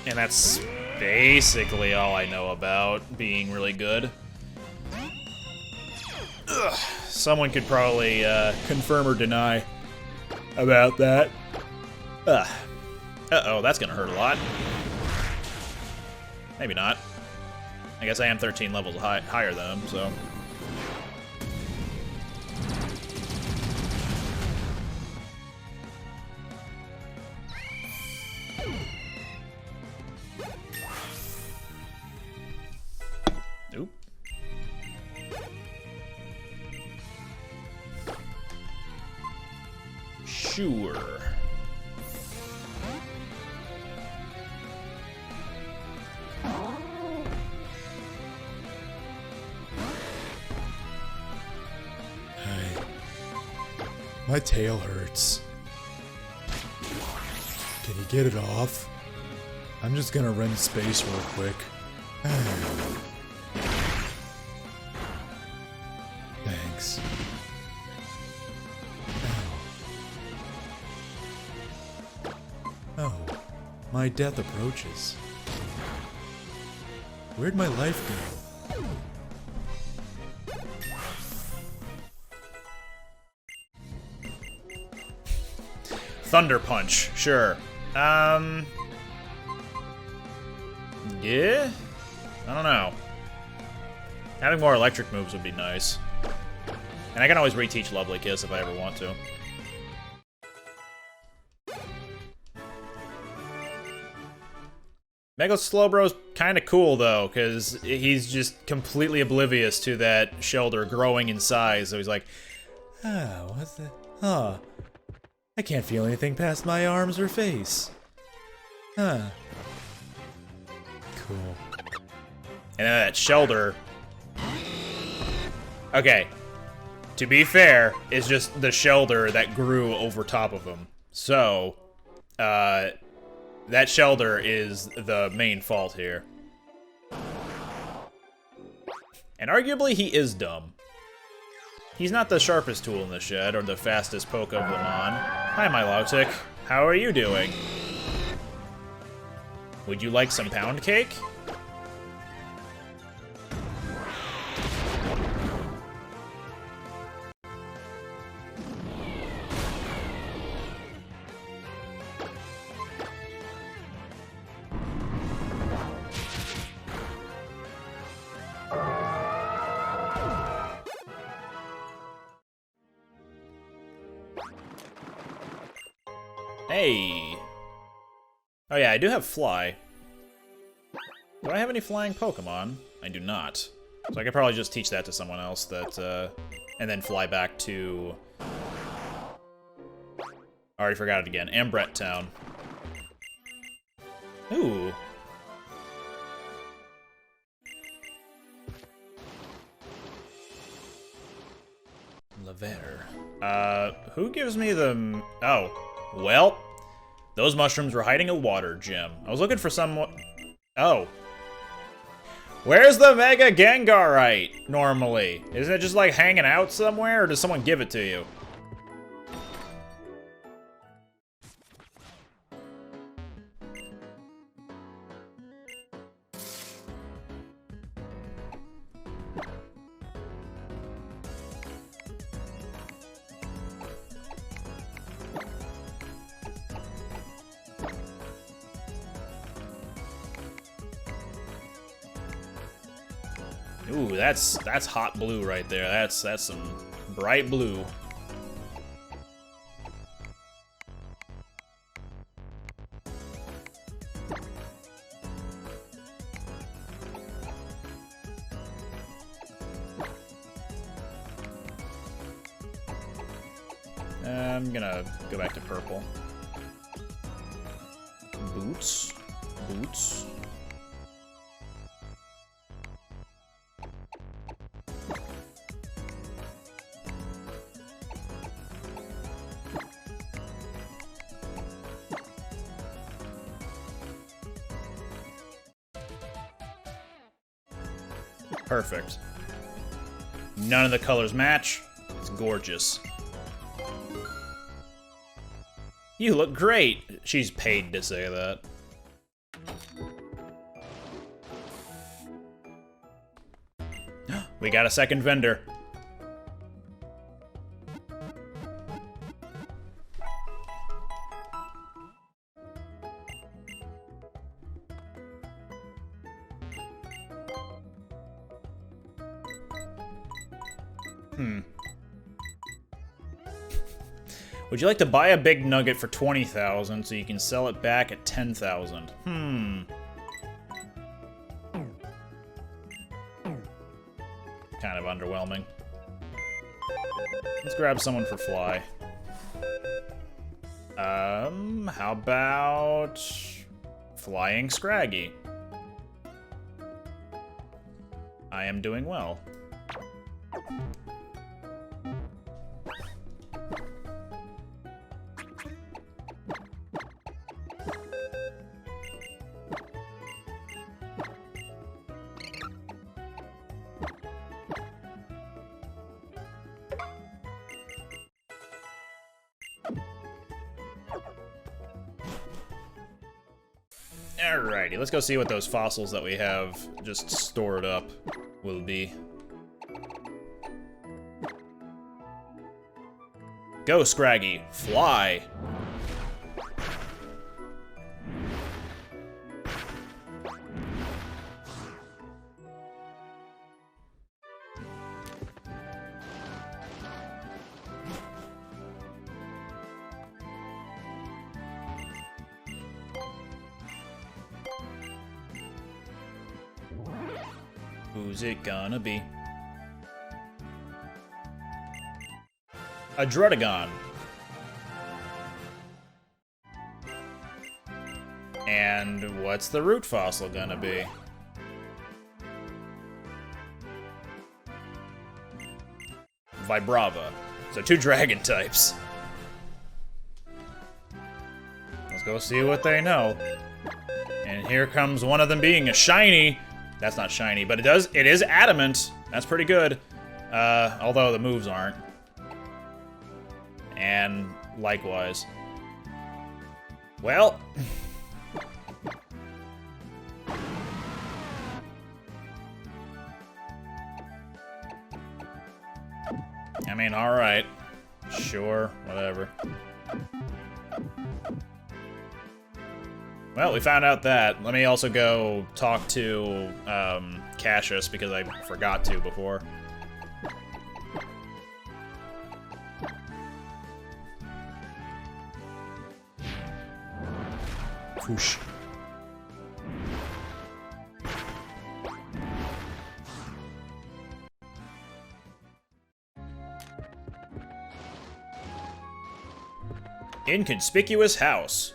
And that's basically all I know about being really good. Ugh. Someone could probably confirm or deny about that. Uh-oh, that's gonna hurt a lot. Maybe not. I guess I am 13 levels higher than him, so... Oop. Sure. My tail hurts. Can you get it off? I'm just gonna rend space real quick. Thanks. Oh, my death approaches. Where'd my life go? Thunder Punch, sure. Yeah? I don't know. Having more electric moves would be nice. And I can always reteach Lovely Kiss if I ever want to. Mega Slowbro's kinda cool, though, because he's just completely oblivious to that Shelter growing in size, so he's like, oh, what's that? Huh. I can't feel anything past my arms or face. Huh. Cool. And then that Shelter... Okay. To be fair, it's just the Shelter that grew over top of him. So, that Shelter is the main fault here. And arguably, he is dumb. He's not the sharpest tool in the shed, or the fastest Pokemon. Hi, Milotic. How are you doing? Would you like some pound cake? Hey! Oh yeah, I do have Fly. Do I have any flying Pokemon? I do not. So I could probably just teach that to someone else that, and then fly back to... Already forgot it again. Ambret Town. Ooh. Laver. Who gives me the... Oh. Well, those mushrooms were hiding a water gem. I was looking for someone... Oh. Where's the Mega Gengarite, normally? Isn't it just, like, hanging out somewhere, or does someone give it to you? Ooh, that's hot blue right there. That's some bright blue. I'm gonna go back to purple. Boots. Boots. Perfect. None of the colors match. It's gorgeous. You look great. She's paid to say that. We got a second vendor. Would you like to buy a big nugget for 20,000 so you can sell it back at 10,000? Kind of underwhelming. Let's grab someone for fly. How about flying Scraggy? I am doing well. Alrighty, let's go see what those fossils that we have just stored up will be. Go, Scraggy, fly! Who's it gonna be? A Drudagon. And what's the root fossil gonna be? Vibrava. So 2 dragon types. Let's go see what they know. And here comes one of them being a shiny. That's not shiny, but it is adamant. That's pretty good. Although the moves aren't. And likewise. Well. I mean, alright. Sure, whatever. Well, we found out that. Let me also go talk to Cassius, because I forgot to before. Whoosh. Inconspicuous house.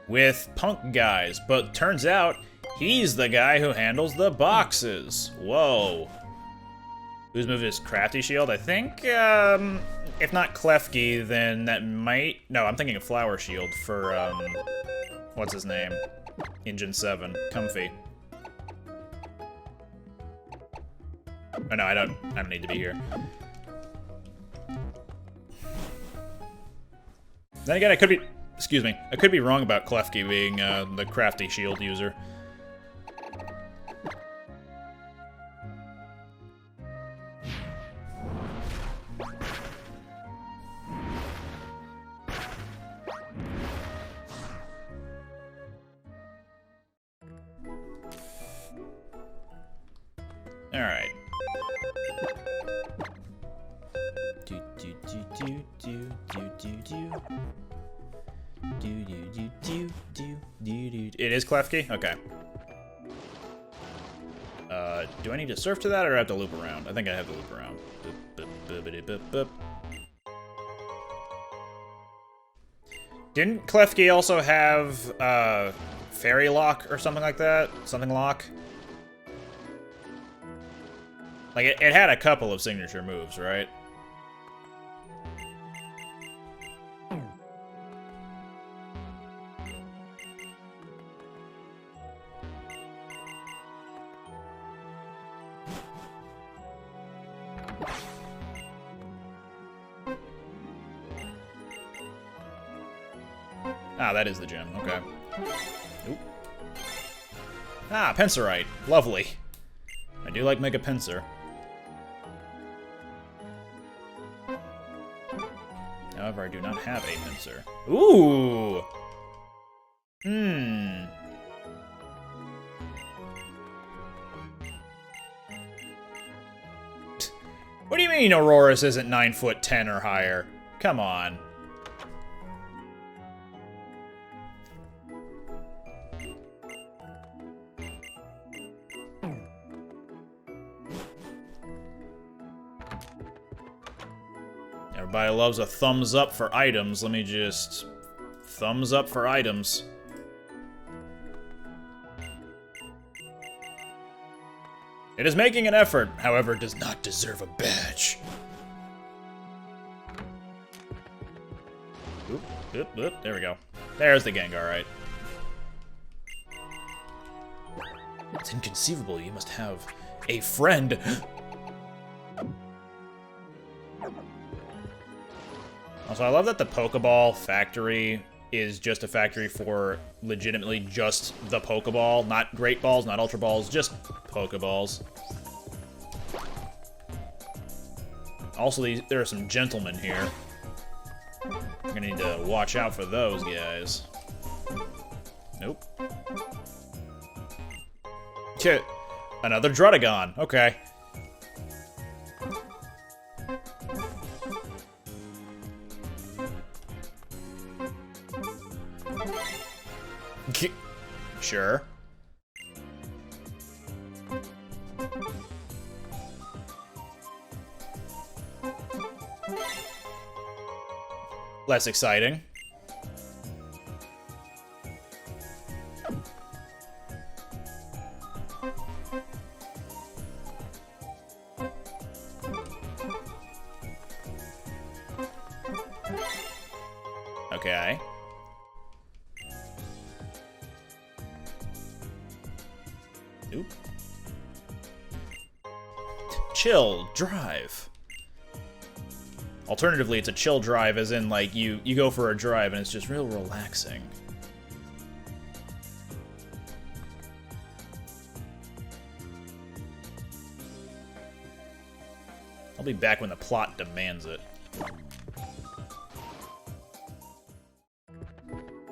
With punk guys, but turns out he's the guy who handles the boxes. Whoa. Whose move is Crafty Shield? I think, if not Klefki, then that might... No, I'm thinking of Flower Shield for, what's his name? Engine 7. Comfy. Oh no, I don't need to be here. Then again, I could be... Excuse me. I could be wrong about Klefki being the Crafty Shield user. Alright. It is Klefki? Okay. Do I need to surf to that, or do I have to loop around? I think I have to loop around. Didn't Klefki also have, Fairy Lock or something like that? Something Lock? Like, it had a couple of signature moves, right? Ah, that is the gem. Okay. Oop. Ah, Pincerite. Lovely. I do like Mega Pincer. However, I do not have a Pincer. Ooh! Hmm. What do you mean Auroras isn't 9'10" or higher? Come on. Everybody loves a thumbs up for items. Let me just... thumbs up for items. It is making an effort, however, does not deserve a badge. Oop, oop, oop. There we go. There's the Gengar, right? It's inconceivable. You must have a friend. Also, I love that the Pokeball factory is just a factory for legitimately just the Pokeball. Not Great Balls, not Ultra Balls, just Pokeballs. Also, there are some gentlemen here. I'm gonna need to watch out for those guys. Nope. Another Druddigon. Okay. Sure. Less exciting. Okay. Nope. Chill drive. Alternatively, it's a chill drive, as in, like, you go for a drive and it's just real relaxing. I'll be back when the plot demands it.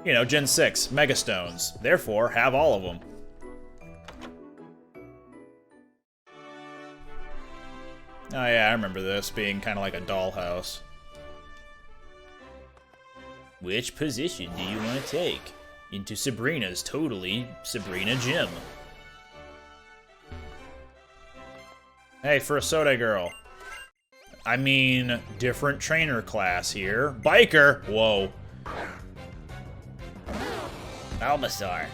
You know, Gen 6, Megastones. Therefore, have all of them. Oh yeah, I remember this being kind of like a dollhouse. Which position do you want to take? Into Sabrina's totally Sabrina gym. Hey, for a Soda Girl. I mean, different trainer class here. Biker! Whoa. Bulbasaur.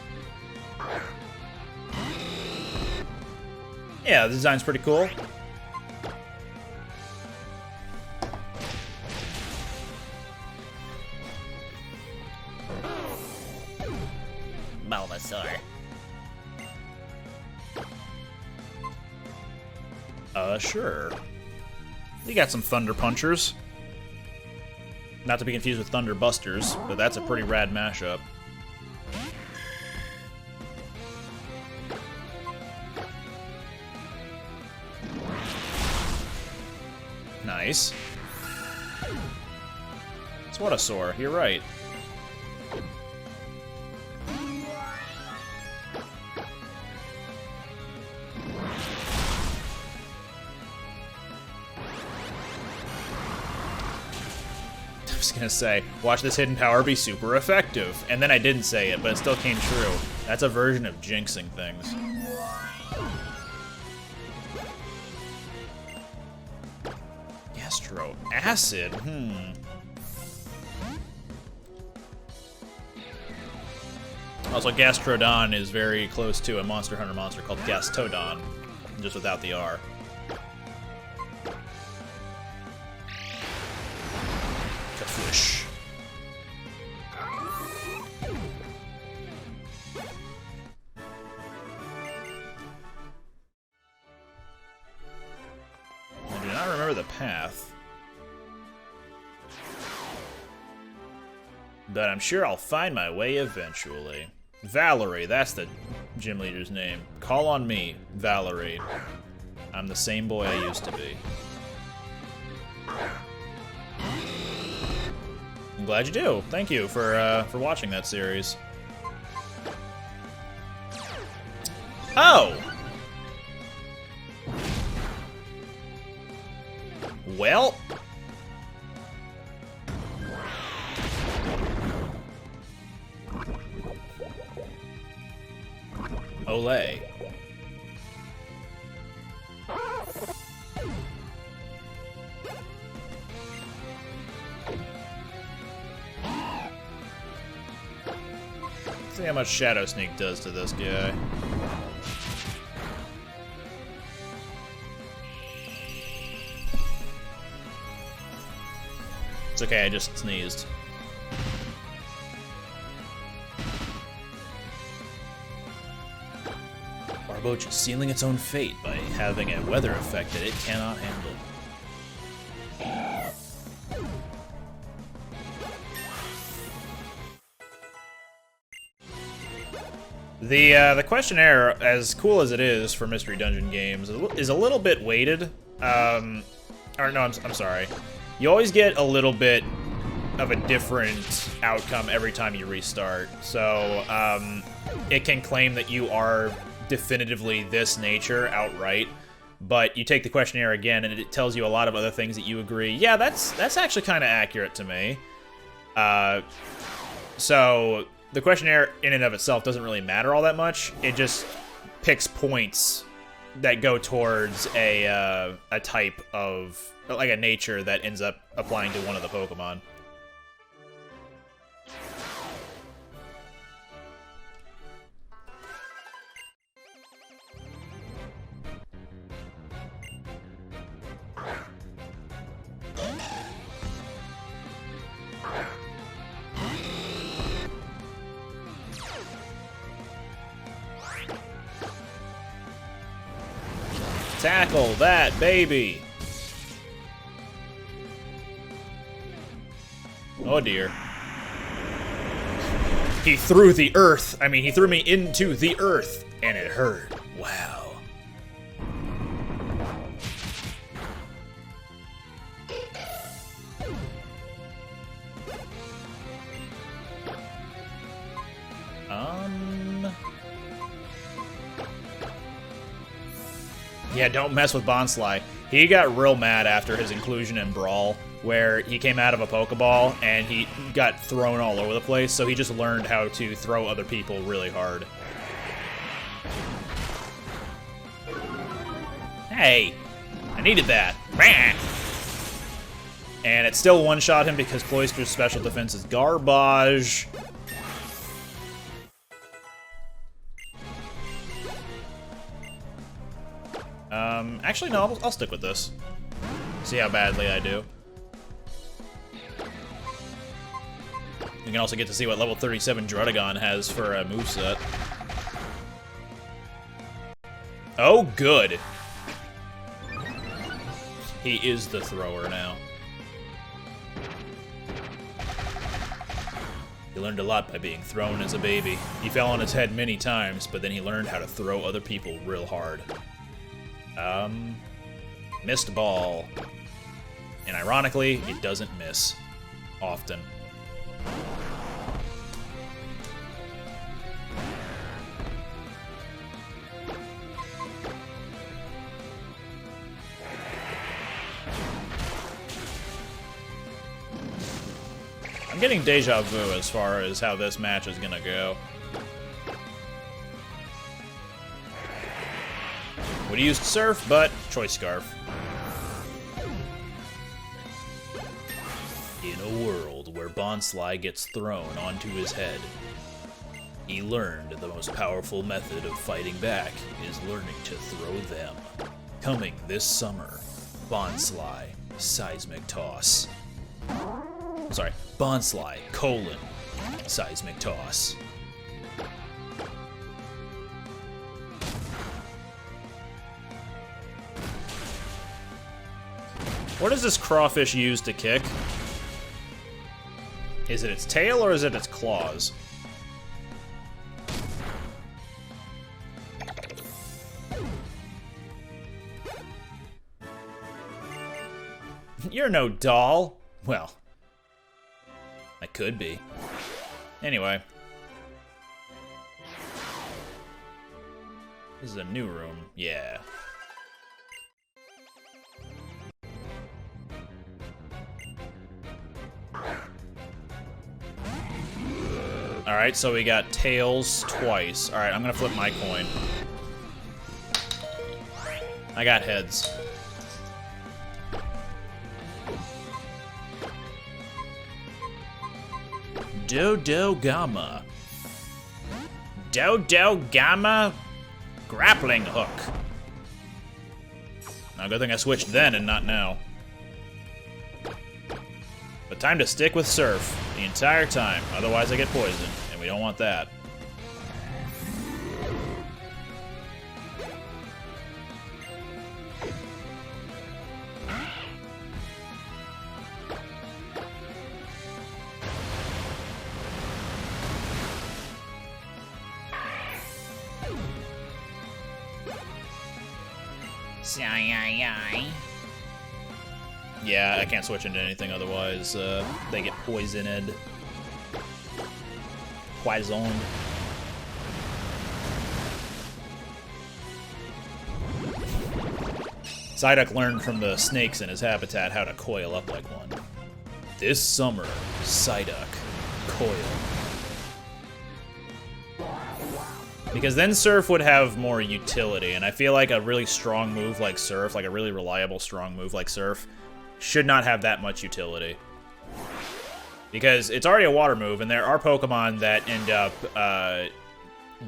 Yeah, the design's pretty cool. Bulbasaur. Sure. We got some Thunder Punchers. Not to be confused with Thunder Busters, but that's a pretty rad mashup. Nice. It's Swatosaur, you're right. was gonna say, watch this hidden power be super effective. And then I didn't say it, but it still came true. That's a version of jinxing things. Gastro acid? Also, Gastrodon is very close to a Monster Hunter monster called Gastodon, just without the R. Kafish. I do not remember the path, but I'm sure I'll find my way eventually. Valerie, that's the gym leader's name. Call on me, Valerie. I'm the same boy I used to be. I'm glad you do. Thank you for watching that series. Oh! Well... Olay. See how much Shadow Sneak does to this guy. It's okay, I just sneezed. Barboach is sealing its own fate by having a weather effect that it cannot handle. The questionnaire, as cool as it is for Mystery Dungeon games, is a little bit weighted. Or no, I'm sorry. You always get a little bit of a different outcome every time you restart. So, it can claim that you are definitively this nature outright, but you take the questionnaire again and it tells you a lot of other things that you agree. Yeah, that's actually kind of accurate to me. So the questionnaire in and of itself doesn't really matter all that much. It just picks points that go towards a type of, like a nature that ends up applying to one of the Pokemon. Tackle that baby! Oh dear. He threw the earth. I mean, he threw me into the earth, and it hurt. Wow. Yeah, don't mess with Bonsly. He got real mad after his inclusion in Brawl, where he came out of a Pokeball and he got thrown all over the place, so he just learned how to throw other people really hard. Hey! I needed that. And it still one-shot him because Cloyster's special defense is garbage. Actually, no, I'll stick with this. See how badly I do. You can also get to see what level 37 Druddigon has for a moveset. Oh, good. He is the thrower now. He learned a lot by being thrown as a baby. He fell on his head many times, but then he learned how to throw other people real hard. Missed ball. And ironically, it doesn't miss often. I'm getting deja vu as far as how this match is gonna go. Would have used Surf, but Choice Scarf. In a world where Bonsly gets thrown onto his head, he learned the most powerful method of fighting back is learning to throw them. Coming this summer, Bonsly Seismic Toss. Sorry, Bonsly, Seismic Toss. What does this crawfish use to kick? Is it its tail or is it its claws? You're no doll. Well, I could be. Anyway. This is a new room. Yeah. Alright, so we got tails twice. Alright, I'm gonna flip my coin. I got heads. Dodo Gamma. Dodo Gamma grappling hook. Now, good thing I switched then and not now. But time to stick with Surf the entire time, otherwise I get poisoned, and we don't want that. Yeah, I can't switch into anything otherwise. They get poisoned. Poisoned. Psyduck learned from the snakes in his habitat how to coil up like one. This summer, Psyduck, coil. Because then Surf would have more utility, and I feel like a really strong move like Surf, like a really reliable strong move like Surf, should not have that much utility. Because it's already a water move, and there are Pokemon that end up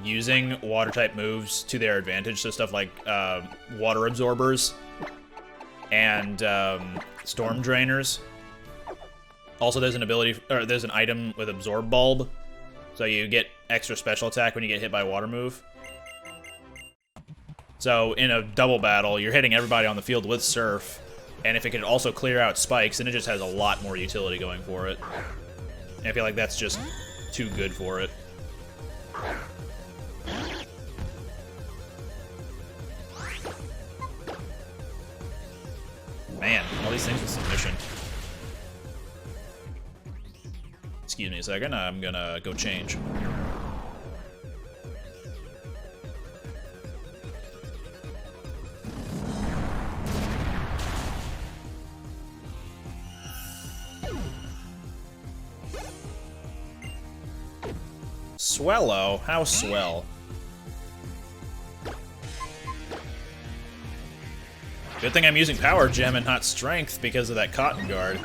using water-type moves to their advantage, so stuff like water absorbers and storm drainers. Also, there's an ability, or there's an item with Absorb Bulb, so you get extra special attack when you get hit by a water move. So in a double battle, you're hitting everybody on the field with Surf, and if it can also clear out spikes, then it just has a lot more utility going for it. And I feel like that's just too good for it. Man, all these things with submission. Excuse me a second, I'm gonna go change. Swellow? How swell? Good thing I'm using Power Gem and not Strength because of that Cotton Guard.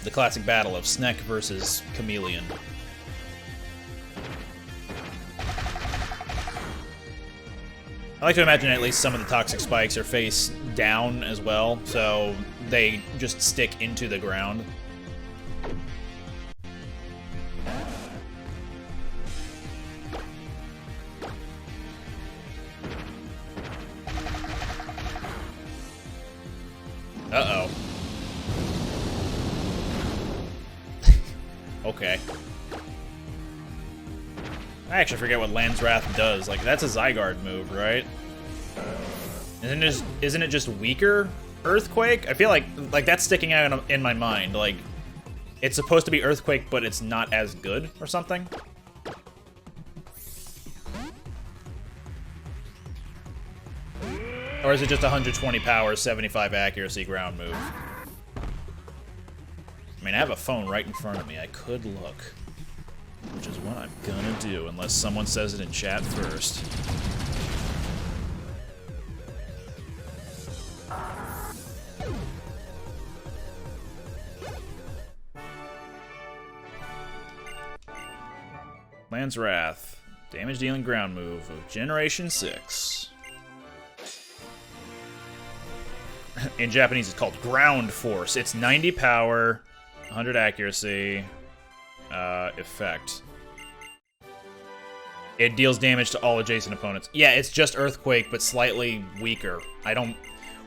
The classic battle of Sneck versus Chameleon. I like to imagine at least some of the toxic spikes are face down as well, so they just stick into the ground. Uh-oh. Okay. I actually forget what Land's Wrath does. Like, that's a Zygarde move, right? Isn't it just weaker Earthquake? I feel like that's sticking out in my mind. Like, it's supposed to be Earthquake, but it's not as good or something. Or is it just 120 power, 75 accuracy ground move? I mean, I have a phone right in front of me. I could look. Which is what I'm gonna do, unless someone says it in chat first. Land's Wrath. Damage dealing ground move of Generation 6. In Japanese, it's called Ground Force. It's 90 power, 100 accuracy, effect. It deals damage to all adjacent opponents. Yeah, it's just Earthquake, but slightly weaker. I don't...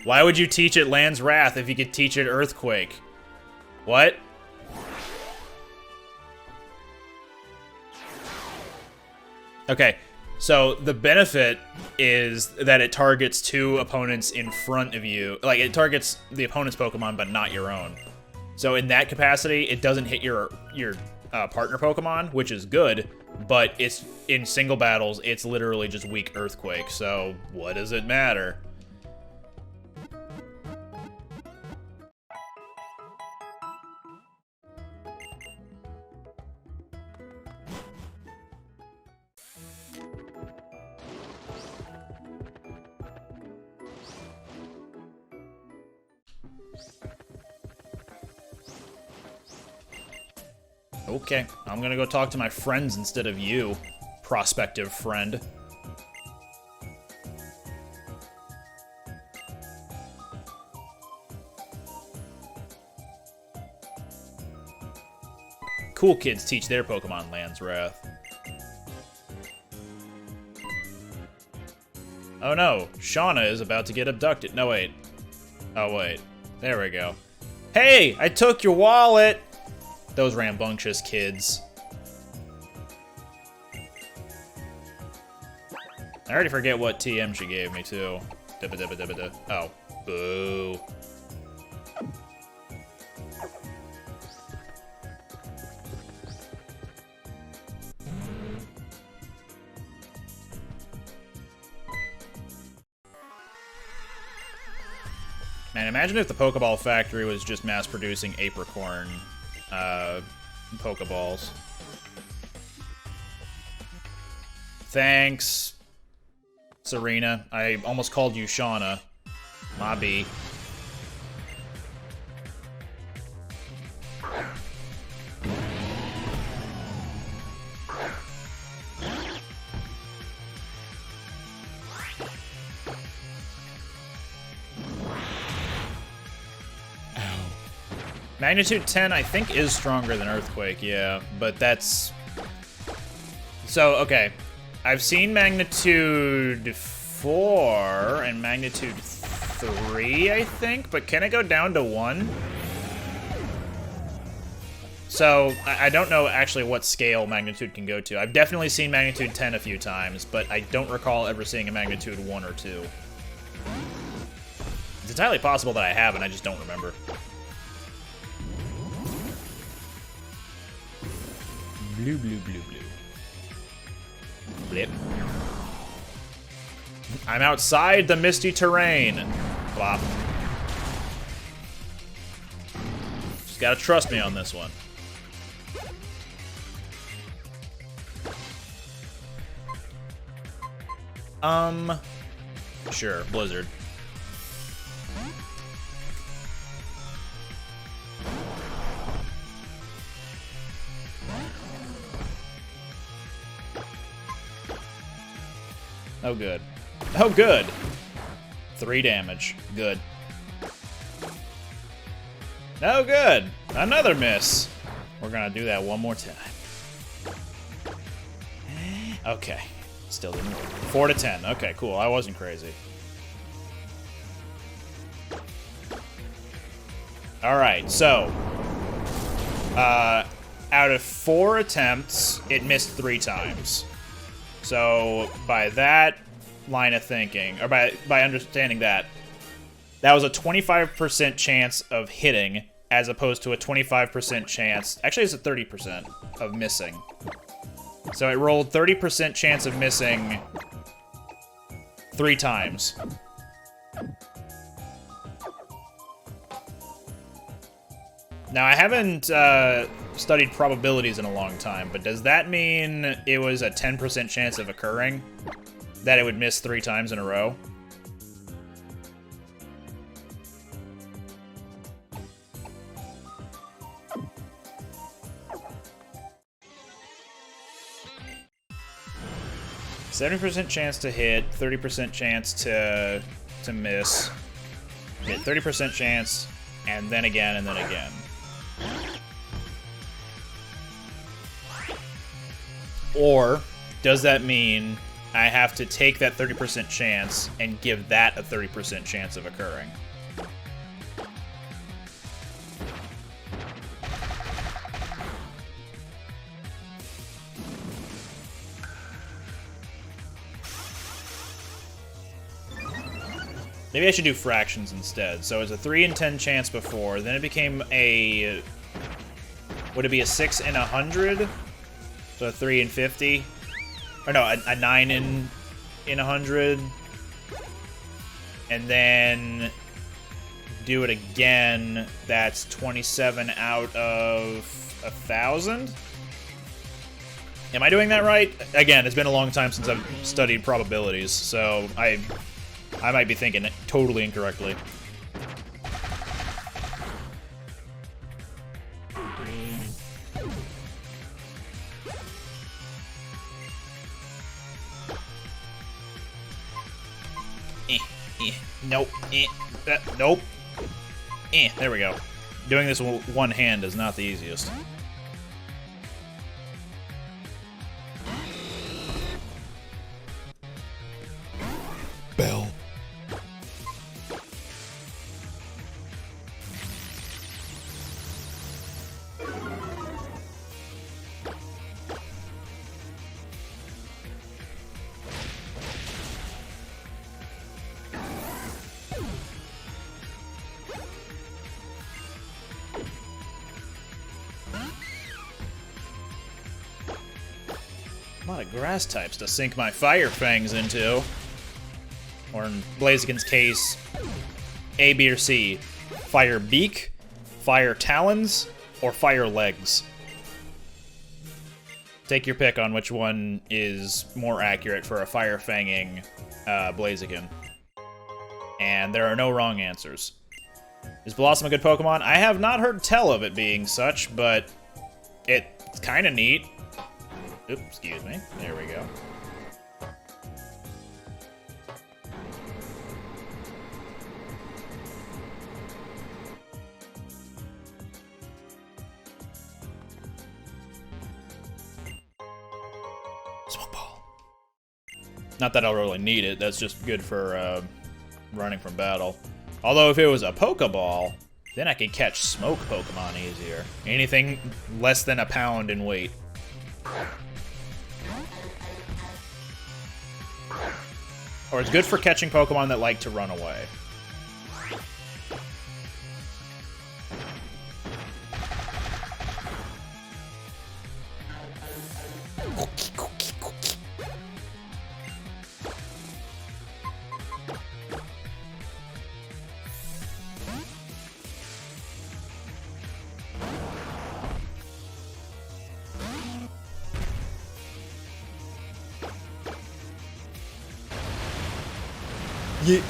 Why would you teach it Land's Wrath if you could teach it Earthquake? What? Okay, so the benefit is that it targets 2 opponents in front of you. Like, it targets the opponent's Pokemon, but not your own. So in that capacity, it doesn't hit your partner Pokemon, which is good, but it's in single battles, it's literally just weak Earthquake, so what does it matter? Okay, I'm gonna go talk to my friends instead of you, prospective friend. Cool kids teach their Pokemon Land's Wrath. Oh no, Shauna is about to get abducted. No, wait. Oh, wait. There we go. Hey, I took your wallet! Those rambunctious kids. I already forget what TM she gave me, too. Oh, boo. Man, imagine if the Pokeball factory was just mass-producing apricorn Pokeballs. Thanks, Serena. I almost called you Shauna. My B. Magnitude 10, I think, is stronger than Earthquake, yeah, but that's... So, okay. I've seen Magnitude 4 and Magnitude 3, I think, but can it go down to 1? So, I don't know actually what scale Magnitude can go to. I've definitely seen Magnitude 10 a few times, but I don't recall ever seeing a Magnitude 1 or 2. It's entirely possible that I have, and I just don't remember. Blue, blue, blue, blue. Blip. I'm outside the misty terrain. Plop. Just gotta trust me on this one. Sure, Blizzard. Oh, good. Oh, good! 3 damage. Good. Oh, good! Another miss! We're gonna do that one more time. Okay. Still didn't work. 4 to 10. Okay, cool. I wasn't crazy. Alright, so... out of 4 attempts, it missed 3 times. So, by that line of thinking, or by understanding that, that was a 25% chance of hitting, as opposed to a 25% chance, actually it's a 30% of missing. So it rolled 30% chance of missing 3 times. Now, I haven't studied probabilities in a long time, but does that mean it was a 10% chance of occurring? That it would miss 3 times in a row? %70 chance to hit, 30% chance to miss, hit 30% chance, and then again, and then again. Or does that mean I have to take that 30% chance and give that a 30% chance of occurring? Maybe I should do fractions instead. So it's a 3 in 10 chance before, then it became a... Would it be a 6 in 100? So a 3 in 50? Or no, a 9 in 100. And then do it again, that's 27 out of 1,000? Am I doing that right? Again, it's been a long time since I've studied probabilities, so I might be thinking it totally incorrectly. Nope. Nope. There we go. Doing this with one hand is not the easiest. Bell. A lot of grass types to sink my Fire Fangs into. Or in Blaziken's case, A, B, or C. Fire Beak, Fire Talons, or Fire Legs. Take your pick on which one is more accurate for a Fire Fanging Blaziken. And there are no wrong answers. Is Blossom a good Pokemon? I have not heard tell of it being such, but it's kind of neat. Oops, excuse me. There we go. Smoke Ball. Not that I'll really need it. That's just good for running from battle. Although if it was a Pokeball, then I could catch smoke Pokemon easier. Anything less than a pound in weight. Or it's good for catching Pokemon that like to run away. Yeah.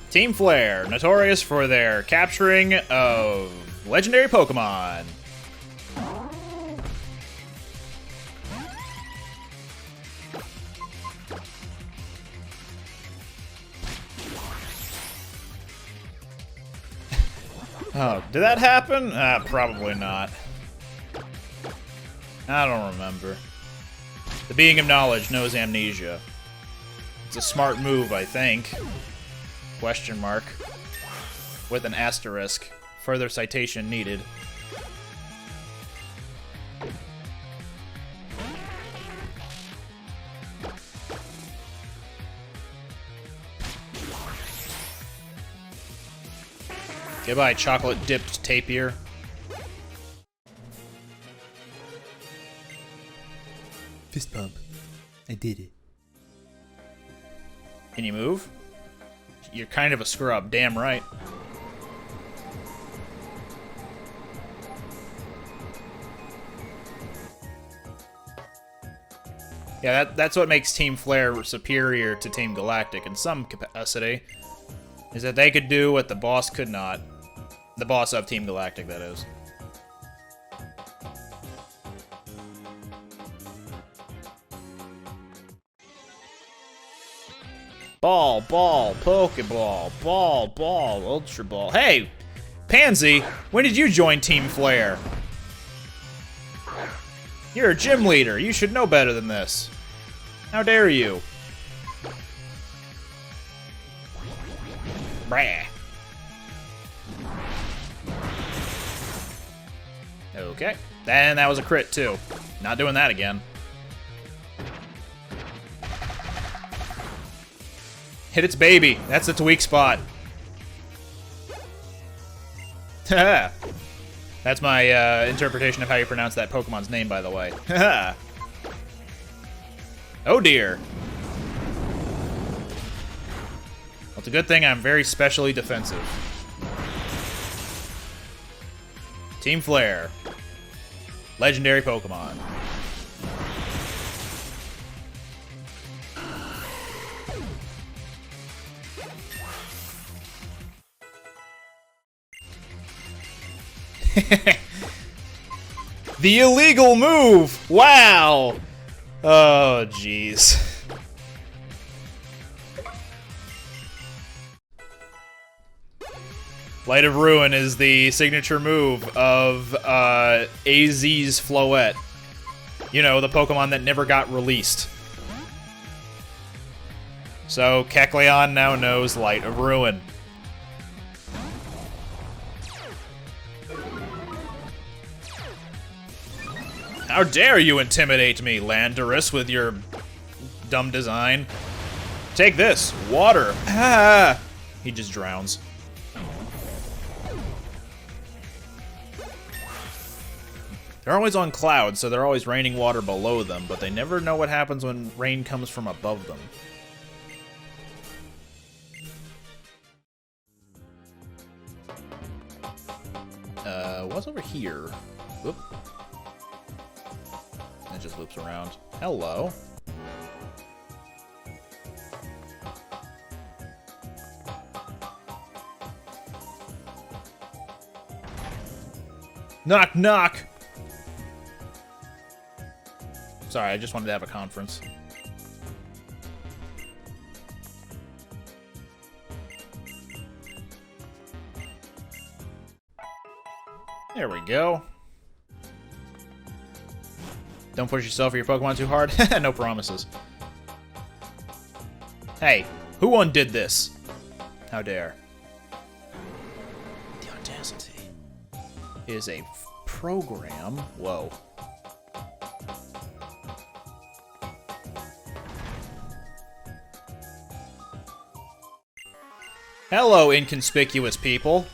Team Flare, notorious for their capturing of legendary Pokemon. Oh, did that happen? Probably not. I don't remember. The being of knowledge knows amnesia. It's a smart move, I think. Question mark. With an asterisk. Further citation needed. Goodbye, chocolate-dipped tapir. Fist pump. I did it. Can you move? You're kind of a scrub, damn right. Yeah, that's what makes Team Flare superior to Team Galactic in some capacity. Is that they could do what the boss could not. The boss of Team Galactic, that is. Ball, Pokeball, ball, Ultra Ball. Hey! Pansy, when did you join Team Flare? You're a gym leader. You should know better than this. How dare you? Brah. Okay. And that was a crit, too. Not doing that again. Hit its baby. That's its weak spot. That's my interpretation of how you pronounce that Pokemon's name, by the way. Oh dear. Well, it's a good thing I'm very specially defensive. Team Flare. Legendary Pokemon. The illegal move! Wow! Oh, jeez. Light of Ruin is the signature move of AZ's Floette. You know, the Pokemon that never got released. So, Kecleon now knows Light of Ruin. How dare you intimidate me, Landorus, with your dumb design? Take this, water. Ah! He just drowns. They're always on clouds, so they're always raining water below them, but they never know what happens when rain comes from above them. What's over here? Whoop. It just loops around. Hello. Knock, knock! Sorry, I just wanted to have a conference. There we go. Don't push yourself or your Pokemon too hard. No promises. Hey, who undid this? How dare. The audacity. Is a program. Whoa. Hello, inconspicuous people.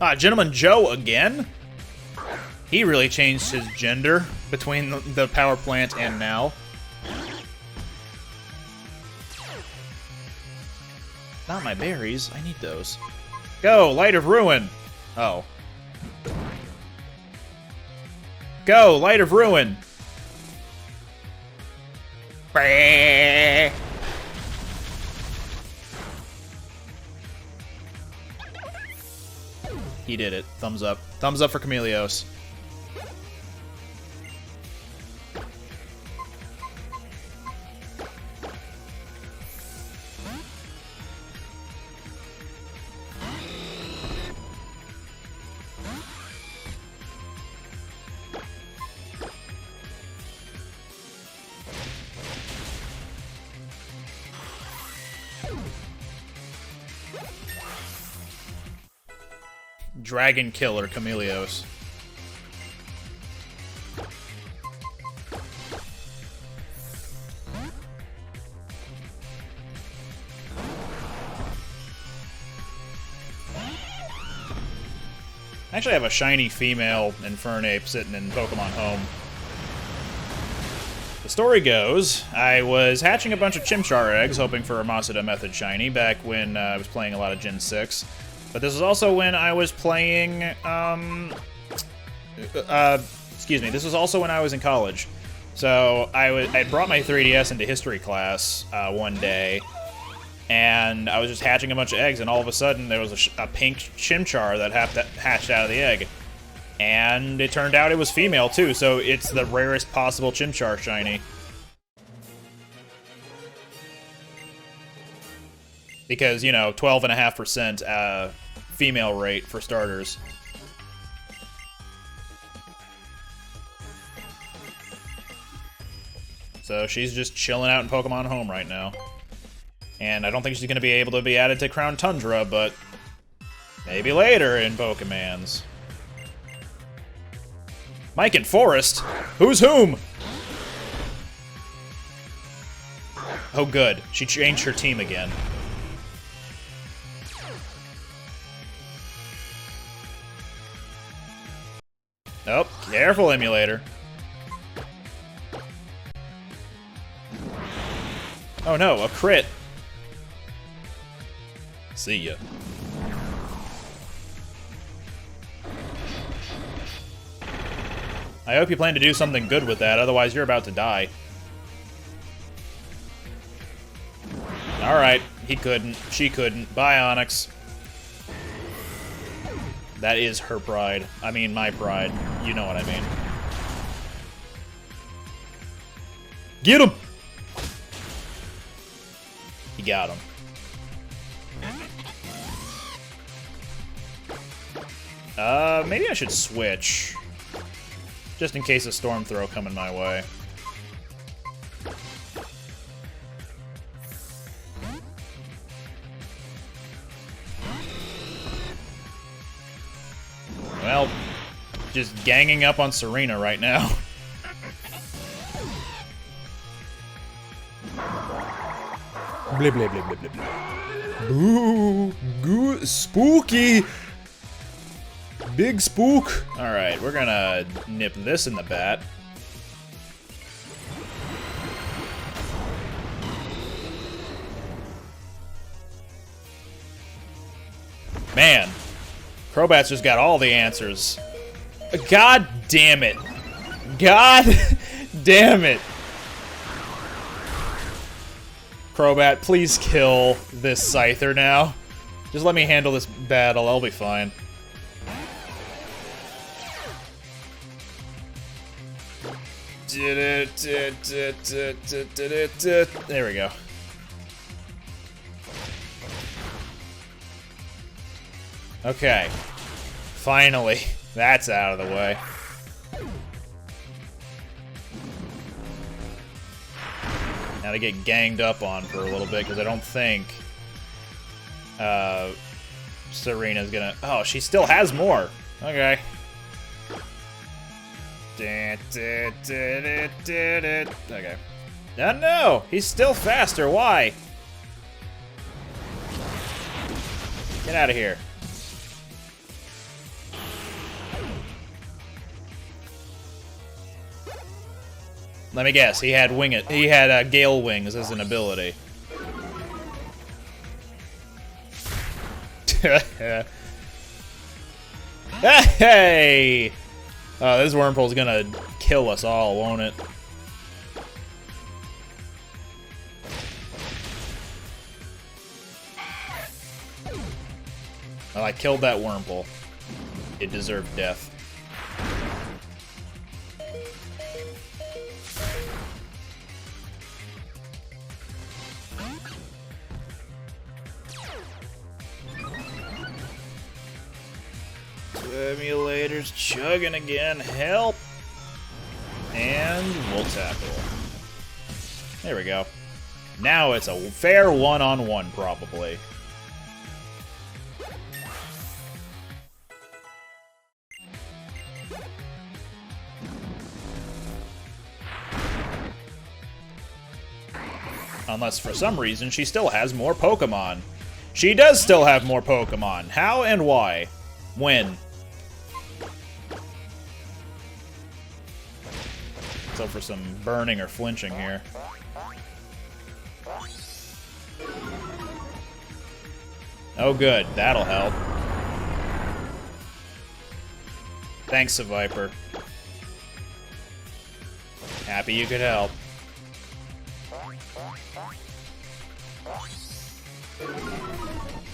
Ah, Gentleman Joe again? He really changed his gender between the power plant and now. Not my berries. I need those. Go, Light of Ruin. Oh. Go, Light of Ruin. He did it. Thumbs up. Thumbs up for Chameleos. Dragon Killer Chameleos. Actually, I have a shiny female Infernape sitting in Pokemon Home. The story goes, I was hatching a bunch of Chimchar eggs, hoping for a Masada Method shiny back when I was playing a lot of Gen 6. But this was also when I was playing, excuse me, this was also when I was in college. So I brought my 3DS into history class one day, and I was just hatching a bunch of eggs, and all of a sudden there was a pink Chimchar that hatched out of the egg. And it turned out it was female, too, so it's the rarest possible Chimchar shiny. Because, you know, 12.5% female rate for starters. So she's just chilling out in Pokemon Home right now. And I don't think she's going to be able to be added to Crown Tundra, but maybe later in Pokemans. Mike and Forrest? Who's whom? Oh good, she changed her team again. Oh, careful, emulator. Oh no, a crit. See ya. I hope you plan to do something good with that, otherwise you're about to die. Alright, he couldn't, she couldn't. Bye, Onyx. That is her pride. I mean, my pride. You know what I mean. Get him! He got him. Maybe I should switch. Just in case a Storm Throw coming my way. Well, just ganging up on Serena right now. Blah, blah, blah, blah, blah, blah. Ooh, goo, spooky! Big spook! Alright, we're gonna nip this in the bat. Man, Crobat's just got all the answers. God damn it. God damn it. Crobat, please kill this Scyther now. Just let me handle this battle, I'll be fine. There we go. Okay. Finally. That's out of the way. Now to get ganged up on for a little bit, because I don't think Serena's gonna... Oh, she still has more. Okay. Okay. No, he's still faster. Why? Get out of here. Let me guess. He had Gale Wings as an ability. Hey! Oh, this Wurmple's gonna kill us all, won't it? Well, I killed that Wurmple. It deserved death. Simulator's chugging again. Help! And we'll tackle. There we go. Now it's a fair one-on-one, probably. Unless for some reason she still has more Pokemon. She does still have more Pokemon. How and why? When? Except for some burning or flinching here. Oh good, that'll help. Thanks, Viper. Happy you could help.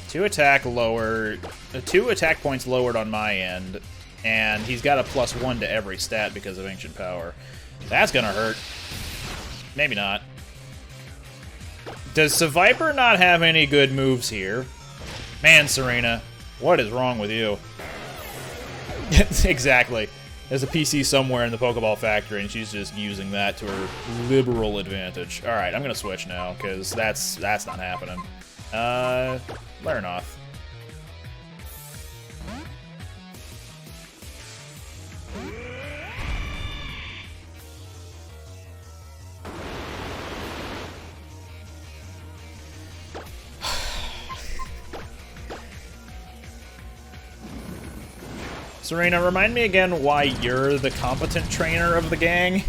Two attack points lowered on my end, and he's got a +1 to every stat because of Ancient Power. That's gonna hurt. Maybe not. Does Viper not have any good moves here? Man, Serena, what is wrong with you? Exactly. There's a PC somewhere in the Pokeball factory, and she's just using that to her liberal advantage. All right, I'm gonna switch now because that's not happening. Learn off. Serena, remind me again why you're the competent trainer of the gang?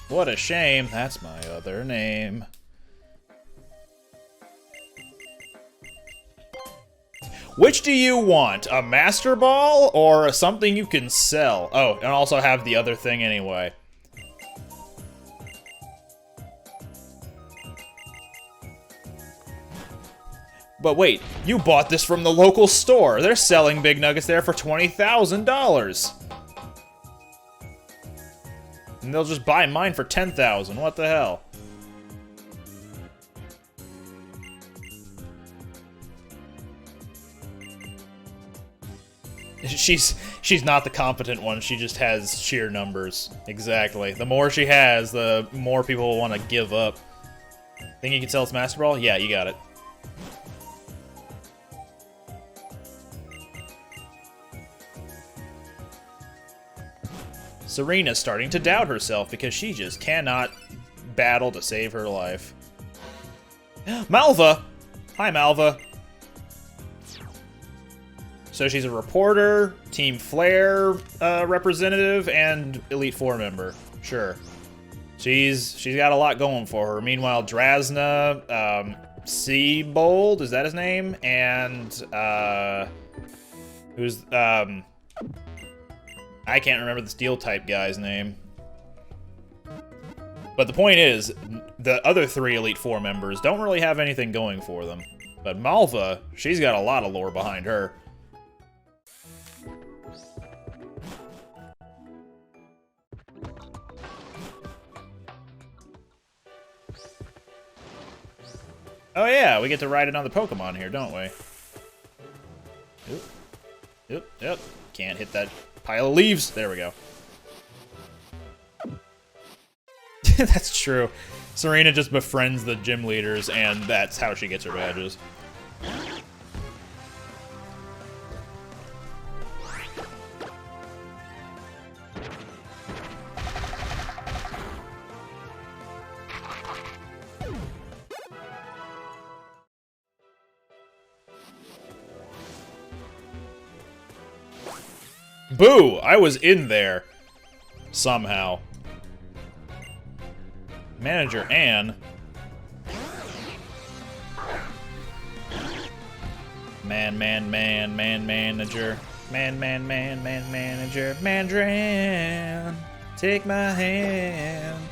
What a shame, that's my other name. Which do you want? A Master Ball or something you can sell? Oh, and also have the other thing anyway. But wait, you bought this from the local store. They're selling Big Nuggets there for $20,000. And they'll just buy mine for $10,000. What the hell? She's not the competent one. She just has sheer numbers. Exactly. The more she has, the more people will want to give up. Think you can sell its Master Ball? Yeah, you got it. Serena's starting to doubt herself because she just cannot battle to save her life. Malva! Hi, Malva. So she's a reporter, Team Flare representative, and Elite Four member. Sure. She's got a lot going for her. Meanwhile, Drasna, Seabold, is that his name? And, who's, I can't remember the Steel-type guy's name. But the point is, the other three Elite Four members don't really have anything going for them. But Malva, she's got a lot of lore behind her. Oh yeah, we get to ride another Pokemon here, don't we? Yep. Can't hit that pile of leaves. There we go. That's true. Serena just befriends the gym leaders, and that's how she gets her badges. Boo! I was in there. Somehow. Manager Ann. Manager. Manager. Manager Ann. Take my hand.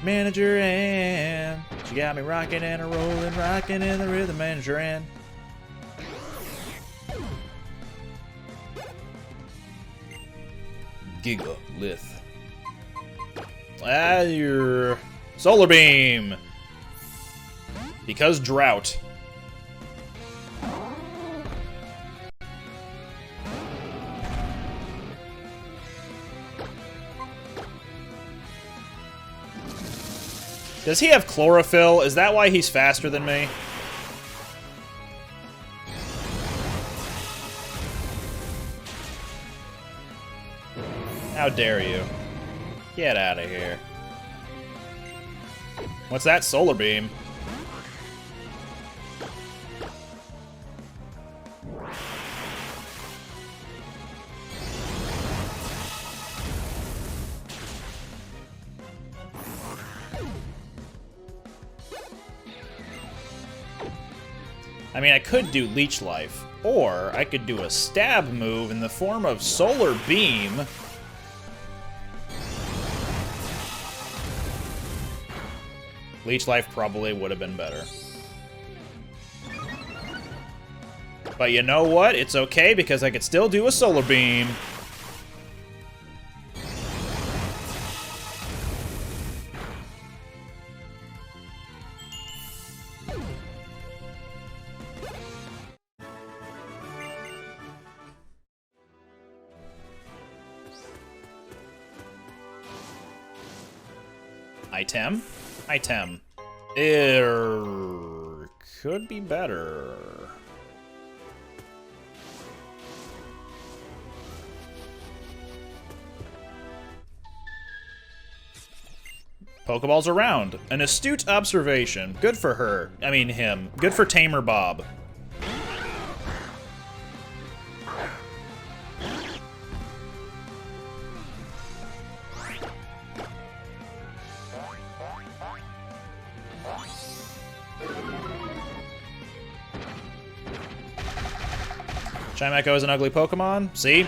Manager Ann. She got me rocking and a rolling, rocking in the rhythm, Manager Ann. Gigalith. Your Solar Beam. Because drought. Does he have chlorophyll? Is that why he's faster than me? How dare you? Get out of here. What's that? Solar Beam. I mean, I could do Leech Life, or I could do a stab move in the form of Solar Beam. Leech Life probably would have been better. But you know what? It's okay, because I could still do a Solar Beam. Item? Item. Could be better. Pokeballs around. An astute observation. Good for her. I mean him. Good for Tamer Bob. Chimecho is an ugly Pokemon. See?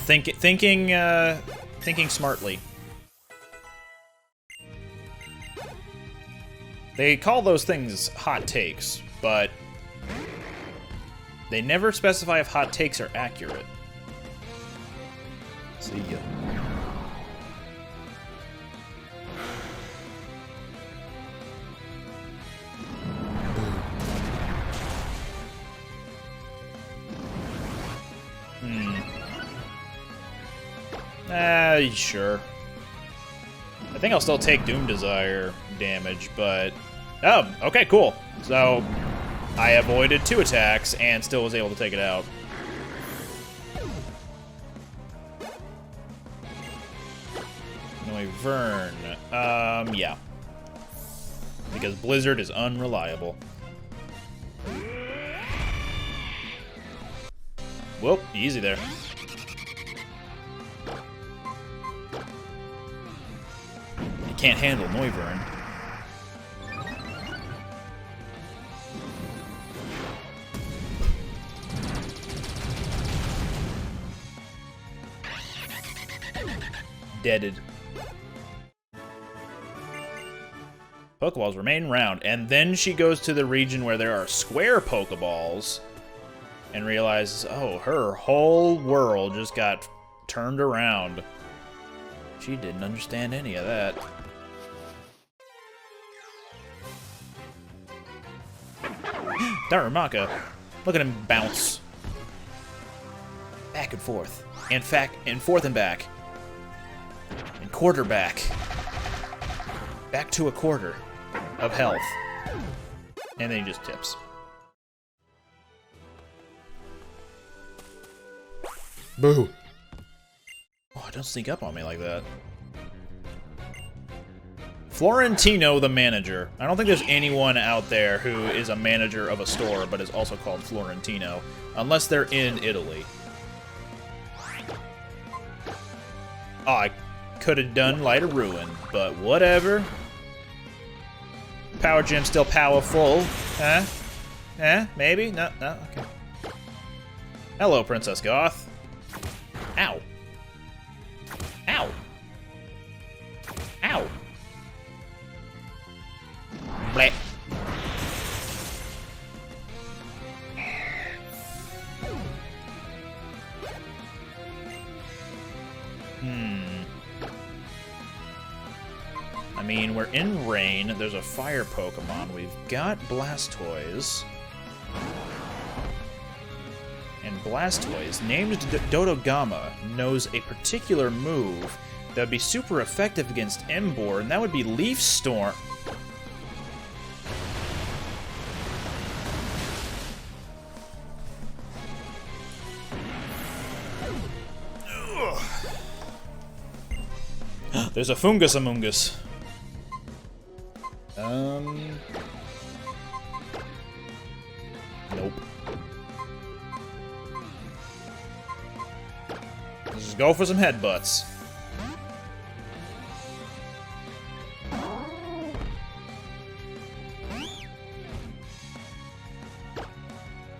Thinking smartly. They call those things hot takes, but they never specify if hot takes are accurate. See ya. Sure. I think I'll still take Doom Desire damage, but... Oh, okay, cool. So, I avoided 2 attacks and still was able to take it out. Noivern. Yeah. Because Blizzard is unreliable. Whoop, easy there. Can't handle Noivern. Deaded. Pokeballs remain round, and then she goes to the region where there are square Pokeballs and realizes, oh, her whole world just got turned around. She didn't understand any of that. Darumaka. Look at him bounce. Back and forth. And forth and back. And quarterback. Back to a quarter of health. And then he just tips. Boo. Oh, don't sneak up on me like that. Florentino the manager. I don't think there's anyone out there who is a manager of a store but is also called Florentino, unless they're in Italy. Oh, I could have done Light of Ruin, but whatever. Power Gem still powerful. Huh? Eh? Maybe? No, okay. Hello, Princess Goth. Ow. Ow. Ow. Bleh. I mean, we're in rain. There's a fire Pokemon. We've got Blastoise. And Blastoise, named Dodogama, knows a particular move that would be super effective against Emboar, and that would be Leaf Storm. There's a Fungus Amoongus. Just go for some headbutts.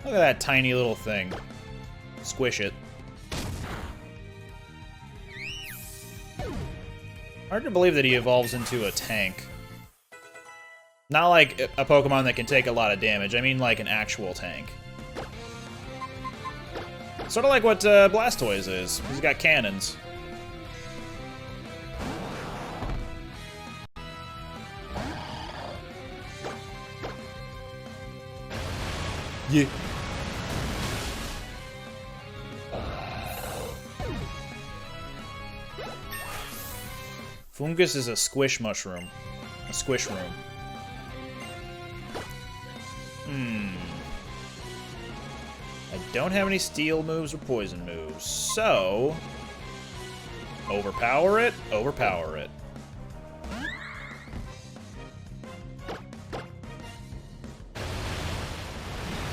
Look at that tiny little thing. Squish it. Hard to believe that he evolves into a tank. Not like a Pokemon that can take a lot of damage. I mean like an actual tank. Sort of like what Blastoise is. He's got cannons. Yeah. Fungus is a squish mushroom. A squish room. I don't have any steel moves or poison moves, so... Overpower it, overpower it.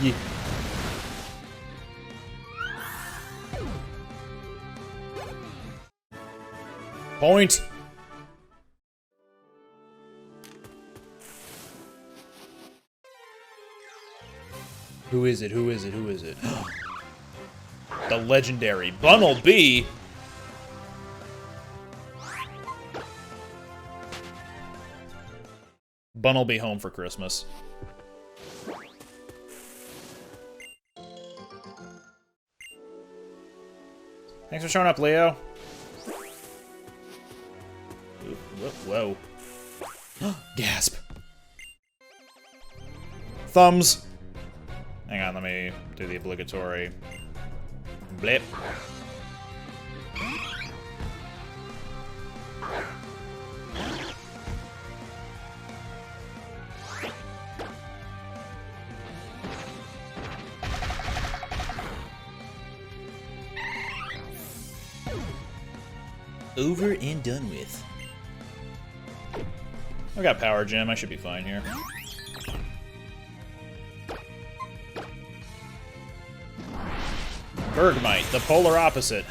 Yeah. Point! Who is it? Who is it? Who is it? The legendary Bunnelby! Bunnelby home for Christmas. Thanks for showing up, Leo. Whoa. Gasp. Thumbs. Hang on, let me do the obligatory blip. Over and done with. I got Power Gem, I should be fine here. Bergmite, the polar opposite,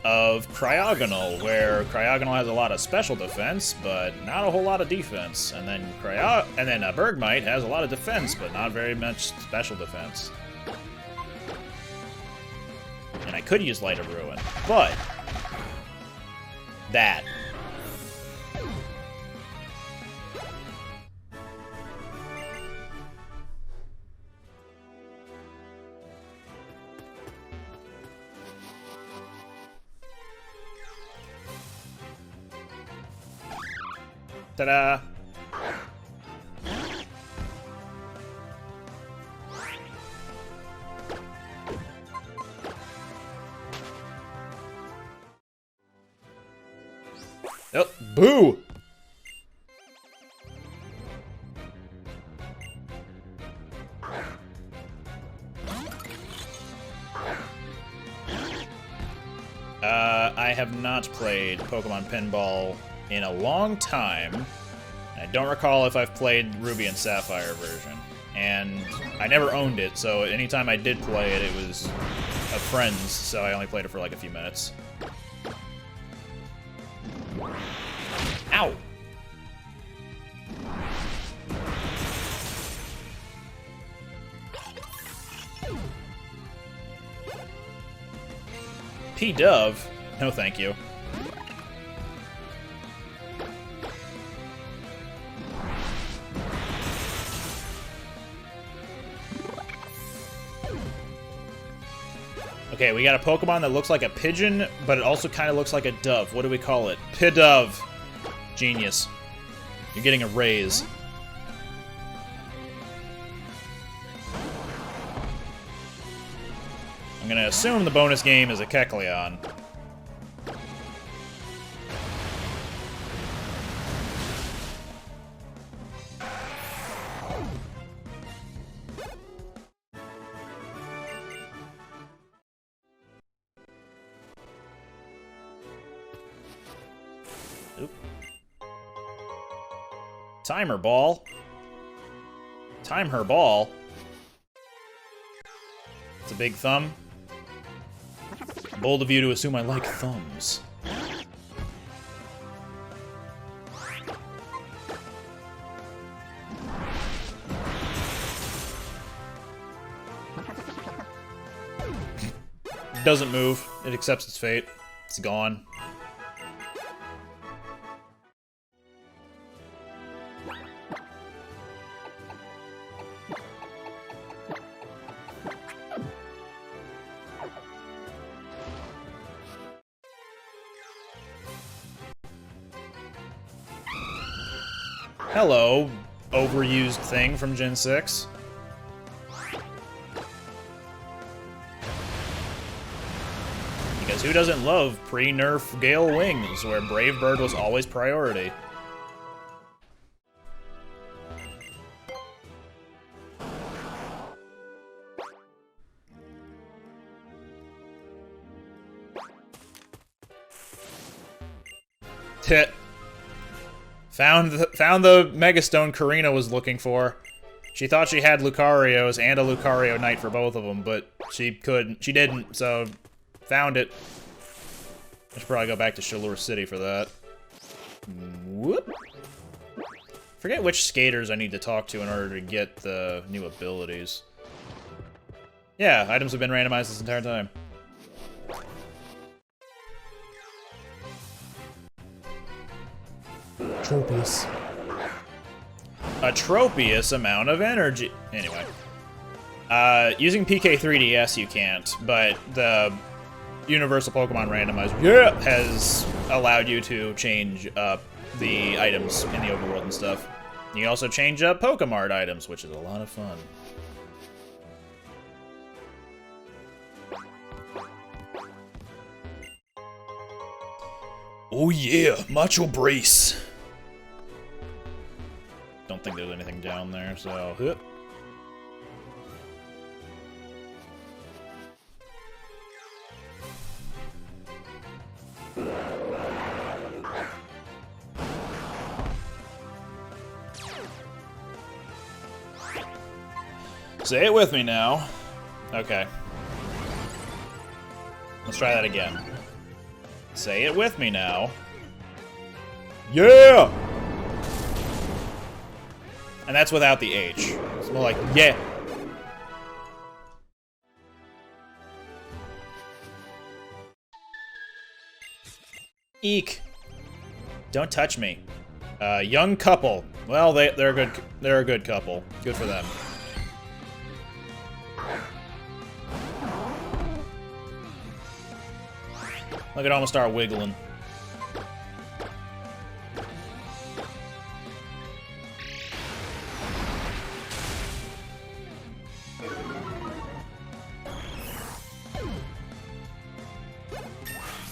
of Cryogonal, where Cryogonal has a lot of special defense, but not a whole lot of defense. And then Bergmite has a lot of defense, but not very much special defense. And I could use Light of Ruin, but... that. Ta-da! Oh, boo! I have not played Pokemon Pinball in a long time. I don't recall if I've played Ruby and Sapphire version. And I never owned it, so anytime I did play it, it was of friends, so I only played it for like a few minutes. Ow! P-Dove? No thank you. Okay, we got a Pokemon that looks like a pigeon, but it also kind of looks like a dove. What do we call it? Pidove. Genius. You're getting a raise. I'm gonna assume the bonus game is a Kecleon. Oop. Timer ball. Time her ball. It's a big thumb. Bold of you to assume I like thumbs. Doesn't move. It accepts its fate. It's gone. Hello, overused thing from Gen 6. Because who doesn't love pre-nerf Gale Wings, where Brave Bird was always priority? Tit. Found the Megastone Karina was looking for. She thought she had Lucarios and a Lucario Knight for both of them, but she didn't, so found it. I should probably go back to Shalure City for that. Whoop. Forget which skaters I need to talk to in order to get the new abilities. Yeah, items have been randomized this entire time. Tropius. A Tropius amount of energy. Anyway. Using PK3DS you can't, but the Universal Pokemon Randomizer has allowed you to change up the items in the overworld and stuff. You can also change up Pokemart items, which is a lot of fun. Oh yeah, Macho Brace. Don't think there's anything down there, so... Hup. Say it with me now. Okay. Let's try that again. Say it with me now. Yeah! And that's without the H. It's more like, yeah. Eek. Don't touch me. Young couple. Well, they're a good. They're a good couple. Good for them. Look at almost start wiggling.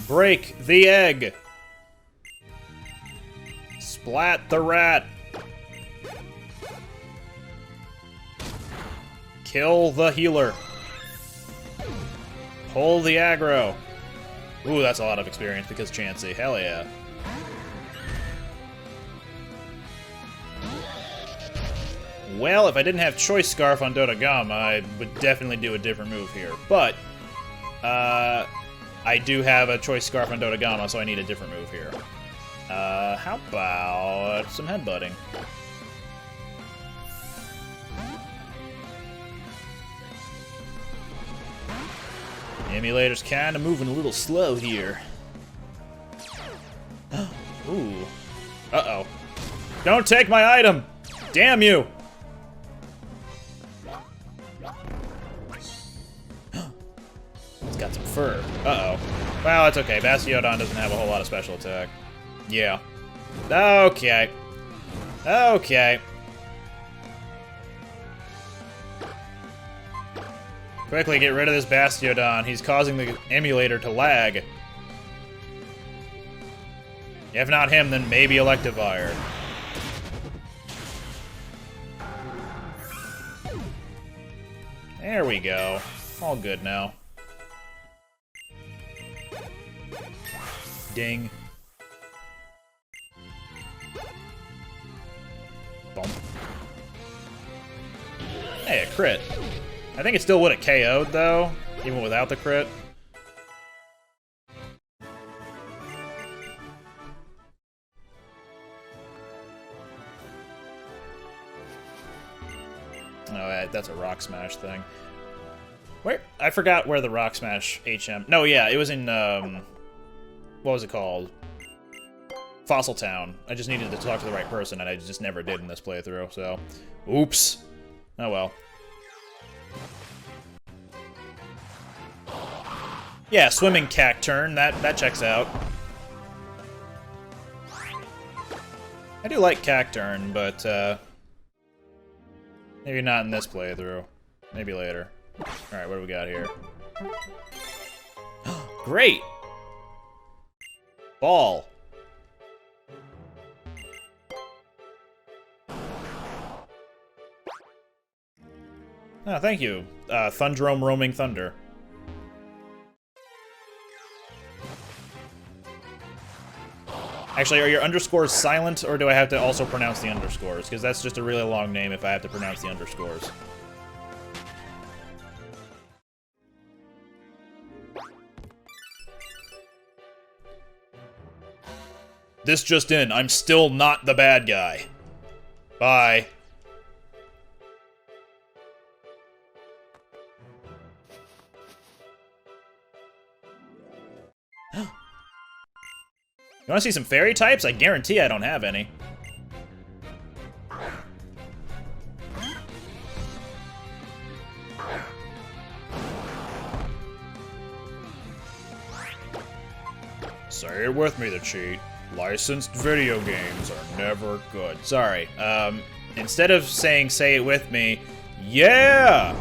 Break the egg. Splat the rat. Kill the healer. Pull the aggro. Ooh, that's a lot of experience because Chansey. Hell yeah. Well, if I didn't have Choice Scarf on Dodogama, I would definitely do a different move here. But, I do have a Choice Scarf on Dodogama, so I need a different move here. How about some headbutting? The emulator's kind of moving a little slow here. Ooh. Uh-oh. Don't take my item! Damn you! It's got some fur. Uh-oh. Well, it's okay. Bastiodon doesn't have a whole lot of special attack. Yeah. Okay. Okay. Quickly get rid of this Bastiodon. He's causing the emulator to lag. If not him, then maybe Electivire. There we go. All good now. Ding. Bump. Hey, a crit. I think it still would have KO'd, though, even without the crit. Oh, that's a Rock Smash thing. Where? I forgot where the Rock Smash HM... No, yeah, it was in, what was it called? Fossil Town. I just needed to talk to the right person, and I just never did in this playthrough, so... Oops. Oh well. Yeah, swimming Cacturn, that checks out. I do like Cacturn, but, maybe not in this playthrough. Maybe later. Alright, what do we got here? Great! Ball. Oh, thank you. Thundrome Roaming Thunder. Actually, are your underscores silent, or do I have to also pronounce the underscores? Because that's just a really long name if I have to pronounce the underscores. This just in, I'm still not the bad guy. Bye. You want to see some fairy types? I guarantee I don't have any. Say it with me, the cheat. Licensed video games are never good. Sorry. Instead of saying "say it with me," yeah!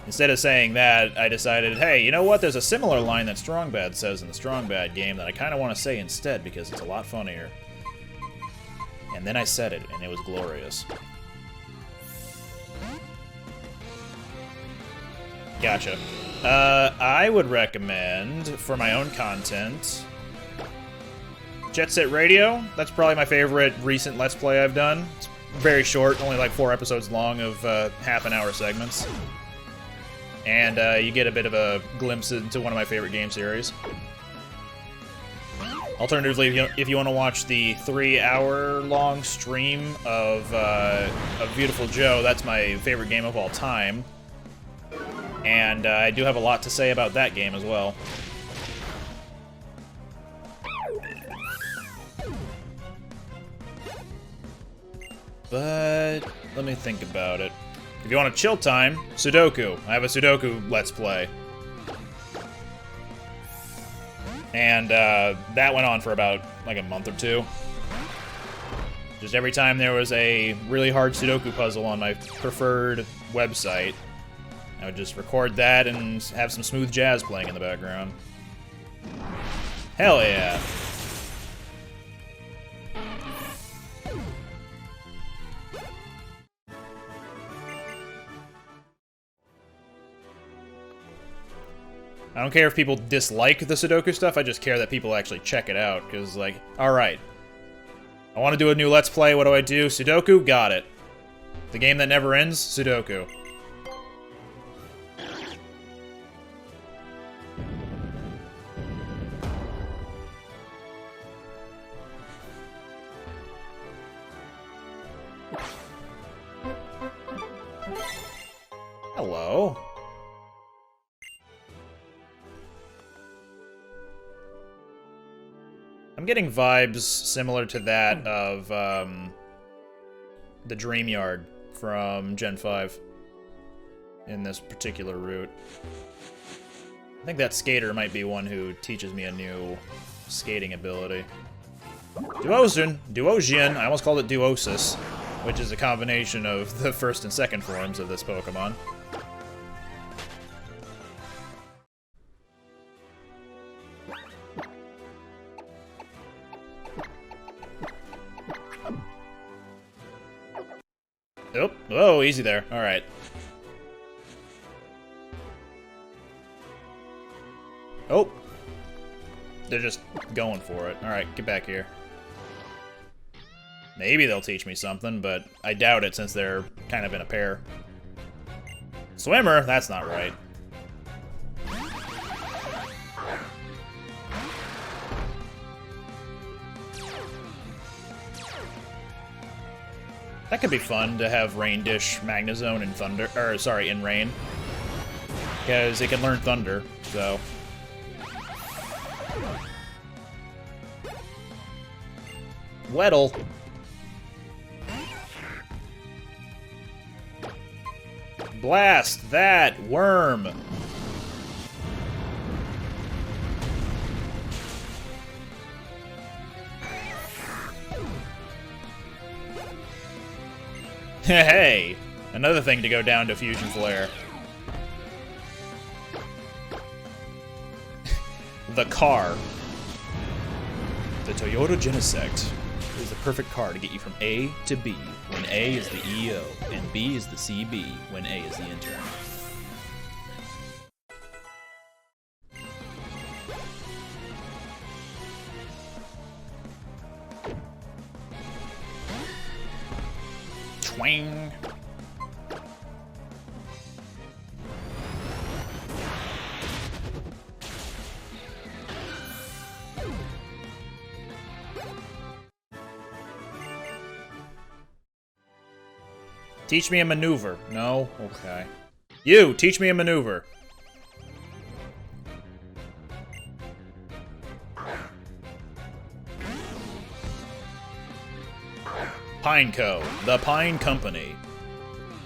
Instead of saying that, I decided, hey, you know what? There's a similar line that Strong Bad says in the Strong Bad game that I kind of want to say instead because it's a lot funnier. And then I said it, and it was glorious. Gotcha. I would recommend, for my own content, Jet Set Radio. That's probably my favorite recent Let's Play I've done. It's very short, only like 4 episodes long of half-an-hour segments. And you get a bit of a glimpse into one of my favorite game series. Alternatively, if you want to watch the 3-hour-long stream of Beautiful Joe, that's my favorite game of all time. And I do have a lot to say about that game as well. But let me think about it. If you want a chill time, Sudoku. I have a Sudoku Let's Play. And that went on for about like a month or 2. Just every time there was a really hard Sudoku puzzle on my preferred website, I would just record that and have some smooth jazz playing in the background. Hell yeah. I don't care if people dislike the Sudoku stuff, I just care that people actually check it out, because, like, alright. I want to do a new Let's Play, what do I do? Sudoku? Got it. The game that never ends? Sudoku. Hello. I'm getting vibes similar to that of the Dream Yard from Gen 5 in this particular route. I think that skater might be one who teaches me a new skating ability. Duosion, I almost called it Duosis, which is a combination of the first and second forms of this Pokemon. Oh, whoa, easy there. Alright. Oh. They're just going for it. Alright, get back here. Maybe they'll teach me something, but I doubt it since they're kind of in a pair. Swimmer? That's not right. That could be fun to have Rain Dish Magnezone in Thunder, or sorry, in Rain. Because it can learn Thunder, so. Weddle. Blast that worm. Hey, another thing to go down to Fusion Flare. The car. The Toyota Genesect is the perfect car to get you from A to B when A is the EO and B is the CB when A is the intern. Twang. Teach me a maneuver. No? Okay. You! Teach me a maneuver. Pineco, the Pine Company.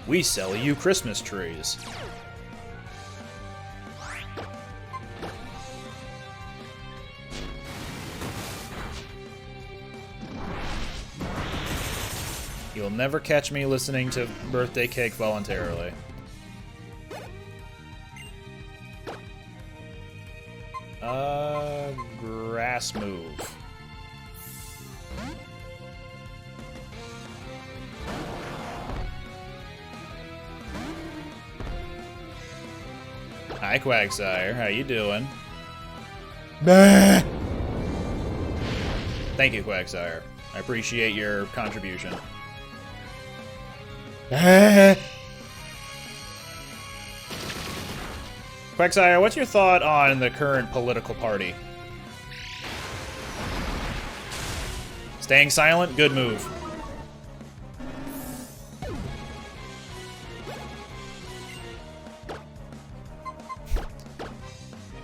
We sell you Christmas trees. You'll never catch me listening to Birthday Cake voluntarily. Grass move. Hi, Quagsire. How you doing? Bah! Thank you, Quagsire. I appreciate your contribution. Quagsire, what's your thought on the current political party? Staying silent? Good move.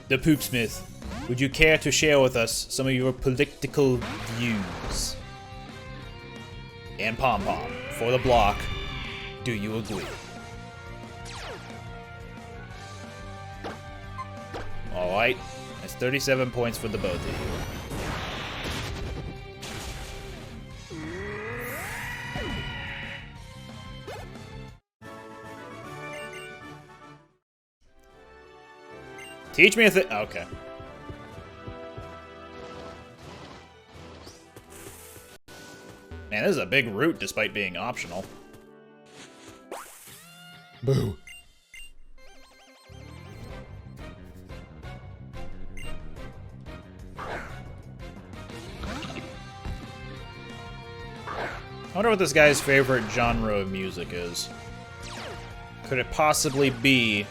The Poopsmith, would you care to share with us some of your political views? And Pom Pom, for the block, do you agree? Alright, that's 37 points for the both of you. Teach me a thing. Okay. Man, this is a big route despite being optional. Boo. I wonder what this guy's favorite genre of music is. Could it possibly be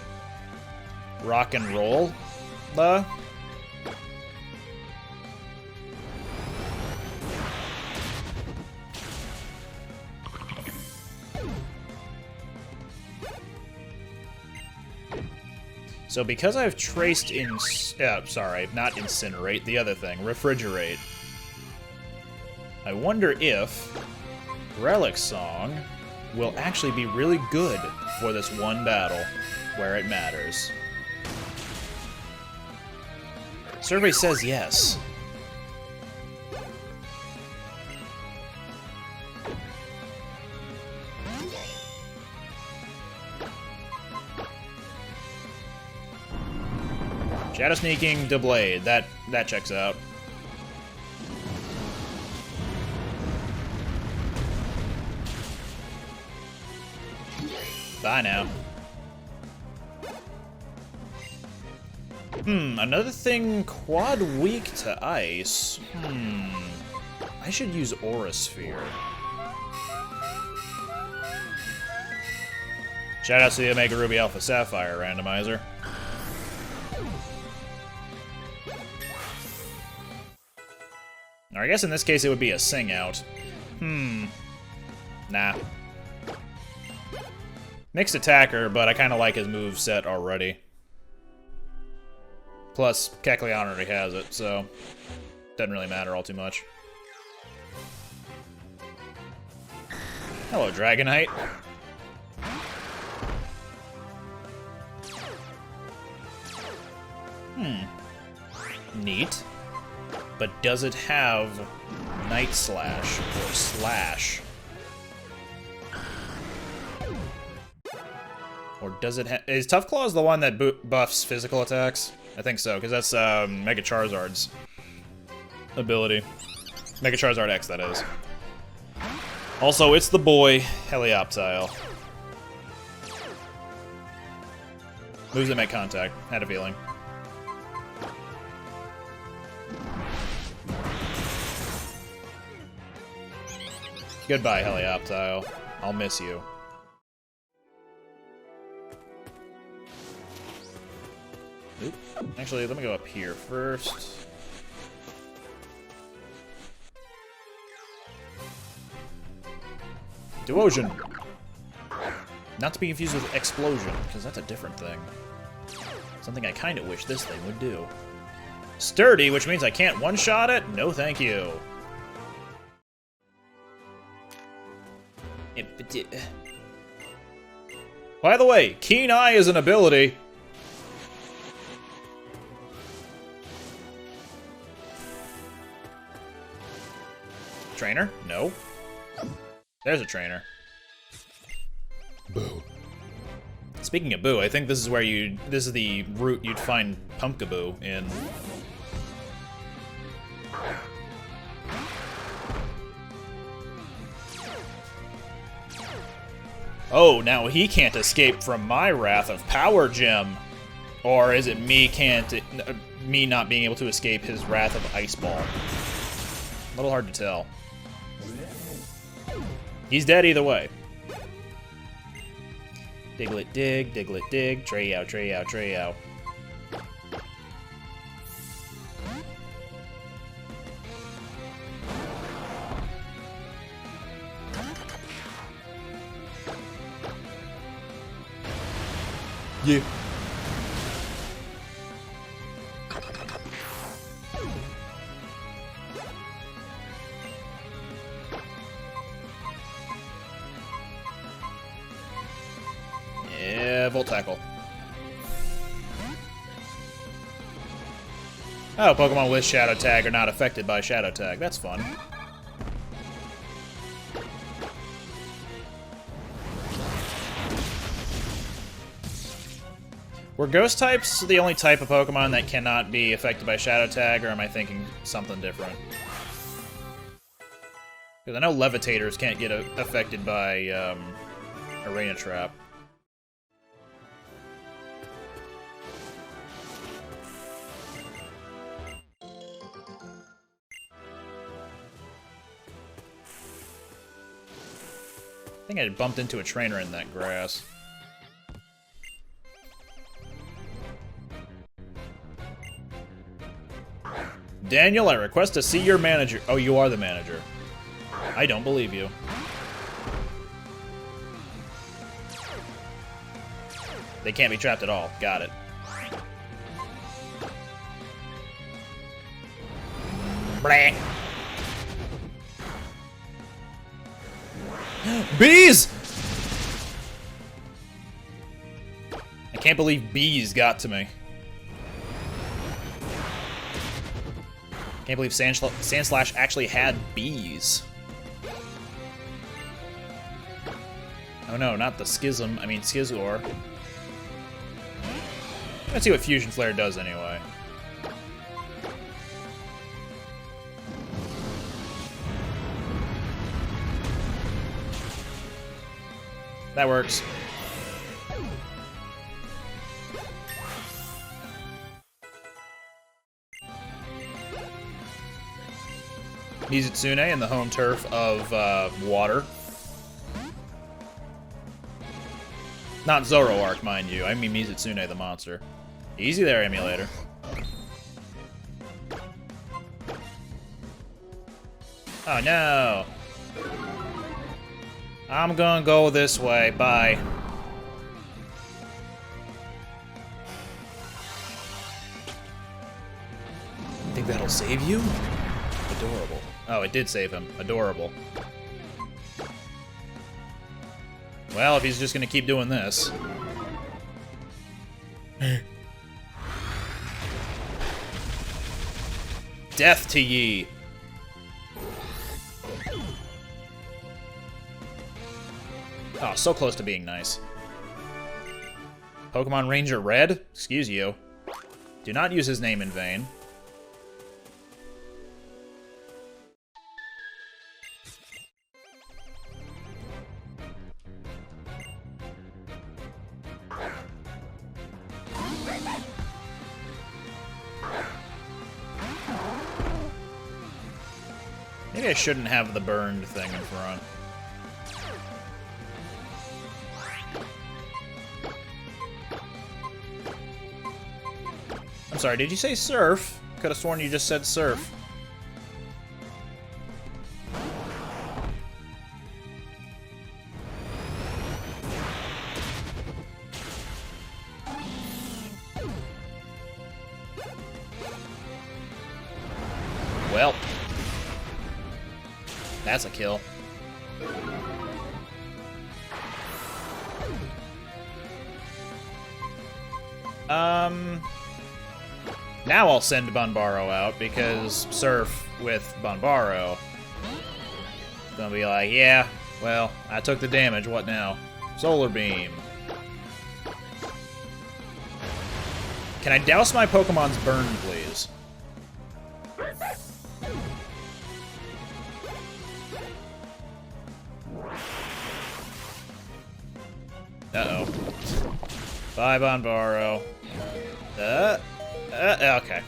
rock and roll? So because I've traced in... sorry, not incinerate, the other thing, refrigerate. I wonder if Relic Song will actually be really good for this one battle where it matters. Survey says yes. Shadow Sneaking, Deblade. That checks out. Bye now. Another thing, quad weak to ice. I should use Aura Sphere. Shoutouts to the Omega Ruby Alpha Sapphire randomizer. Or I guess in this case it would be a sing out. Nah. Mixed attacker, but I kind of like his move set already. Plus, Kecleon already has it, so doesn't really matter all too much. Hello, Dragonite. Neat. But does it have Night Slash or Slash? Or does it have... Is Tough Claws the one that buffs physical attacks? I think so, because that's Mega Charizard's ability. Mega Charizard X, that is. Also, it's the boy, Helioptile. Moves that make contact. Had a feeling. Goodbye, Helioptile. I'll miss you. Oop. Actually, let me go up here first. Duosion! Not to be confused with Explosion, because that's a different thing. Something I kind of wish this thing would do. Sturdy, which means I can't one-shot it? No thank you. By the way, Keen Eye is an ability. Trainer? No. There's a trainer. Boo. Speaking of Boo, I think this is where this is the route you'd find Pumpkaboo in. Oh, now he can't escape from my wrath of Power Gem. Or is it me not being able to escape his wrath of Ice Ball? A little hard to tell. He's dead either way. Diglett dig, Diglett dig, Treyow, Treyow, Treyow. Yeah. Yeah, Volt Tackle. Oh, Pokemon with Shadow Tag are not affected by Shadow Tag. That's fun. Were Ghost types the only type of Pokemon that cannot be affected by Shadow Tag, or am I thinking something different? Because I know Levitators can't get affected by Arena Trap. I think I bumped into a trainer in that grass. Daniel, I request to see your manager. Oh, you are the manager. I don't believe you. They can't be trapped at all. Got it. Blah. Bees! I can't believe bees got to me. Can't believe Sandslash actually had bees. Oh no, not the Schism. I mean Scizor. Let's see what Fusion Flare does anyway. That works. Mizutsune in the home turf of water. Not Zoroark, mind you. I mean Mizutsune, the monster. Easy there, emulator. Oh no. I'm gonna go this way. Bye. Think that'll save you? Adorable. Oh, it did save him. Adorable. Well, if he's just gonna keep doing this. Death to ye! Oh, so close to being nice. Pokemon Ranger Red? Excuse you. Do not use his name in vain. Maybe I shouldn't have the burned thing in front. I'm sorry, did you say surf? Could have sworn you just said surf. Well. That's a kill. Now I'll send Banbaro out, because Surf with Banbaro is gonna be like, yeah, well, I took the damage, what now? Solar Beam. Can I douse my Pokemon's burn, please? Uh-oh. Bye, Banbaro. Okay.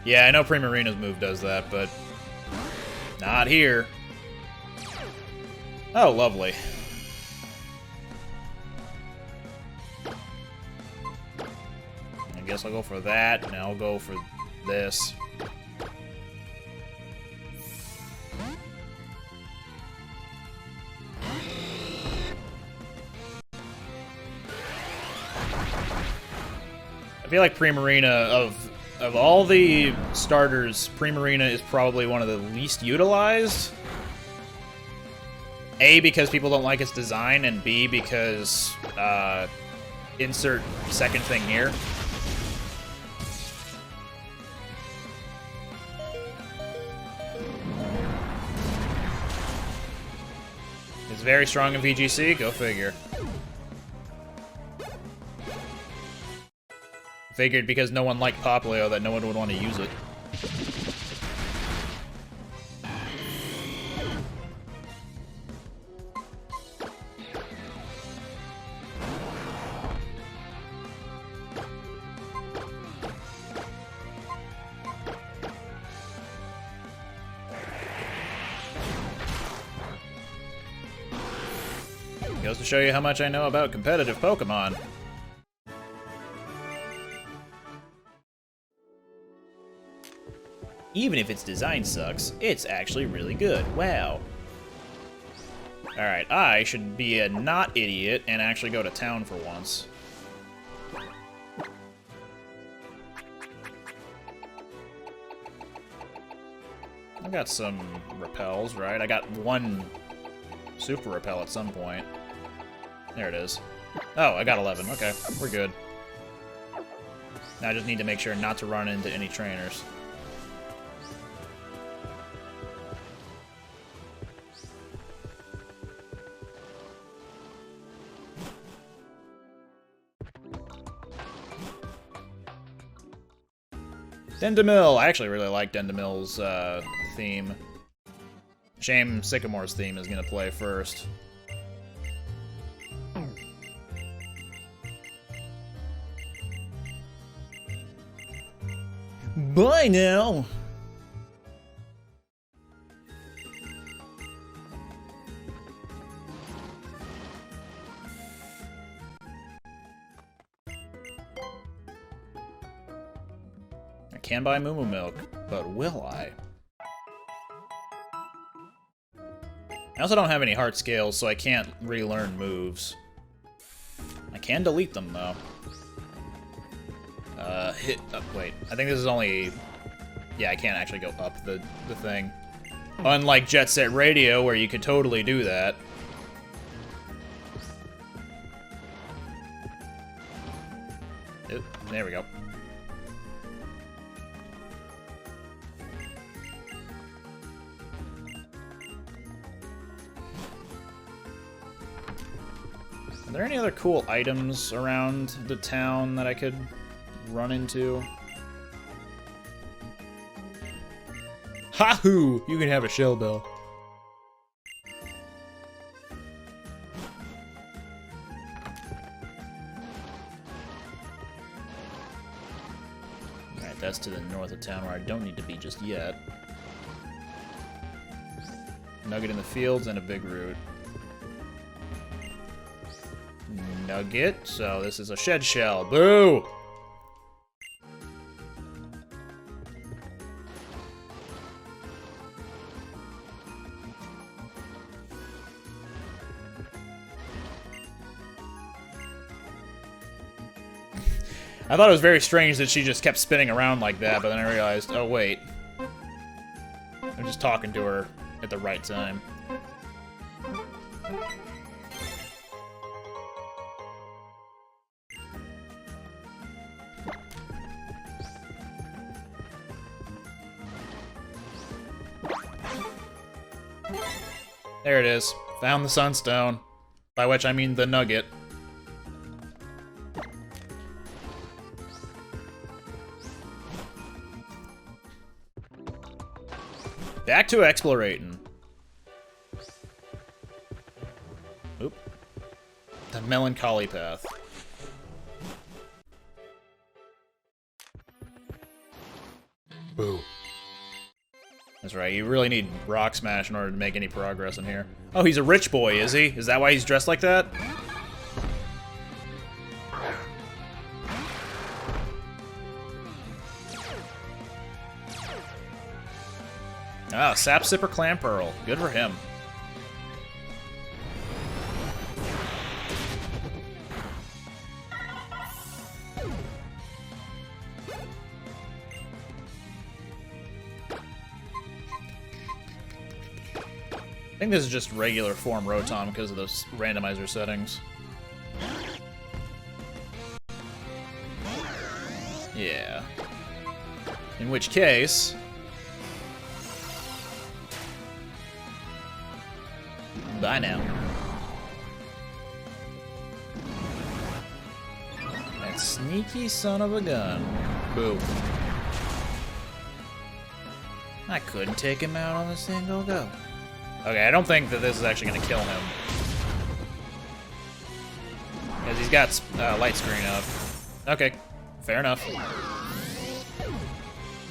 Yeah, I know Primarina's move does that, but not here. Oh, lovely. I guess I'll go for that, and I'll go for this. I feel like Primarina, of all the starters, Primarina is probably one of the least utilized. A, because people don't like its design, and B, because, insert second thing here. It's very strong in VGC, go figure. Figured because no one liked Popplio that no one would want to use it. Goes to show you how much I know about competitive Pokemon. Even if its design sucks, it's actually really good. Wow. Alright, I should be a not idiot and actually go to town for once. I got some repels, right? I got one super repel at some point. There it is. Oh, I got 11. Okay, we're good. Now I just need to make sure not to run into any trainers. Dendemil! I actually really like Dendemil's theme. Shame Sycamore's theme is gonna play first. Bye now! I can buy Moo Moo Milk, but will I? I also don't have any heart scales, so I can't relearn moves. I can delete them, though. Hit up. Wait, I think this is only... Yeah, I can't actually go up the thing. Unlike Jet Set Radio, where you could totally do that. Oop, there we go. Are there any other cool items around the town that I could run into? Ha-hoo! You can have a shell bell. Alright, that's to the north of town where I don't need to be just yet. Nugget in the fields and a big root. Nugget, so this is a shed shell. Boo! I thought it was very strange that she just kept spinning around like that, but then I realized, oh wait. I'm just talking to her at the right time. There it is. Found the sunstone. By which I mean the nugget. Back to explorating. Oop. The melancholy path. Boo. That's right, you really need Rock Smash in order to make any progress in here. Oh, he's a rich boy, is he? Is that why he's dressed like that? Ah, Sap Sipper Clam Pearl. Good for him. I think this is just regular form Rotom because of those randomizer settings. Yeah. In which case... Bye now. That sneaky son of a gun. Boo. I couldn't take him out on a single go. Okay, I don't think that this is actually going to kill him. Because he's got light screen up. Okay, fair enough.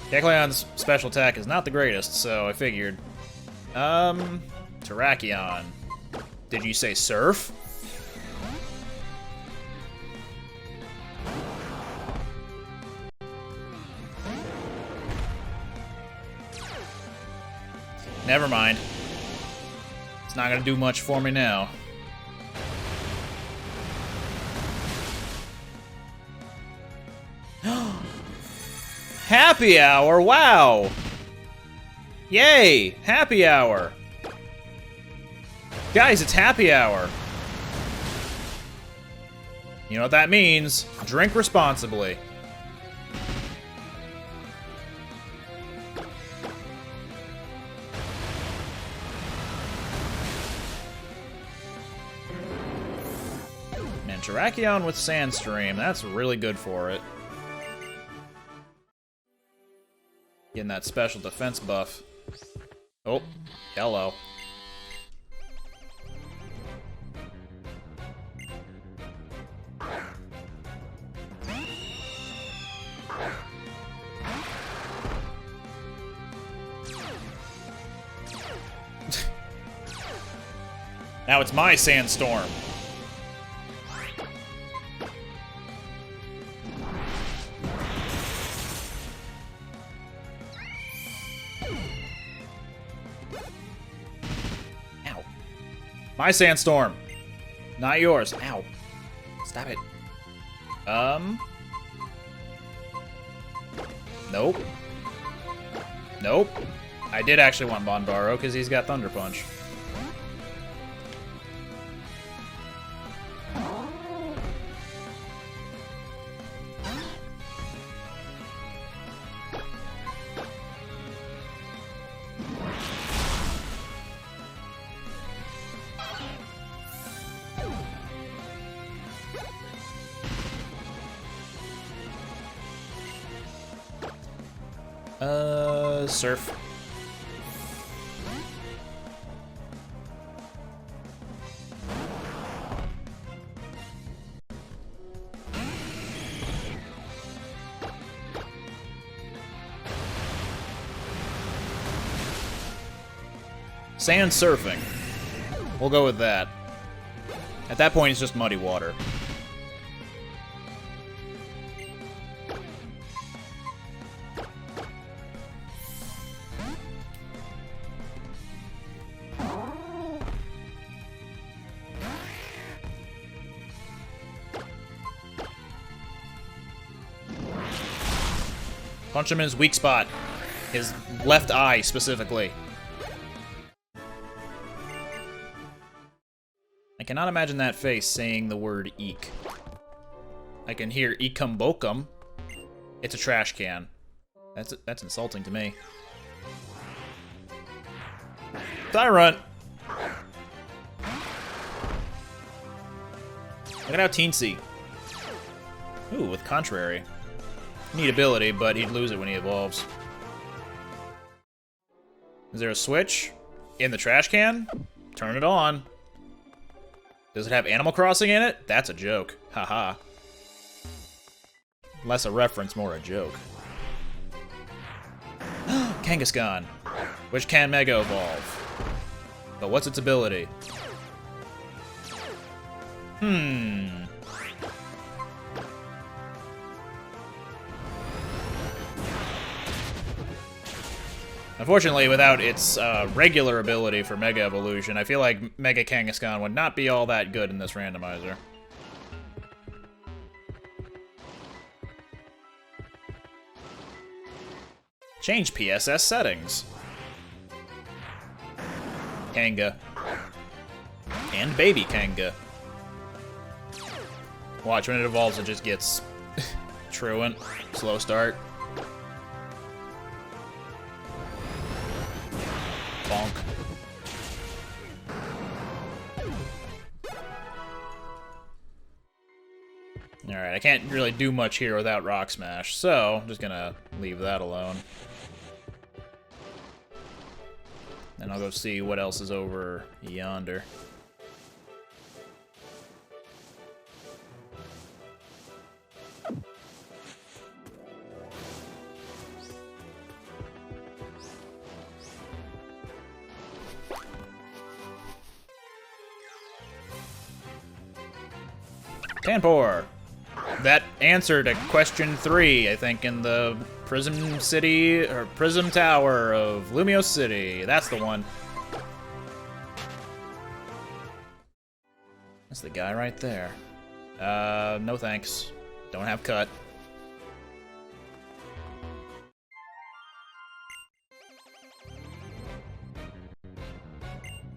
Kecleon's special attack is not the greatest, so I figured. Terrakion. Did you say surf? Never mind. It's not gonna do much for me now. Happy hour! Wow! Yay! Happy hour! Guys, it's happy hour. You know what that means? Drink responsibly. Man, Terrakion with Sandstream, that's really good for it. Getting that special defense buff. Oh, hello. Now it's my sandstorm. Ow. My sandstorm. Not yours. Ow. Stop it. Nope. Nope. I did actually want Bonbaro because he's got Thunder Punch. Surf. Sand surfing. We'll go with that. At that point, it's just muddy water. Punch him in his weak spot. His left eye, specifically. I cannot imagine that face saying the word eek. I can hear eekum bokum. It's a trash can. That's insulting to me. Tyrant! Look at how teensy. Ooh, with Contrary. Neat ability, but he'd lose it when he evolves. Is there a switch? In the trash can? Turn it on. Does it have Animal Crossing in it? That's a joke. Haha. Less a reference, more a joke. Kangaskhan, which can Mega Evolve. But what's its ability? Unfortunately, without its regular ability for Mega Evolution, I feel like Mega Kangaskhan would not be all that good in this randomizer. Change PSS settings. Kanga. And Baby Kanga. Watch, when it evolves, it just gets truant. Slow start. Bonk. Alright, I can't really do much here without Rock Smash, so I'm just gonna leave that alone. Then I'll go see what else is over yonder. Tanpor! That answered to question 3, I think, in the Prism City, or Prism Tower of Lumiose City. That's the one. That's the guy right there. No thanks. Don't have cut.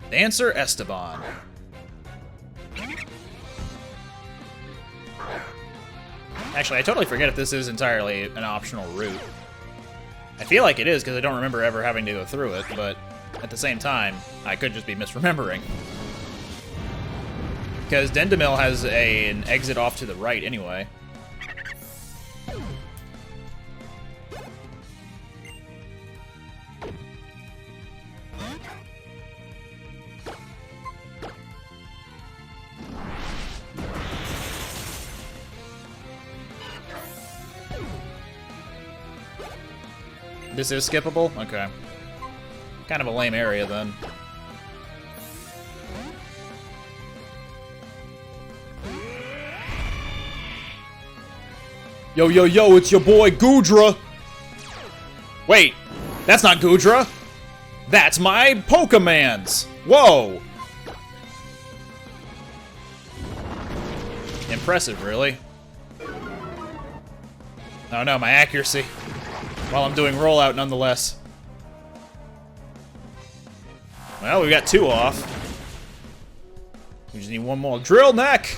Dancer Esteban. Actually, I totally forget if this is entirely an optional route. I feel like it is, because I don't remember ever having to go through it, but at the same time, I could just be misremembering. Because Dendemil has an exit off to the right anyway. This is skippable? Okay. Kind of a lame area, then. Yo, yo, yo, it's your boy, Goodra! Wait, that's not Goodra! That's my Pokemans! Whoa! Impressive, really. Oh no, my accuracy. While I'm doing rollout, nonetheless. Well, we got 2 off. We just need 1 more. Drill neck!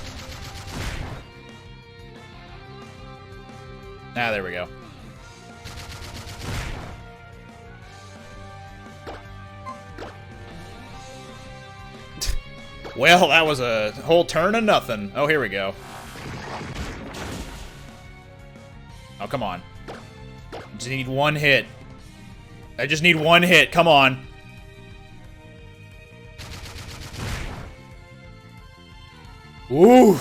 Ah, there we go. Well, that was a whole turn of nothing. Oh, here we go. Oh, come on. Just need 1 hit. I just need 1 hit. Come on. Ooh.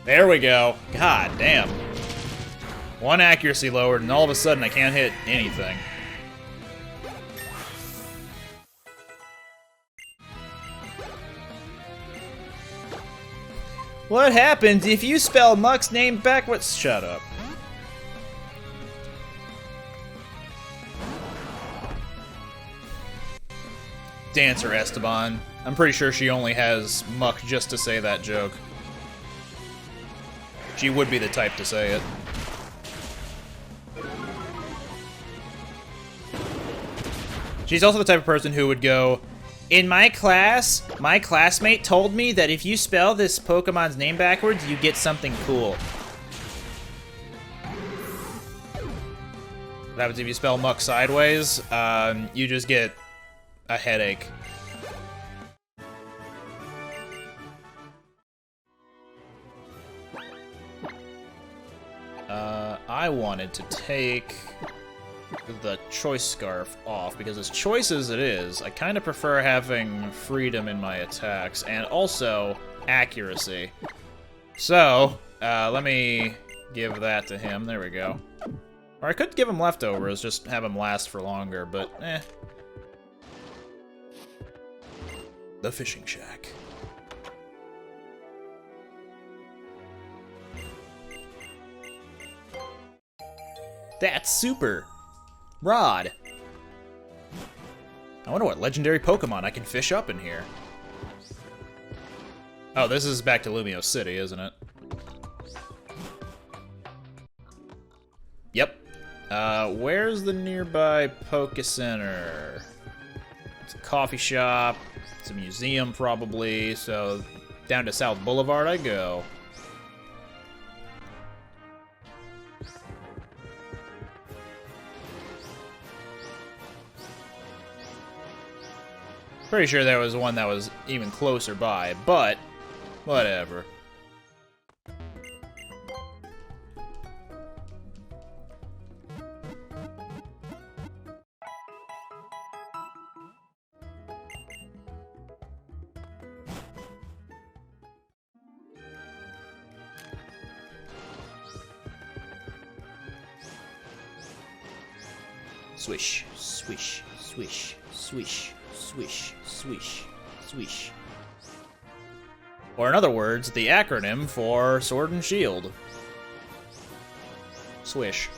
There we go. God damn. 1 accuracy lowered, and all of a sudden I can't hit anything. What happens if you spell Muck's name backwards? Shut up. Dancer Esteban. I'm pretty sure she only has Muck just to say that joke. She would be the type to say it. She's also the type of person who would go, in my class, my classmate told me that if you spell this Pokemon's name backwards, you get something cool. What happens if you spell Muck sideways? You just get a headache. I wanted to take the choice scarf off because as choice as it is, I kind of prefer having freedom in my attacks and also accuracy. So, let me give that to him. There we go. Or I could give him leftovers, just have him last for longer, but eh. The fishing shack. That's super. Rod. I wonder what legendary Pokemon I can fish up in here. Oh, this is back to Lumio City, isn't it? Yep. Where's the nearby Poke Center? It's a coffee shop. It's a museum, probably. So, down to South Boulevard I go. Pretty sure there was one that was even closer by, but whatever. Swish, swish, swish, swish. Swish, swish, swish. Or in other words, the acronym for Sword and Shield. Swish.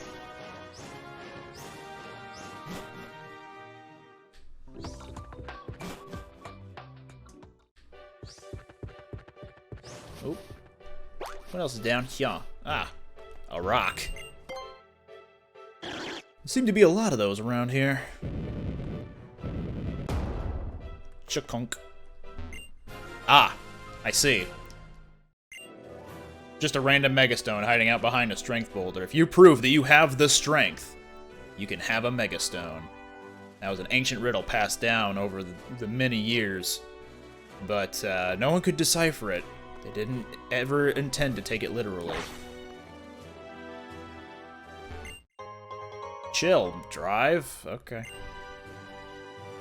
Oop. What else is down here? Ah, a rock. There seem to be a lot of those around here. Chakunk. Ah, I see. Just a random Megastone hiding out behind a strength boulder. If you prove that you have the strength, you can have a Megastone. That was an ancient riddle passed down over the many years, but no one could decipher it. They didn't ever intend to take it literally. Chill. Drive? Okay.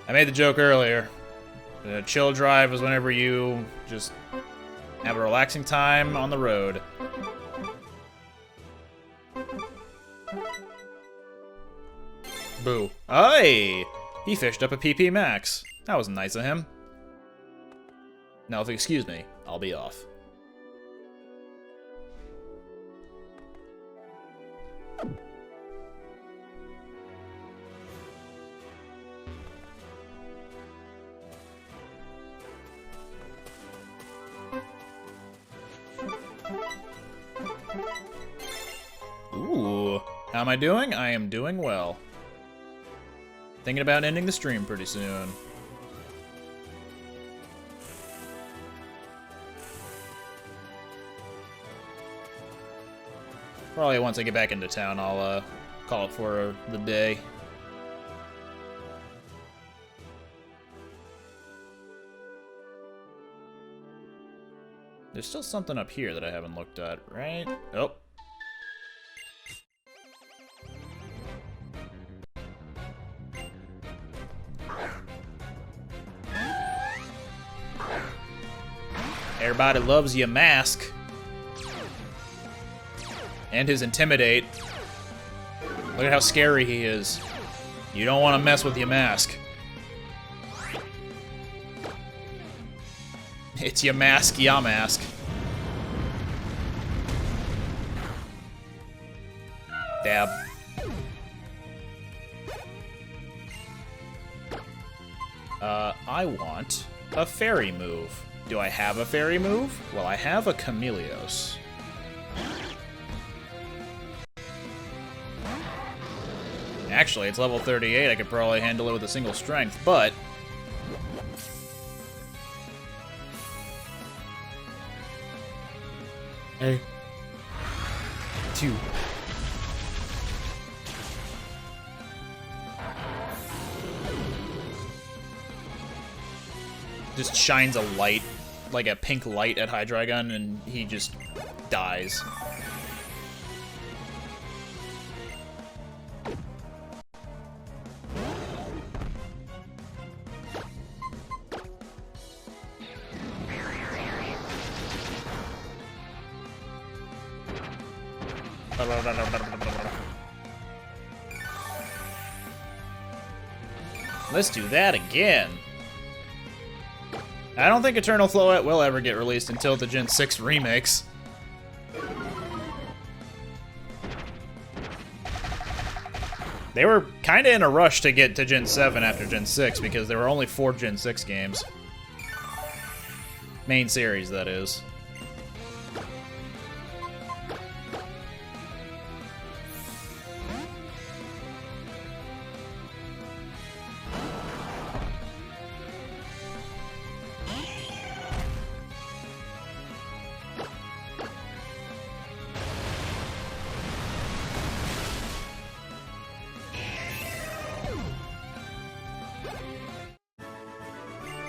I made the joke earlier. The chill drive is whenever you just have a relaxing time on the road. Boo. Hey! He fished up a PP Max. That was nice of him. Now, if you excuse me, I'll be off. am I doing? I am doing well. Thinking about ending the stream pretty soon. Probably once I get back into town, I'll call it for the day. There's still something up here that I haven't looked at, right? Oh. Everybody loves your mask. And his Intimidate. Look at how scary he is. You don't want to mess with your mask. It's your mask, ya mask. Dab. I want a fairy move. Do I have a fairy move? Well, I have a Chameleos. Actually, it's level 38. I could probably handle it with a single strength, but... Hey. 2. Just shines a light, like a pink light at Hydreigon, and he just dies. Let's do that again. I don't think Eternal Floette will ever get released until the Gen 6 remakes. They were kind of in a rush to get to Gen 7 after Gen 6 because there were only 4 Gen 6 games. Main series, that is.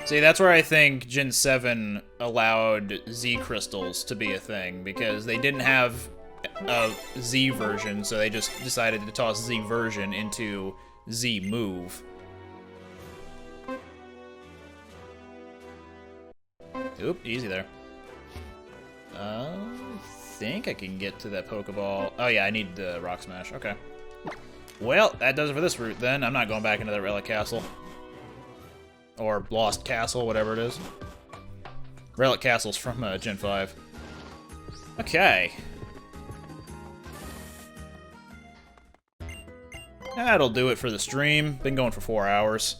See, that's where I think Gen 7 allowed Z crystals to be a thing, because they didn't have a Z version, so they just decided to toss Z version into Z move. Oop, easy there. I think I can get to that Pokeball. Oh yeah, I need the Rock Smash. Okay. Well, that does it for this route then. I'm not going back into that Relic Castle. Or Lost Castle, whatever it is. Relic Castle's from Gen 5. Okay. That'll do it for the stream. Been going for 4 hours.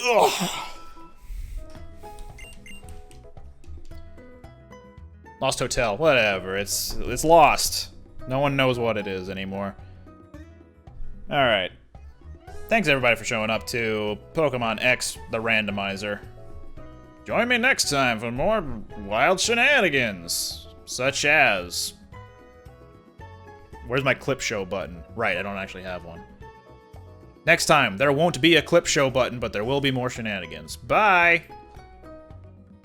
Ugh. Lost Hotel, whatever. It's lost. No one knows what it is anymore. Alright. Thanks everybody for showing up to Pokemon X, the Randomizer. Join me next time for more wild shenanigans, such as... Where's my clip show button? Right, I don't actually have one. Next time, there won't be a clip show button, but there will be more shenanigans. Bye!